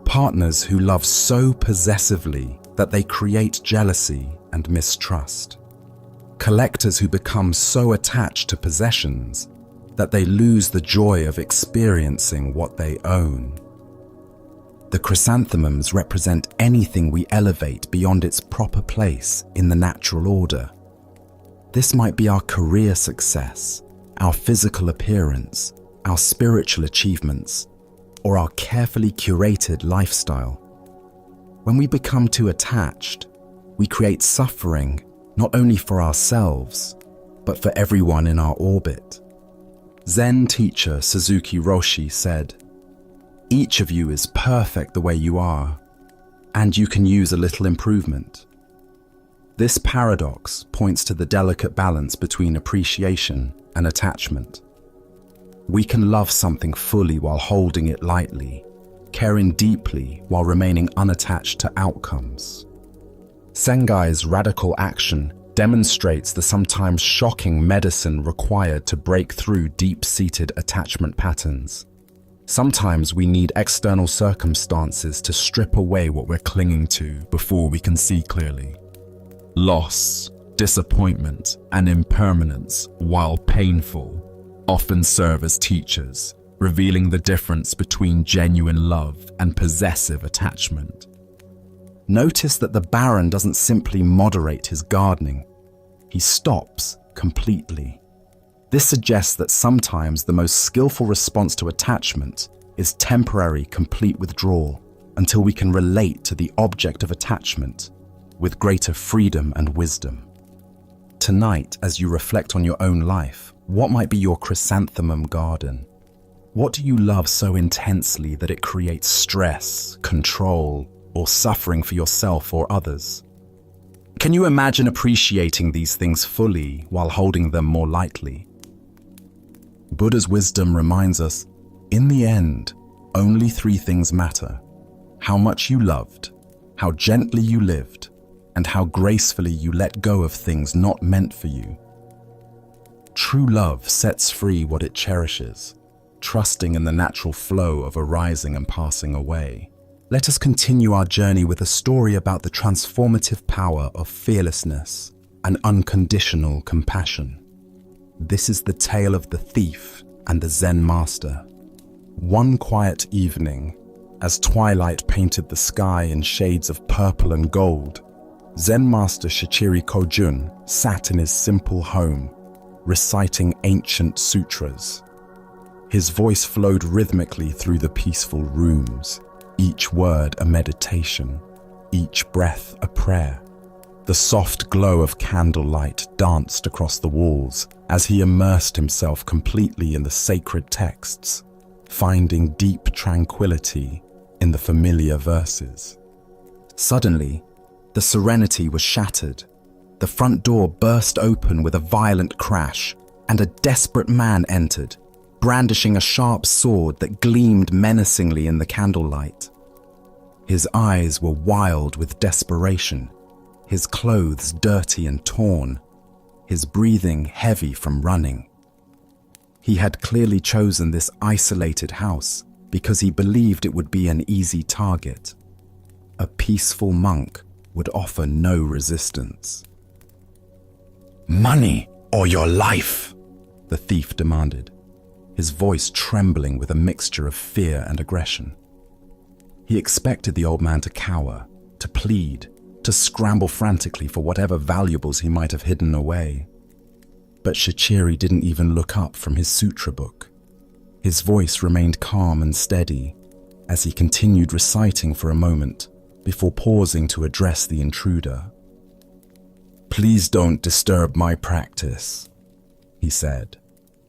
Partners who love so possessively that they create jealousy and mistrust. Collectors who become so attached to possessions that they lose the joy of experiencing what they own. The chrysanthemums represent anything we elevate beyond its proper place in the natural order. This might be our career success, our physical appearance, our spiritual achievements, or our carefully curated lifestyle. When we become too attached, we create suffering not only for ourselves, but for everyone in our orbit. Zen teacher Suzuki Roshi said, "Each of you is perfect the way you are, and you can use a little improvement." This paradox points to the delicate balance between appreciation and attachment. We can love something fully while holding it lightly, caring deeply while remaining unattached to outcomes. Sengai's radical action demonstrates the sometimes shocking medicine required to break through deep-seated attachment patterns. Sometimes we need external circumstances to strip away what we're clinging to before we can see clearly. Loss, disappointment, and impermanence, while painful, often serve as teachers, revealing the difference between genuine love and possessive attachment. Notice that the Baron doesn't simply moderate his gardening. He stops completely. This suggests that sometimes the most skillful response to attachment is temporary, complete withdrawal until we can relate to the object of attachment with greater freedom and wisdom. Tonight, as you reflect on your own life, what might be your chrysanthemum garden? What do you love so intensely that it creates stress, control, or suffering for yourself or others? Can you imagine appreciating these things fully while holding them more lightly? Buddha's wisdom reminds us, in the end, only three things matter: how much you loved, how gently you lived, and how gracefully you let go of things not meant for you. True love sets free what it cherishes, trusting in the natural flow of arising and passing away. Let us continue our journey with a story about the transformative power of fearlessness and unconditional compassion. This is the tale of the thief and the Zen master. One quiet evening, as twilight painted the sky in shades of purple and gold, Zen master Shichiri Kojun sat in his simple home, reciting ancient sutras. His voice flowed rhythmically through the peaceful rooms, each word a meditation, each breath a prayer. The soft glow of candlelight danced across the walls as he immersed himself completely in the sacred texts, finding deep tranquility in the familiar verses. Suddenly, the serenity was shattered. The front door burst open with a violent crash, and a desperate man entered, brandishing a sharp sword that gleamed menacingly in the candlelight. His eyes were wild with desperation, his clothes dirty and torn, his breathing heavy from running. He had clearly chosen this isolated house because he believed it would be an easy target. A peaceful monk would offer no resistance. "Money or your life?" the thief demanded, his voice trembling with a mixture of fear and aggression. He expected the old man to cower, to plead, to scramble frantically for whatever valuables he might have hidden away. But Shichiri didn't even look up from his sutra book. His voice remained calm and steady as he continued reciting for a moment before pausing to address the intruder. "Please don't disturb my practice," he said,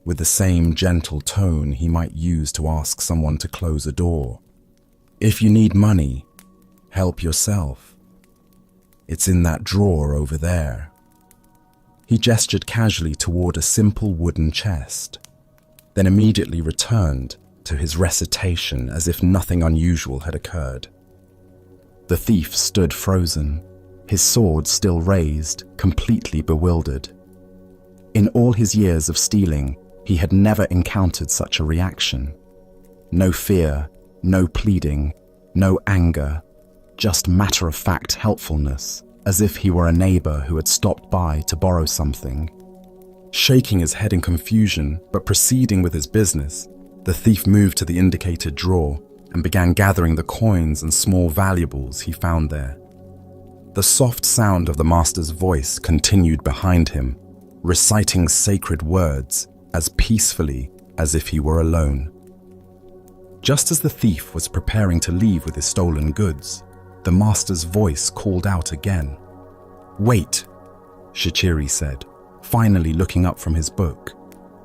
with the same gentle tone he might use to ask someone to close a door. "If you need money, help yourself. It's in that drawer over there." He gestured casually toward a simple wooden chest, then immediately returned to his recitation as if nothing unusual had occurred. The thief stood frozen, his sword still raised, completely bewildered. In all his years of stealing, he had never encountered such a reaction. No fear, no pleading, no anger, just matter-of-fact helpfulness, as if he were a neighbor who had stopped by to borrow something. Shaking his head in confusion, but proceeding with his business, the thief moved to the indicated drawer and began gathering the coins and small valuables he found there. The soft sound of the master's voice continued behind him, reciting sacred words as peacefully as if he were alone. Just as the thief was preparing to leave with his stolen goods, the master's voice called out again. "Wait," Shichiri said, finally looking up from his book.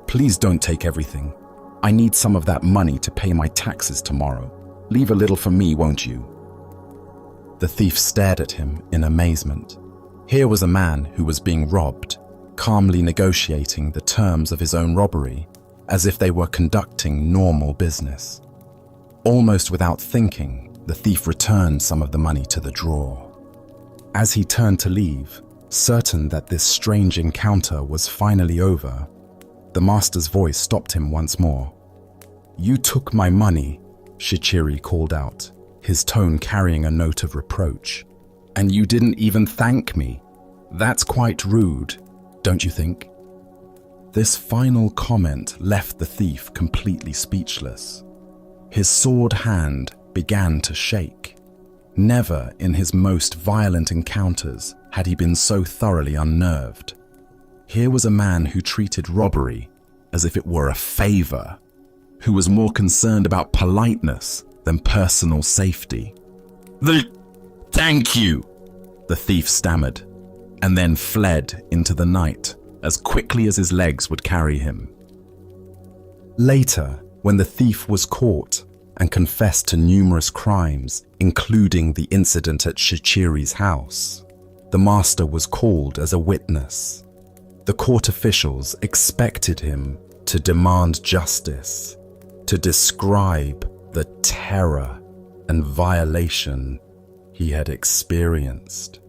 "Please don't take everything. I need some of that money to pay my taxes tomorrow. Leave a little for me, won't you?" The thief stared at him in amazement. Here was a man who was being robbed, calmly negotiating the terms of his own robbery, as if they were conducting normal business. Almost without thinking, the thief returned some of the money to the drawer. As he turned to leave, certain that this strange encounter was finally over, the master's voice stopped him once more. "You took my money," Shichiri called out, his tone carrying a note of reproach. "And you didn't even thank me. That's quite rude, don't you think?" This final comment left the thief completely speechless. His sword hand began to shake. Never in his most violent encounters had he been so thoroughly unnerved. Here was a man who treated robbery as if it were a favor, who was more concerned about politeness than personal safety. Thank you," the thief stammered, and then fled into the night as quickly as his legs would carry him. Later, when the thief was caught and confessed to numerous crimes, including the incident at Shichiri's house, the master was called as a witness. The court officials expected him to demand justice, to describe the terror and violation he had experienced.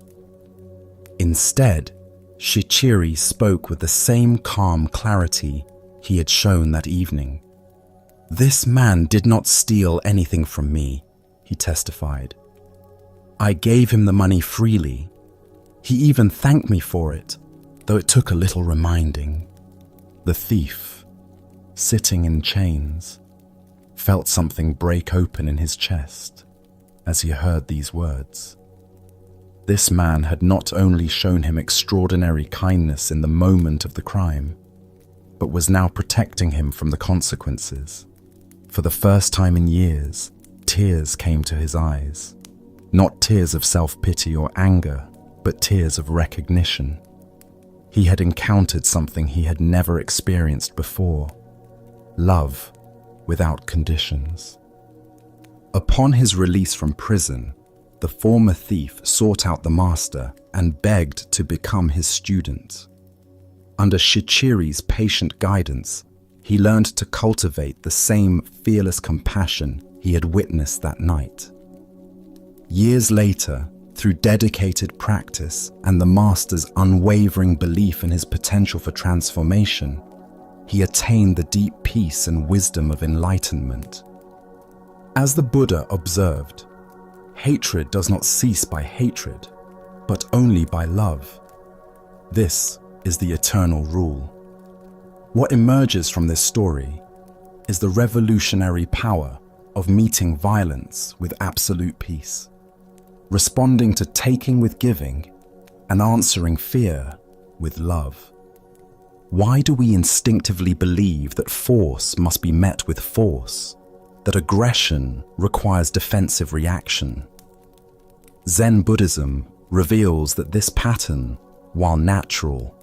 Instead, Shichiri spoke with the same calm clarity he had shown that evening. "This man did not steal anything from me," he testified. "I gave him the money freely. He even thanked me for it, though it took a little reminding." The thief, sitting in chains, felt something break open in his chest as he heard these words. This man had not only shown him extraordinary kindness in the moment of the crime, but was now protecting him from the consequences. For the first time in years, tears came to his eyes. Not tears of self-pity or anger, but tears of recognition. He had encountered something he had never experienced before: love without conditions. Upon his release from prison, the former thief sought out the master and begged to become his student. Under Shichiri's patient guidance, he learned to cultivate the same fearless compassion he had witnessed that night. Years later, through dedicated practice and the master's unwavering belief in his potential for transformation, he attained the deep peace and wisdom of enlightenment. As the Buddha observed, hatred does not cease by hatred, but only by love. This is the eternal rule. What emerges from this story is the revolutionary power of meeting violence with absolute peace, responding to taking with giving, and answering fear with love. Why do we instinctively believe that force must be met with force, that aggression requires defensive reaction? Zen Buddhism reveals that this pattern, while natural,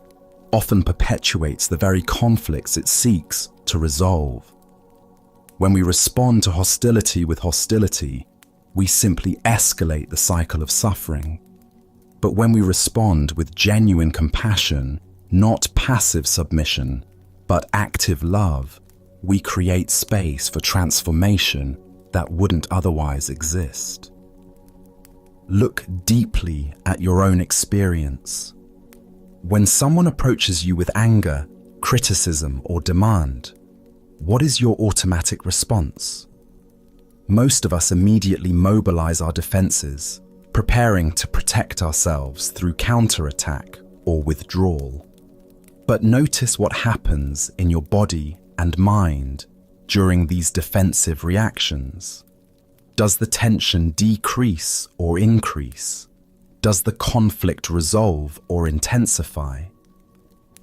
often perpetuates the very conflicts it seeks to resolve. When we respond to hostility with hostility, we simply escalate the cycle of suffering. But when we respond with genuine compassion, not passive submission, but active love, we create space for transformation that wouldn't otherwise exist. Look deeply at your own experience. When someone approaches you with anger, criticism, or demand, what is your automatic response? Most of us immediately mobilize our defenses, preparing to protect ourselves through counterattack or withdrawal. But notice what happens in your body and mind during these defensive reactions. Does the tension decrease or increase? Does the conflict resolve or intensify?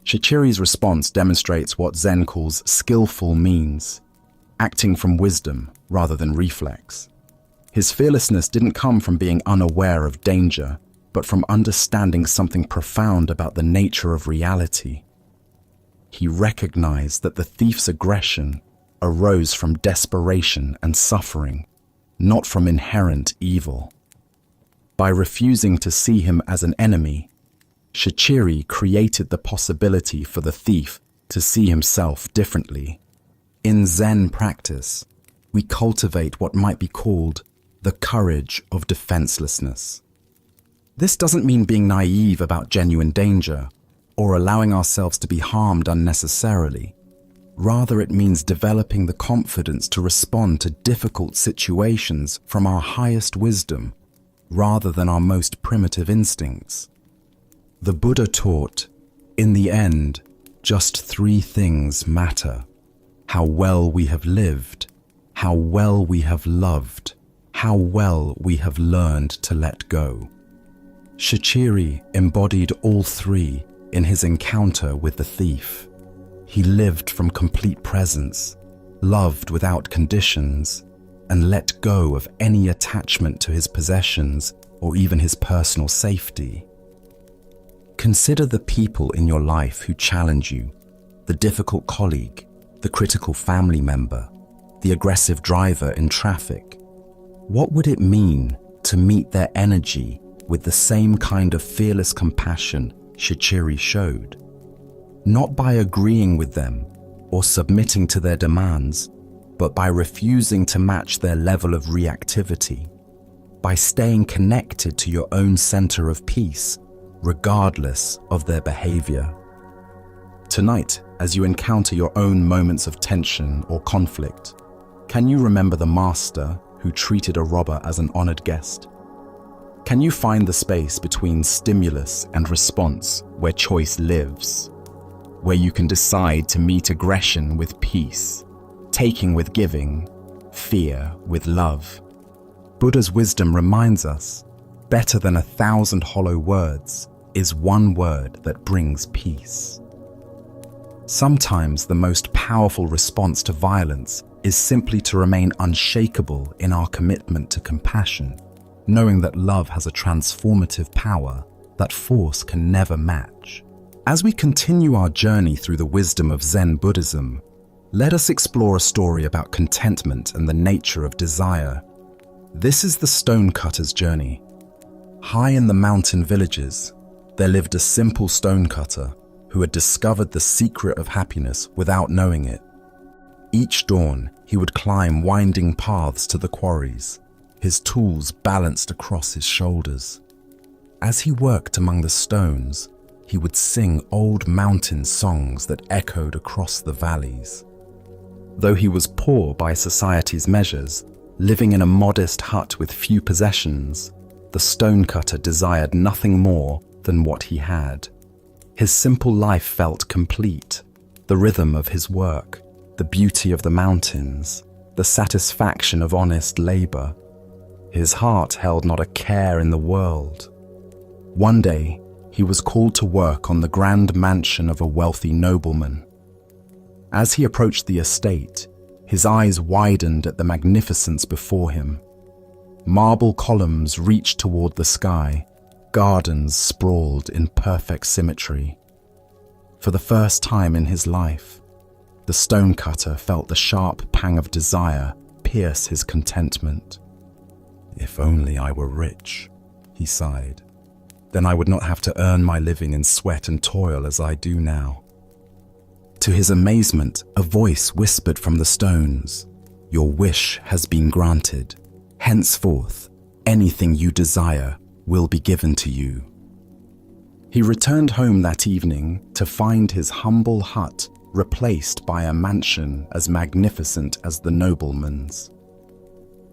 Shichiri's response demonstrates what Zen calls skillful means, acting from wisdom rather than reflex. His fearlessness didn't come from being unaware of danger, but from understanding something profound about the nature of reality. He recognized that the thief's aggression arose from desperation and suffering, not from inherent evil. By refusing to see him as an enemy, Shichiri created the possibility for the thief to see himself differently. In Zen practice, we cultivate what might be called the courage of defenselessness. This doesn't mean being naive about genuine danger or allowing ourselves to be harmed unnecessarily. Rather, it means developing the confidence to respond to difficult situations from our highest wisdom, rather than our most primitive instincts. The Buddha taught, in the end, just three things matter: how well we have lived, how well we have loved, how well we have learned to let go. Shichiri embodied all three in his encounter with the thief. He lived from complete presence, loved without conditions, and let go of any attachment to his possessions or even his personal safety. Consider the people in your life who challenge you: the difficult colleague, the critical family member, the aggressive driver in traffic. What would it mean to meet their energy with the same kind of fearless compassion Shichiri showed? Not by agreeing with them or submitting to their demands, but by refusing to match their level of reactivity, by staying connected to your own center of peace, regardless of their behavior. Tonight, as you encounter your own moments of tension or conflict, can you remember the master who treated a robber as an honored guest? Can you find the space between stimulus and response where choice lives, where you can decide to meet aggression with peace, taking with giving, fear with love? Buddha's wisdom reminds us, better than 1,000 hollow words is one word that brings peace. Sometimes the most powerful response to violence is simply to remain unshakable in our commitment to compassion, knowing that love has a transformative power that force can never match. As we continue our journey through the wisdom of Zen Buddhism, let us explore a story about contentment and the nature of desire. This is the stonecutter's journey. High in the mountain villages, there lived a simple stonecutter who had discovered the secret of happiness without knowing it. Each dawn, he would climb winding paths to the quarries, his tools balanced across his shoulders. As he worked among the stones, he would sing old mountain songs that echoed across the valleys. Though he was poor by society's measures, living in a modest hut with few possessions, the stonecutter desired nothing more than what he had. His simple life felt complete: the rhythm of his work, the beauty of the mountains, the satisfaction of honest labor. His heart held not a care in the world. One day, he was called to work on the grand mansion of a wealthy nobleman. As he approached the estate, his eyes widened at the magnificence before him. Marble columns reached toward the sky, gardens sprawled in perfect symmetry. For the first time in his life, the stonecutter felt the sharp pang of desire pierce his contentment. "If only I were rich," he sighed. "Then I would not have to earn my living in sweat and toil as I do now." To his amazement, a voice whispered from the stones, "Your wish has been granted. Henceforth, Anything you desire will be given to you. He returned home that evening to find his humble hut replaced by a mansion as magnificent as the nobleman's.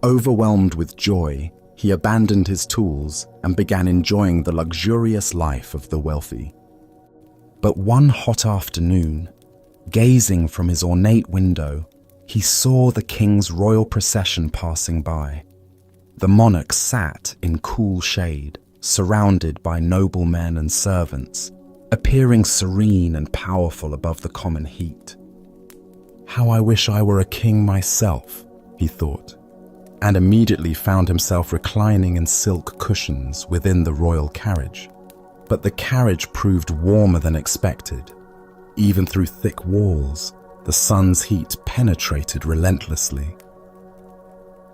Overwhelmed with joy, he abandoned his tools and began enjoying the luxurious life of the wealthy. But one hot afternoon, gazing from his ornate window, he saw the king's royal procession passing by. The monarch sat in cool shade, surrounded by noblemen and servants, appearing serene and powerful above the common heat. "How I wish I were a king myself," he thought, and immediately found himself reclining in silk cushions within the royal carriage. But the carriage proved warmer than expected. Even through thick walls, the sun's heat penetrated relentlessly.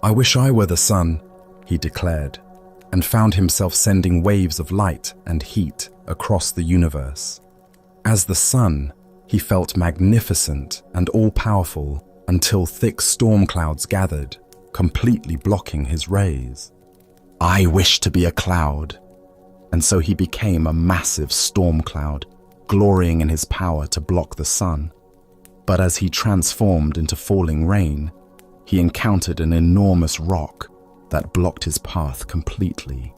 "I wish I were the sun," he declared, and found himself sending waves of light and heat across the universe. As the sun, he felt magnificent and all-powerful until thick storm clouds gathered, completely blocking his rays. "I wish to be a cloud," and so he became a massive storm cloud, glorying in his power to block the sun. But as he transformed into falling rain, he encountered an enormous rock that blocked his path completely.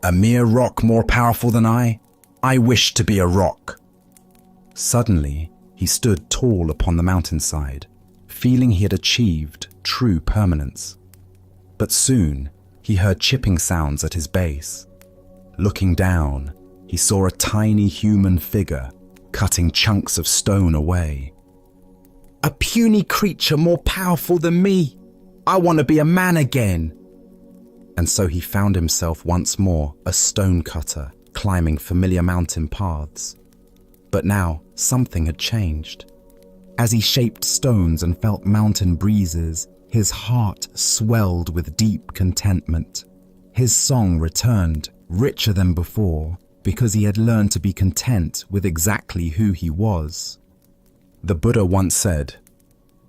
"A mere rock more powerful than I? I wish to be a rock." Suddenly, he stood tall upon the mountainside, feeling he had achieved true permanence. But soon, he heard chipping sounds at his base. Looking down, he saw a tiny human figure cutting chunks of stone away. "A puny creature more powerful than me! I want to be a man again!" And so he found himself once more a stone cutter, climbing familiar mountain paths. But now something had changed. As he shaped stones and felt mountain breezes, his heart swelled with deep contentment. His song returned, richer than before, because he had learned to be content with exactly who he was. The Buddha once said,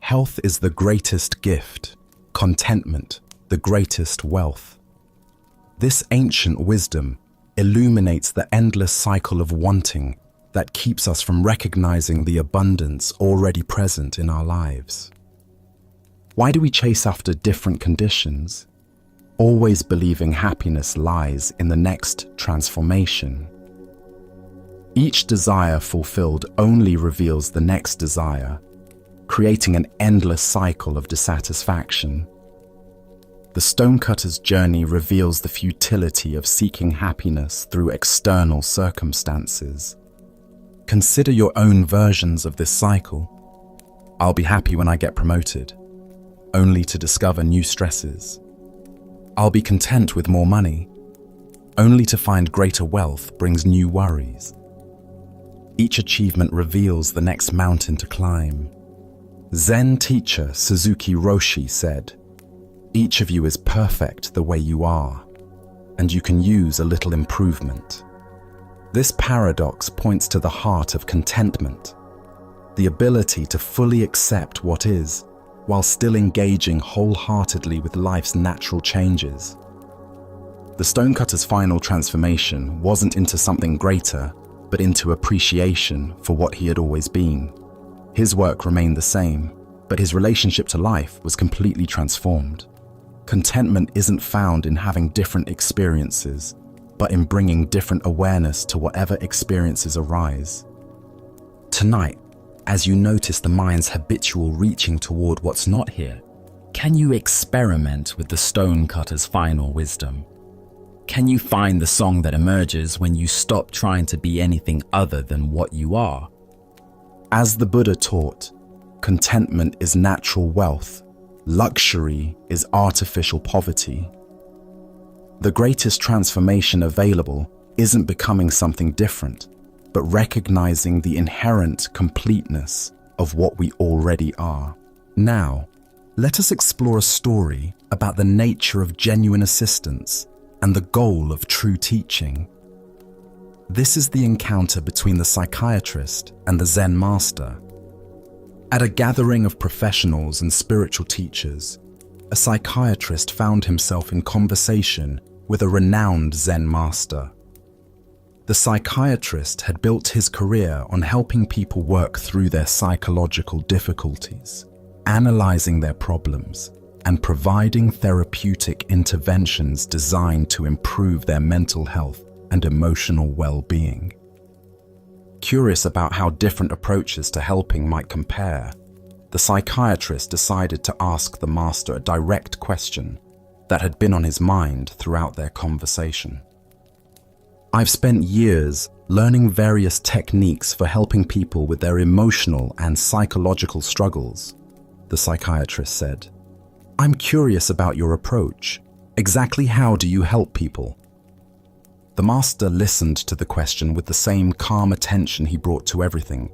"Health is the greatest gift, contentment the greatest wealth." This ancient wisdom illuminates the endless cycle of wanting that keeps us from recognizing the abundance already present in our lives. Why do we chase after different conditions, always believing happiness lies in the next transformation? Each desire fulfilled only reveals the next desire, creating an endless cycle of dissatisfaction. The stonecutter's journey reveals the futility of seeking happiness through external circumstances. Consider your own versions of this cycle. "I'll be happy when I get promoted," only to discover new stresses. "I'll be content with more money," only to find greater wealth brings new worries. Each achievement reveals the next mountain to climb. Zen teacher Suzuki Roshi said, "Each of you is perfect the way you are, and you can use a little improvement." This paradox points to the heart of contentment, the ability to fully accept what is, while still engaging wholeheartedly with life's natural changes. The stonecutter's final transformation wasn't into something greater, but into appreciation for what he had always been. His work remained the same, but his relationship to life was completely transformed. Contentment isn't found in having different experiences, but in bringing different awareness to whatever experiences arise. Tonight, as you notice the mind's habitual reaching toward what's not here, can you experiment with the stonecutter's final wisdom? Can you find the song that emerges when you stop trying to be anything other than what you are? As the Buddha taught, contentment is natural wealth, luxury is artificial poverty. The greatest transformation available isn't becoming something different, but recognizing the inherent completeness of what we already are. Now, let us explore a story about the nature of genuine assistance and the goal of true teaching. This is the encounter between the psychiatrist and the Zen master. At a gathering of professionals and spiritual teachers, a psychiatrist found himself in conversation with a renowned Zen master. The psychiatrist had built his career on helping people work through their psychological difficulties, analyzing their problems, and providing therapeutic interventions designed to improve their mental health and emotional well-being. Curious about how different approaches to helping might compare, the psychiatrist decided to ask the master a direct question that had been on his mind throughout their conversation. "I've spent years learning various techniques for helping people with their emotional and psychological struggles," the psychiatrist said. "I'm curious about your approach. Exactly how do you help people?" The master listened to the question with the same calm attention he brought to everything,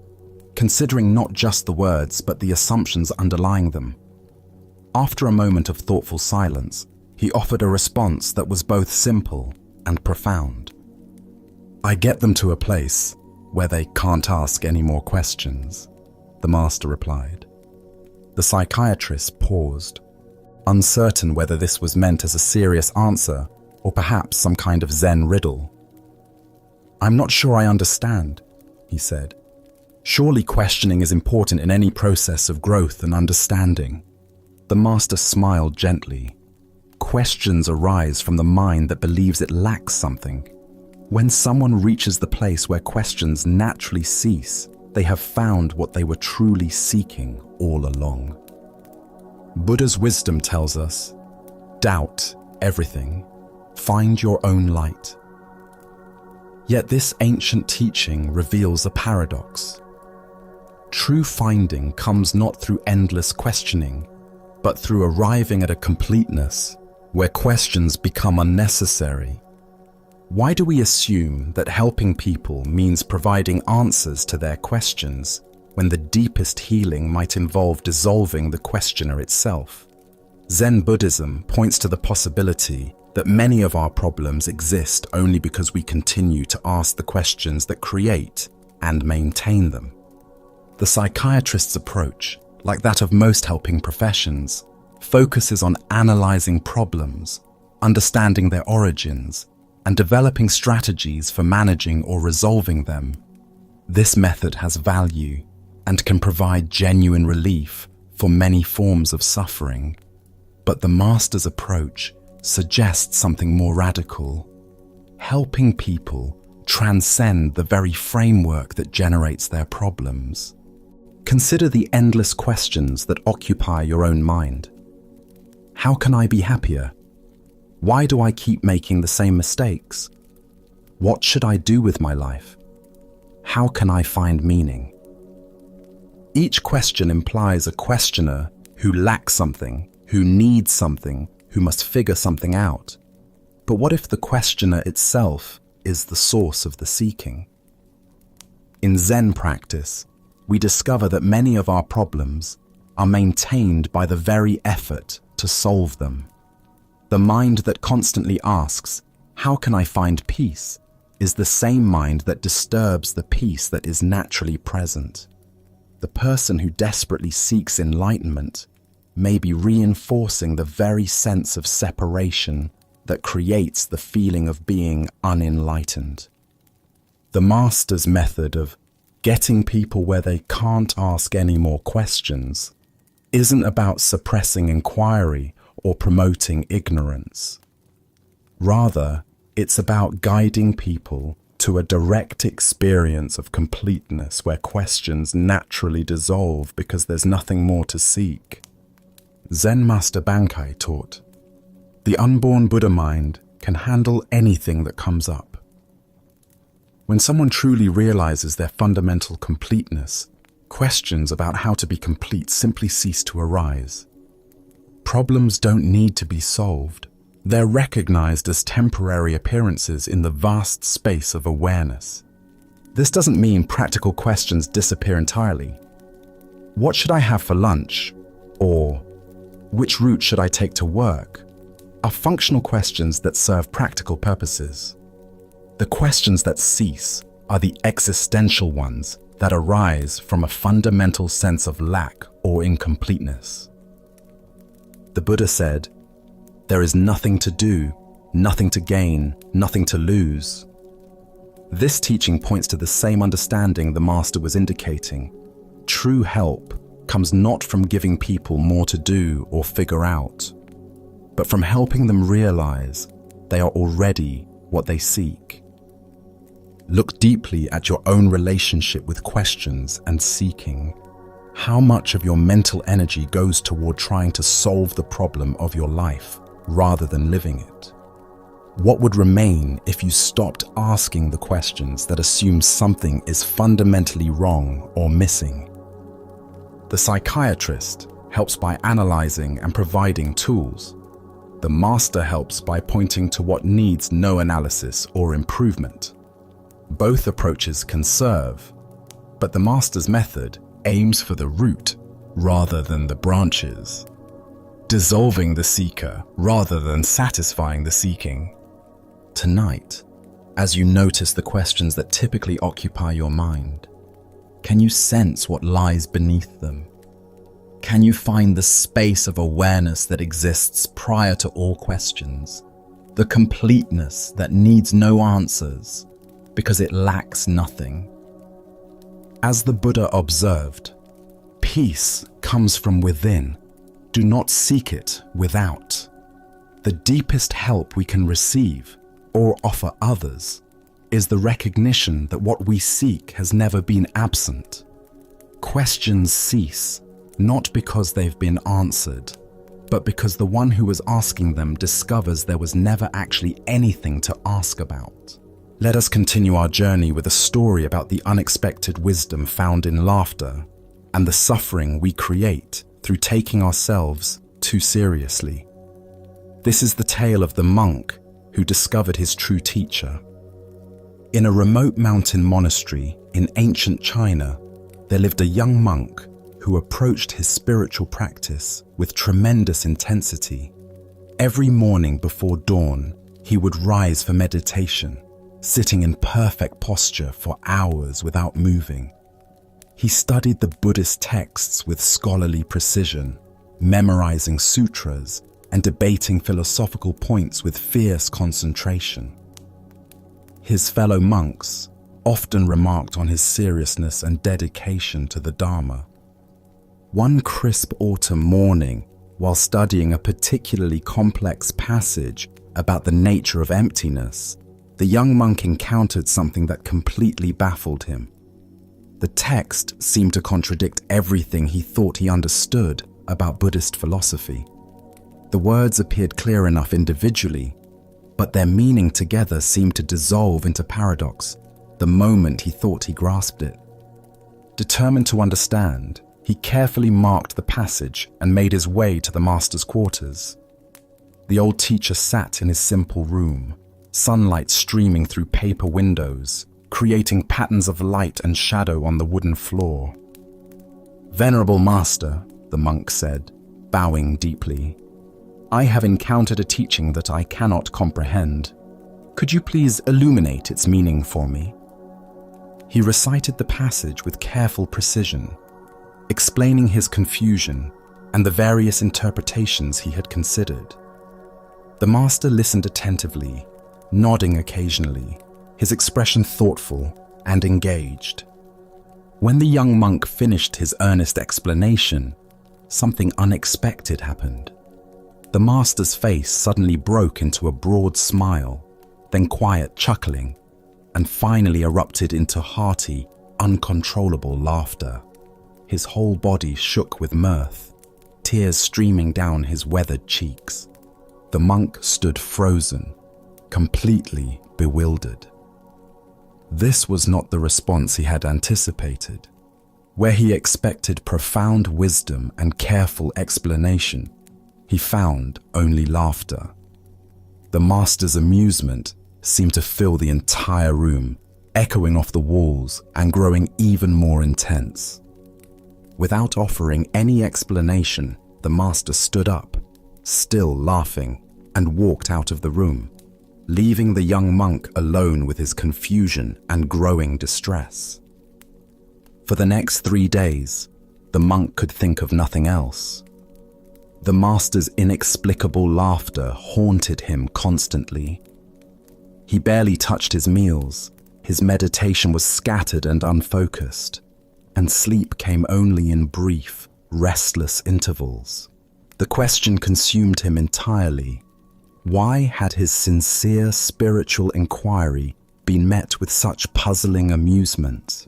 considering not just the words but the assumptions underlying them. After a moment of thoughtful silence, he offered a response that was both simple and profound. "I get them to a place where they can't ask any more questions," the master replied. The psychiatrist paused, uncertain whether this was meant as a serious answer or perhaps some kind of Zen riddle. "I'm not sure I understand," he said. "Surely questioning is important in any process of growth and understanding." The master smiled gently. Questions arise from the mind that believes it lacks something. When someone reaches the place where questions naturally cease, they have found what they were truly seeking all along. Buddha's wisdom tells us, "Doubt everything. Find your own light." Yet this ancient teaching reveals a paradox. True finding comes not through endless questioning, but through arriving at a completeness where questions become unnecessary. Why do we assume that helping people means providing answers to their questions when the deepest healing might involve dissolving the questioner itself? Zen Buddhism points to the possibility that many of our problems exist only because we continue to ask the questions that create and maintain them. The psychiatrist's approach, like that of most helping professions, focuses on analyzing problems, understanding their origins, and developing strategies for managing or resolving them. This method has value and can provide genuine relief for many forms of suffering. But the master's approach suggests something more radical. Helping people transcend the very framework that generates their problems. Consider the endless questions that occupy your own mind. How can I be happier? Why do I keep making the same mistakes? What should I do with my life? How can I find meaning? Each question implies a questioner who lacks something, who needs something, who must figure something out. But what if the questioner itself is the source of the seeking? In Zen practice, we discover that many of our problems are maintained by the very effort to solve them. The mind that constantly asks, "How can I find peace?" is the same mind that disturbs the peace that is naturally present. The person who desperately seeks enlightenment may be reinforcing the very sense of separation that creates the feeling of being unenlightened. The master's method of getting people where they can't ask any more questions isn't about suppressing inquiry or promoting ignorance. Rather, it's about guiding people to a direct experience of completeness where questions naturally dissolve because there's nothing more to seek. Zen Master Bankai taught, "The unborn Buddha mind can handle anything that comes up." When someone truly realizes their fundamental completeness, questions about how to be complete simply cease to arise. Problems don't need to be solved. They're recognized as temporary appearances in the vast space of awareness. This doesn't mean practical questions disappear entirely. What should I have for lunch? Or which route should I take to work? Are functional questions that serve practical purposes. The questions that cease are the existential ones that arise from a fundamental sense of lack or incompleteness. The Buddha said, "There is nothing to do, nothing to gain, nothing to lose." This teaching points to the same understanding the Master was indicating. True help comes not from giving people more to do or figure out, but from helping them realize they are already what they seek. Look deeply at your own relationship with questions and seeking. How much of your mental energy goes toward trying to solve the problem of your life rather than living it? What would remain if you stopped asking the questions that assume something is fundamentally wrong or missing? The psychiatrist helps by analyzing and providing tools. The Master helps by pointing to what needs no analysis or improvement. Both approaches can serve, but the Master's method aims for the root rather than the branches, dissolving the seeker rather than satisfying the seeking. Tonight, as you notice the questions that typically occupy your mind, can you sense what lies beneath them? Can you find the space of awareness that exists prior to all questions, the completeness that needs no answers because it lacks nothing? As the Buddha observed, peace comes from within. Do not seek it without. The deepest help we can receive or offer others is the recognition that what we seek has never been absent. Questions cease, not because they've been answered, but because the one who was asking them discovers there was never actually anything to ask about. Let us continue our journey with a story about the unexpected wisdom found in laughter and the suffering we create through taking ourselves too seriously. This is the tale of the monk who discovered his true teacher. In a remote mountain monastery in ancient China, there lived a young monk who approached his spiritual practice with tremendous intensity. Every morning before dawn, he would rise for meditation, sitting in perfect posture for hours without moving. He studied the Buddhist texts with scholarly precision, memorizing sutras and debating philosophical points with fierce concentration. His fellow monks often remarked on his seriousness and dedication to the Dharma. One crisp autumn morning, while studying a particularly complex passage about the nature of emptiness, the young monk encountered something that completely baffled him. The text seemed to contradict everything he thought he understood about Buddhist philosophy. The words appeared clear enough individually, but their meaning together seemed to dissolve into paradox the moment he thought he grasped it. Determined to understand, he carefully marked the passage and made his way to the master's quarters. The old teacher sat in his simple room, sunlight streaming through paper windows, creating patterns of light and shadow on the wooden floor. "Venerable Master," the monk said, bowing deeply, "I have encountered a teaching that I cannot comprehend. Could you please illuminate its meaning for me?" He recited the passage with careful precision, explaining his confusion and the various interpretations he had considered. The master listened attentively, nodding occasionally, his expression thoughtful and engaged. When the young monk finished his earnest explanation, something unexpected happened. The master's face suddenly broke into a broad smile, then quiet chuckling, and finally erupted into hearty, uncontrollable laughter. His whole body shook with mirth, tears streaming down his weathered cheeks. The monk stood frozen, completely bewildered. This was not the response he had anticipated. Where he expected profound wisdom and careful explanation, he found only laughter. The master's amusement seemed to fill the entire room, echoing off the walls and growing even more intense. Without offering any explanation, the master stood up, still laughing, and walked out of the room, leaving the young monk alone with his confusion and growing distress. For the next 3 days, the monk could think of nothing else. The master's inexplicable laughter haunted him constantly. He barely touched his meals, his meditation was scattered and unfocused, and sleep came only in brief, restless intervals. The question consumed him entirely. Why had his sincere spiritual inquiry been met with such puzzling amusement?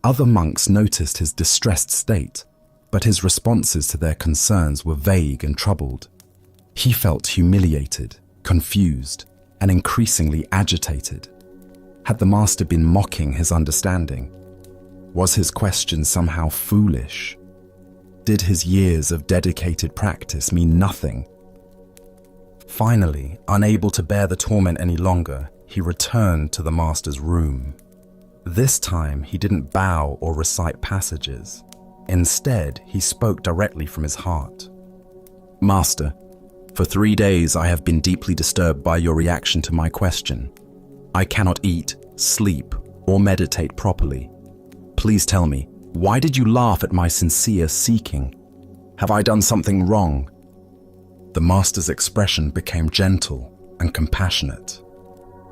Other monks noticed his distressed state, but his responses to their concerns were vague and troubled. He felt humiliated, confused, and increasingly agitated. Had the master been mocking his understanding? Was his question somehow foolish? Did his years of dedicated practice mean nothing? Finally, unable to bear the torment any longer, he returned to the master's room. This time, he didn't bow or recite passages. Instead, he spoke directly from his heart. "Master, for 3 days I have been deeply disturbed by your reaction to my question. I cannot eat, sleep, or meditate properly. Please tell me, why did you laugh at my sincere seeking? Have I done something wrong?" The master's expression became gentle and compassionate.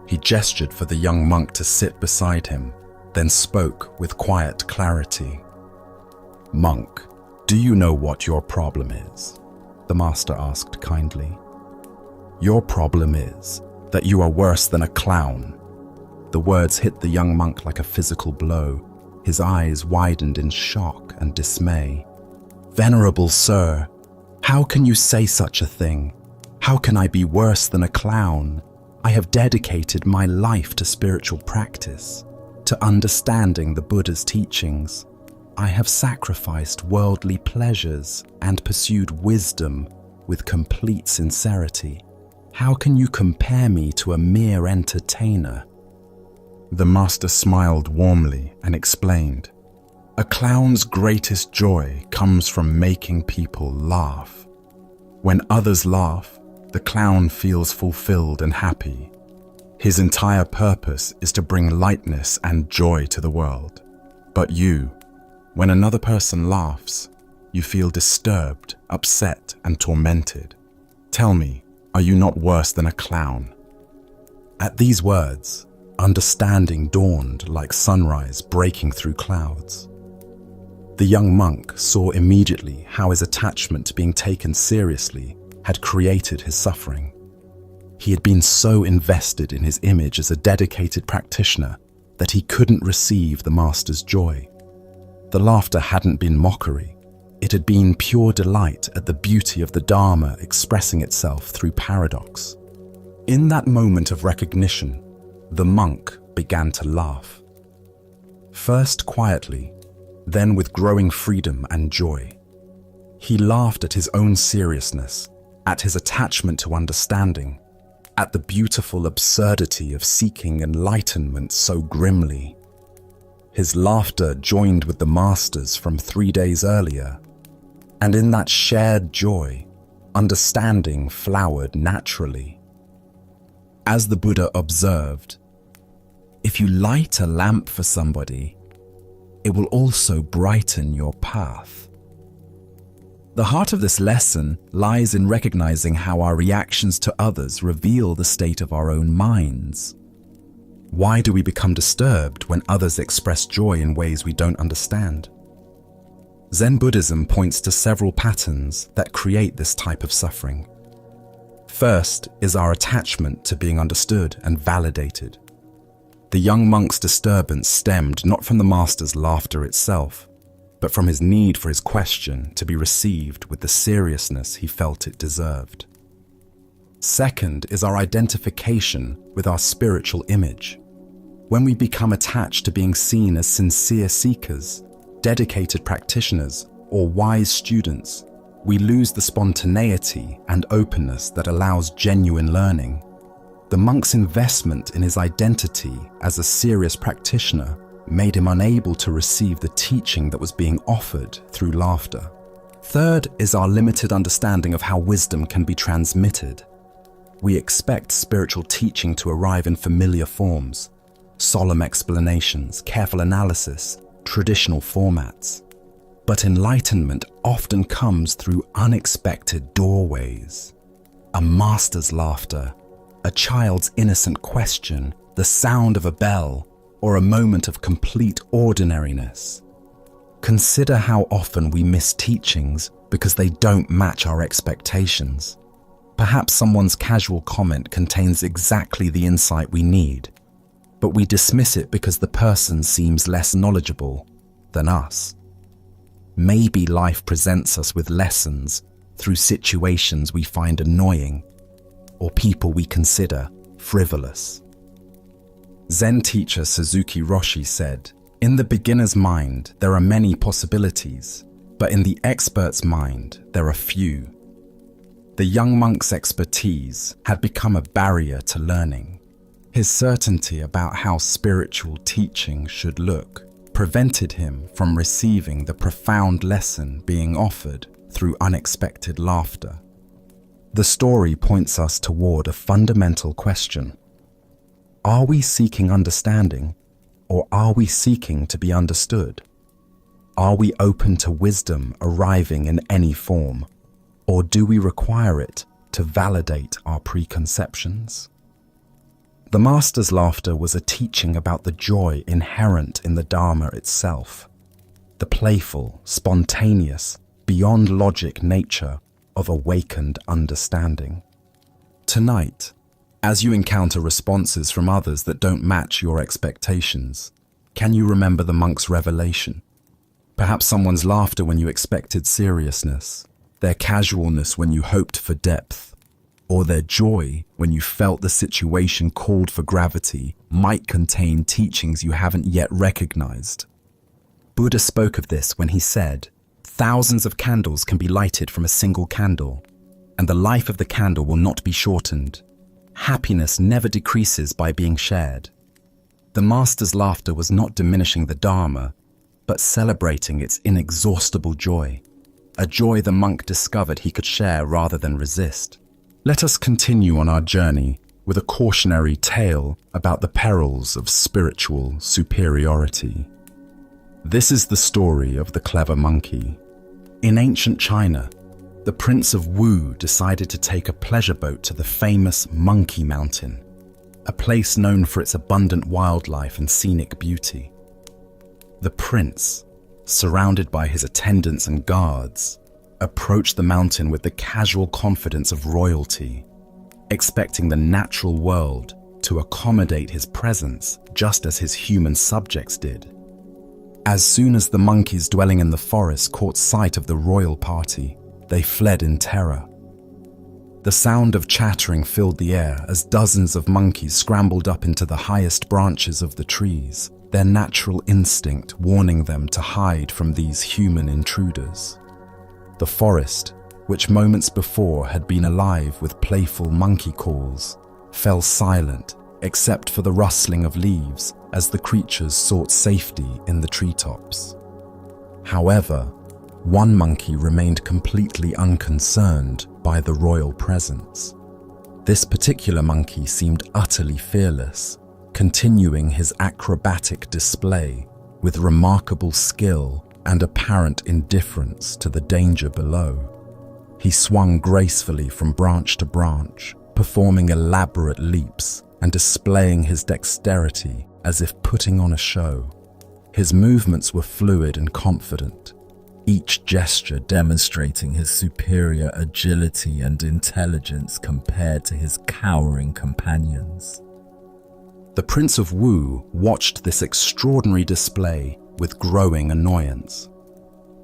He gestured for the young monk to sit beside him, then spoke with quiet clarity. "Monk, do you know what your problem is?" the master asked kindly. "Your problem is that you are worse than a clown." The words hit the young monk like a physical blow. His eyes widened in shock and dismay. "Venerable sir, how can you say such a thing? How can I be worse than a clown? I have dedicated my life to spiritual practice, to understanding the Buddha's teachings. I have sacrificed worldly pleasures and pursued wisdom with complete sincerity. How can you compare me to a mere entertainer?" The master smiled warmly and explained, "A clown's greatest joy comes from making people laugh. When others laugh, the clown feels fulfilled and happy. His entire purpose is to bring lightness and joy to the world. But you, when another person laughs, you feel disturbed, upset, and tormented. Tell me, are you not worse than a clown?" At these words, understanding dawned like sunrise breaking through clouds. The young monk saw immediately how his attachment to being taken seriously had created his suffering. He had been so invested in his image as a dedicated practitioner that he couldn't receive the master's joy. The laughter hadn't been mockery. It had been pure delight at the beauty of the Dharma expressing itself through paradox. In that moment of recognition, the monk began to laugh. First quietly, then with growing freedom and joy. He laughed at his own seriousness, at his attachment to understanding, at the beautiful absurdity of seeking enlightenment so grimly. His laughter joined with the master's from 3 days earlier, and in that shared joy, understanding flowered naturally. As the Buddha observed, if you light a lamp for somebody, it will also brighten your path. The heart of this lesson lies in recognizing how our reactions to others reveal the state of our own minds. Why do we become disturbed when others express joy in ways we don't understand? Zen Buddhism points to several patterns that create this type of suffering. First is our attachment to being understood and validated. The young monk's disturbance stemmed not from the master's laughter itself, but from his need for his question to be received with the seriousness he felt it deserved. Second is our identification with our spiritual image. When we become attached to being seen as sincere seekers, dedicated practitioners, or wise students, we lose the spontaneity and openness that allows genuine learning. The monk's investment in his identity as a serious practitioner made him unable to receive the teaching that was being offered through laughter. Third is our limited understanding of how wisdom can be transmitted. We expect spiritual teaching to arrive in familiar forms, solemn explanations, careful analysis, traditional formats. But enlightenment often comes through unexpected doorways. A master's laughter, a child's innocent question, the sound of a bell, or a moment of complete ordinariness. Consider how often we miss teachings because they don't match our expectations. Perhaps someone's casual comment contains exactly the insight we need, but we dismiss it because the person seems less knowledgeable than us. Maybe life presents us with lessons through situations we find annoying or people we consider frivolous. Zen teacher Suzuki Roshi said, "In the beginner's mind, there are many possibilities, but in the expert's mind, there are few." The young monk's expertise had become a barrier to learning. His certainty about how spiritual teaching should look prevented him from receiving the profound lesson being offered through unexpected laughter. The story points us toward a fundamental question. Are we seeking understanding, or are we seeking to be understood? Are we open to wisdom arriving in any form, or do we require it to validate our preconceptions? The master's laughter was a teaching about the joy inherent in the Dharma itself, the playful, spontaneous, beyond logic nature of awakened understanding. Tonight, as you encounter responses from others that don't match your expectations, can you remember the monk's revelation? Perhaps someone's laughter when you expected seriousness, their casualness when you hoped for depth, or their joy when you felt the situation called for gravity might contain teachings you haven't yet recognized. Buddha spoke of this when he said, "Thousands of candles can be lighted from a single candle, and the life of the candle will not be shortened. Happiness never decreases by being shared." The master's laughter was not diminishing the Dharma, but celebrating its inexhaustible joy, a joy the monk discovered he could share rather than resist. Let us continue on our journey with a cautionary tale about the perils of spiritual superiority. This is the story of the clever monkey. In ancient China, the Prince of Wu decided to take a pleasure boat to the famous Monkey Mountain, a place known for its abundant wildlife and scenic beauty. The prince, surrounded by his attendants and guards, approached the mountain with the casual confidence of royalty, expecting the natural world to accommodate his presence just as his human subjects did. As soon as the monkeys dwelling in the forest caught sight of the royal party, they fled in terror. The sound of chattering filled the air as dozens of monkeys scrambled up into the highest branches of the trees, their natural instinct warning them to hide from these human intruders. The forest, which moments before had been alive with playful monkey calls, fell silent except for the rustling of leaves as the creatures sought safety in the treetops. However, one monkey remained completely unconcerned by the royal presence. This particular monkey seemed utterly fearless, continuing his acrobatic display with remarkable skill and apparent indifference to the danger below. He swung gracefully from branch to branch, performing elaborate leaps and displaying his dexterity as if putting on a show. His movements were fluid and confident, each gesture demonstrating his superior agility and intelligence compared to his cowering companions. The Prince of Wu watched this extraordinary display with growing annoyance.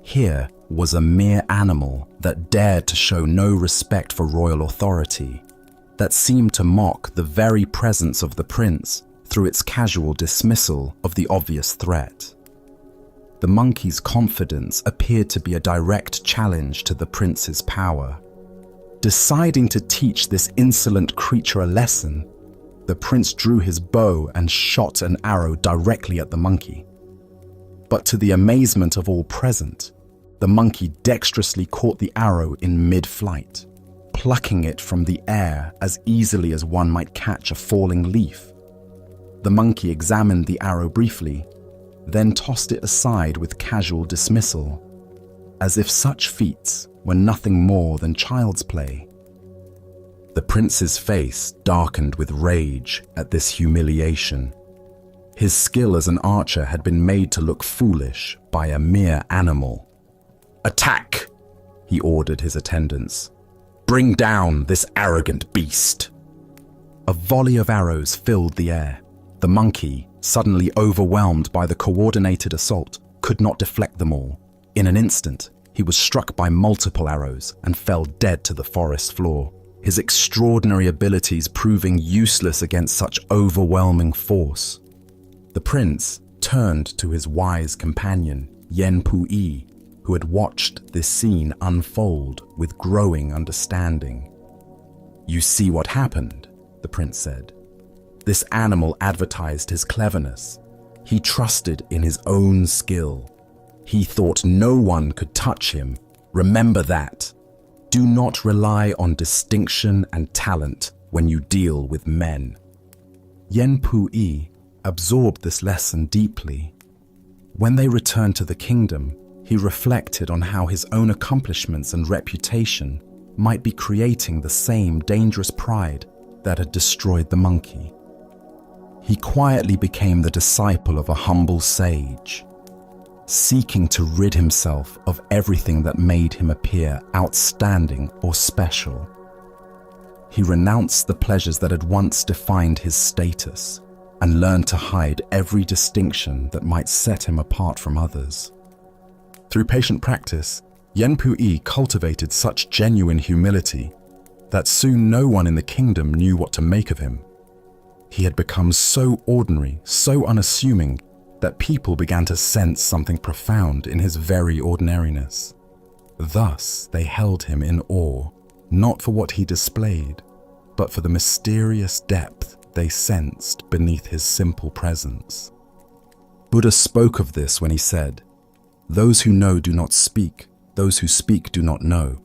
Here was a mere animal that dared to show no respect for royal authority, that seemed to mock the very presence of the prince through its casual dismissal of the obvious threat. The monkey's confidence appeared to be a direct challenge to the prince's power. Deciding to teach this insolent creature a lesson, the prince drew his bow and shot an arrow directly at the monkey. But to the amazement of all present, the monkey dexterously caught the arrow in mid-flight, plucking it from the air as easily as one might catch a falling leaf. The monkey examined the arrow briefly, then tossed it aside with casual dismissal, as if such feats were nothing more than child's play. The prince's face darkened with rage at this humiliation. His skill as an archer had been made to look foolish by a mere animal. "Attack!" he ordered his attendants. "Bring down this arrogant beast." A volley of arrows filled the air. The monkey, suddenly overwhelmed by the coordinated assault, could not deflect them all. In an instant, he was struck by multiple arrows and fell dead to the forest floor, his extraordinary abilities proving useless against such overwhelming force. The prince turned to his wise companion, Yen Pui, who had watched this scene unfold with growing understanding. "You see what happened," the prince said. "This animal advertised his cleverness. He trusted in his own skill. He thought no one could touch him. Remember that. Do not rely on distinction and talent when you deal with men." Yen Pui absorbed this lesson deeply. When they returned to the kingdom, he reflected on how his own accomplishments and reputation might be creating the same dangerous pride that had destroyed the monkey. He quietly became the disciple of a humble sage, seeking to rid himself of everything that made him appear outstanding or special. He renounced the pleasures that had once defined his status and learned to hide every distinction that might set him apart from others. Through patient practice, Yen Pui cultivated such genuine humility that soon no one in the kingdom knew what to make of him. He had become so ordinary, so unassuming, that people began to sense something profound in his very ordinariness. Thus, they held him in awe, not for what he displayed, but for the mysterious depth they sensed beneath his simple presence. Buddha spoke of this when he said, "Those who know do not speak, those who speak do not know."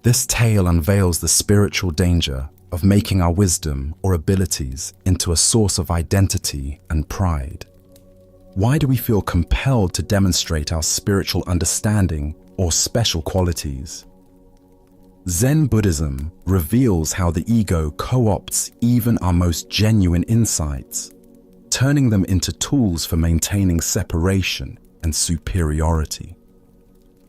This tale unveils the spiritual danger of making our wisdom or abilities into a source of identity and pride. Why do we feel compelled to demonstrate our spiritual understanding or special qualities? Zen Buddhism reveals how the ego co-opts even our most genuine insights, turning them into tools for maintaining separation and superiority.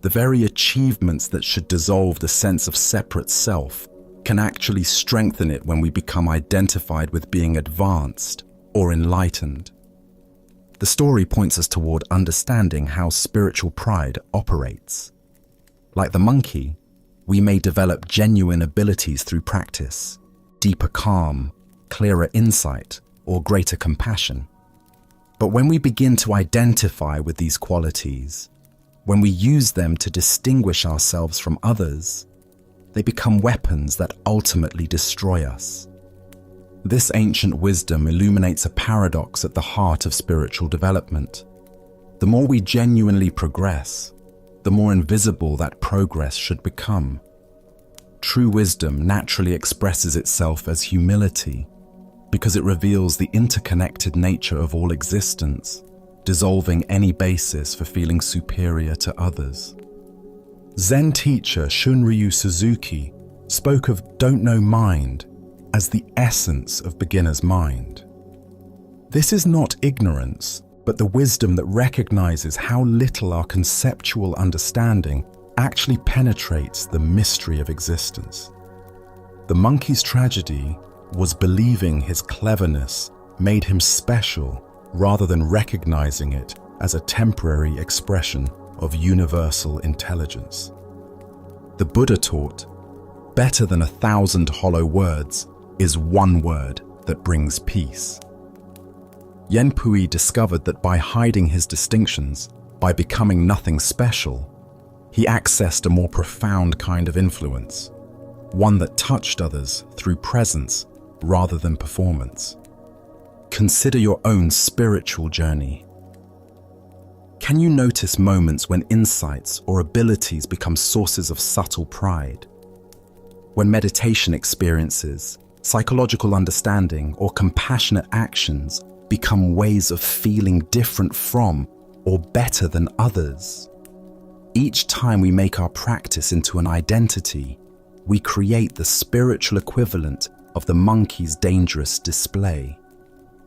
The very achievements that should dissolve the sense of separate self can actually strengthen it when we become identified with being advanced or enlightened. The story points us toward understanding how spiritual pride operates. Like the monkey, we may develop genuine abilities through practice, deeper calm, clearer insight, or greater compassion. But when we begin to identify with these qualities, when we use them to distinguish ourselves from others, they become weapons that ultimately destroy us. This ancient wisdom illuminates a paradox at the heart of spiritual development. The more we genuinely progress, the more invisible that progress should become. True wisdom naturally expresses itself as humility, because it reveals the interconnected nature of all existence, dissolving any basis for feeling superior to others. Zen teacher Shunryu Suzuki spoke of "don't know mind" as the essence of beginner's mind. This is not ignorance, but the wisdom that recognizes how little our conceptual understanding actually penetrates the mystery of existence. The monkey's tragedy was believing his cleverness made him special rather than recognizing it as a temporary expression of universal intelligence. The Buddha taught, "Better than 1,000 hollow words is one word that brings peace." Yen Pui discovered that by hiding his distinctions, by becoming nothing special, he accessed a more profound kind of influence, one that touched others through presence rather than performance. Consider your own spiritual journey. Can you notice moments when insights or abilities become sources of subtle pride? When meditation experiences, psychological understanding, or compassionate actions become ways of feeling different from or better than others? Each time we make our practice into an identity, we create the spiritual equivalent of the monkey's dangerous display.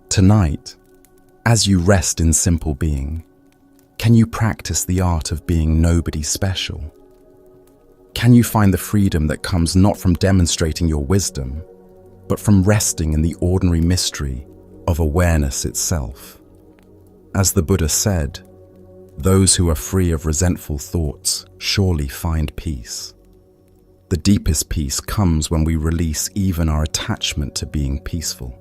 Tonight, as you rest in simple being, can you practice the art of being nobody special? Can you find the freedom that comes not from demonstrating your wisdom, but from resting in the ordinary mystery of awareness itself? As the Buddha said, those who are free of resentful thoughts surely find peace. The deepest peace comes when we release even our attachment to being peaceful.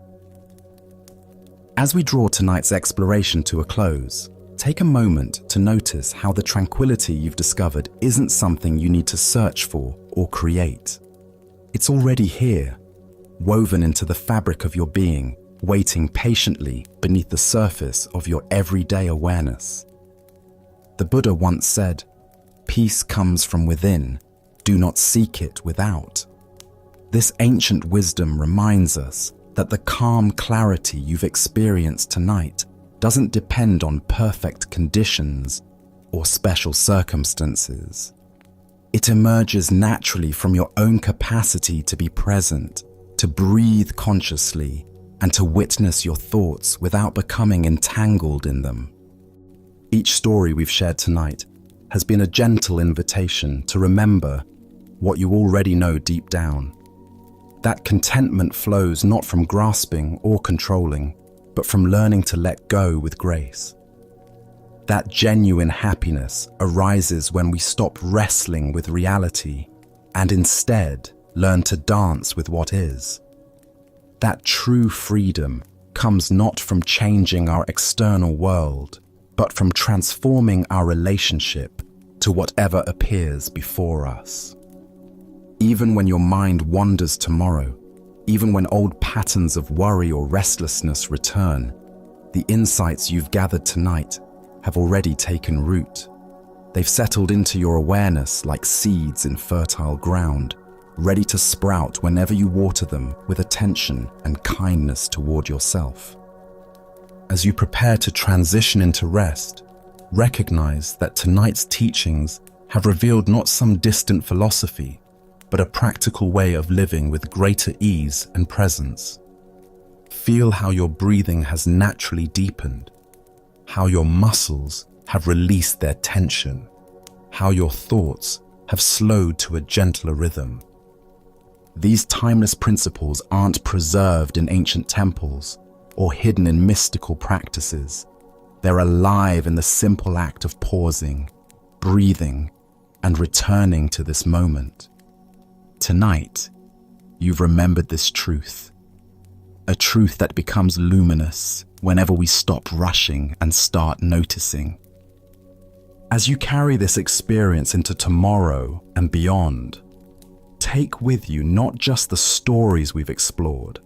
As we draw tonight's exploration to a close, take a moment to notice how the tranquility you've discovered isn't something you need to search for or create. It's already here, woven into the fabric of your being, waiting patiently beneath the surface of your everyday awareness. The Buddha once said, "Peace comes from within, do not seek it without." This ancient wisdom reminds us that the calm clarity you've experienced tonight doesn't depend on perfect conditions or special circumstances. It emerges naturally from your own capacity to be present, to breathe consciously, and to witness your thoughts without becoming entangled in them. Each story we've shared tonight has been a gentle invitation to remember what you already know deep down. That contentment flows not from grasping or controlling, but from learning to let go with grace. That genuine happiness arises when we stop wrestling with reality and instead learn to dance with what is. That true freedom comes not from changing our external world, but from transforming our relationship to whatever appears before us. Even when your mind wanders tomorrow, even when old patterns of worry or restlessness return, the insights you've gathered tonight have already taken root. They've settled into your awareness like seeds in fertile ground, ready to sprout whenever you water them with attention and kindness toward yourself. As you prepare to transition into rest, recognize that tonight's teachings have revealed not some distant philosophy, but a practical way of living with greater ease and presence. Feel how your breathing has naturally deepened, how your muscles have released their tension, how your thoughts have slowed to a gentler rhythm. These timeless principles aren't preserved in ancient temples or hidden in mystical practices. They're alive in the simple act of pausing, breathing, and returning to this moment. Tonight, you've remembered this truth, a truth that becomes luminous whenever we stop rushing and start noticing. As you carry this experience into tomorrow and beyond, take with you not just the stories we've explored,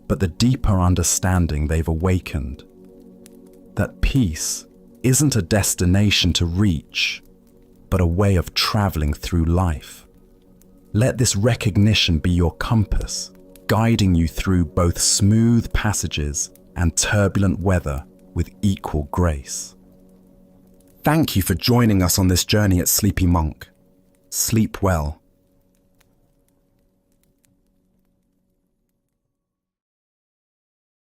but the deeper understanding they've awakened. That peace isn't a destination to reach, but a way of traveling through life. Let this recognition be your compass, guiding you through both smooth passages and turbulent weather with equal grace. Thank you for joining us on this journey at Sleepy Monk. Sleep well.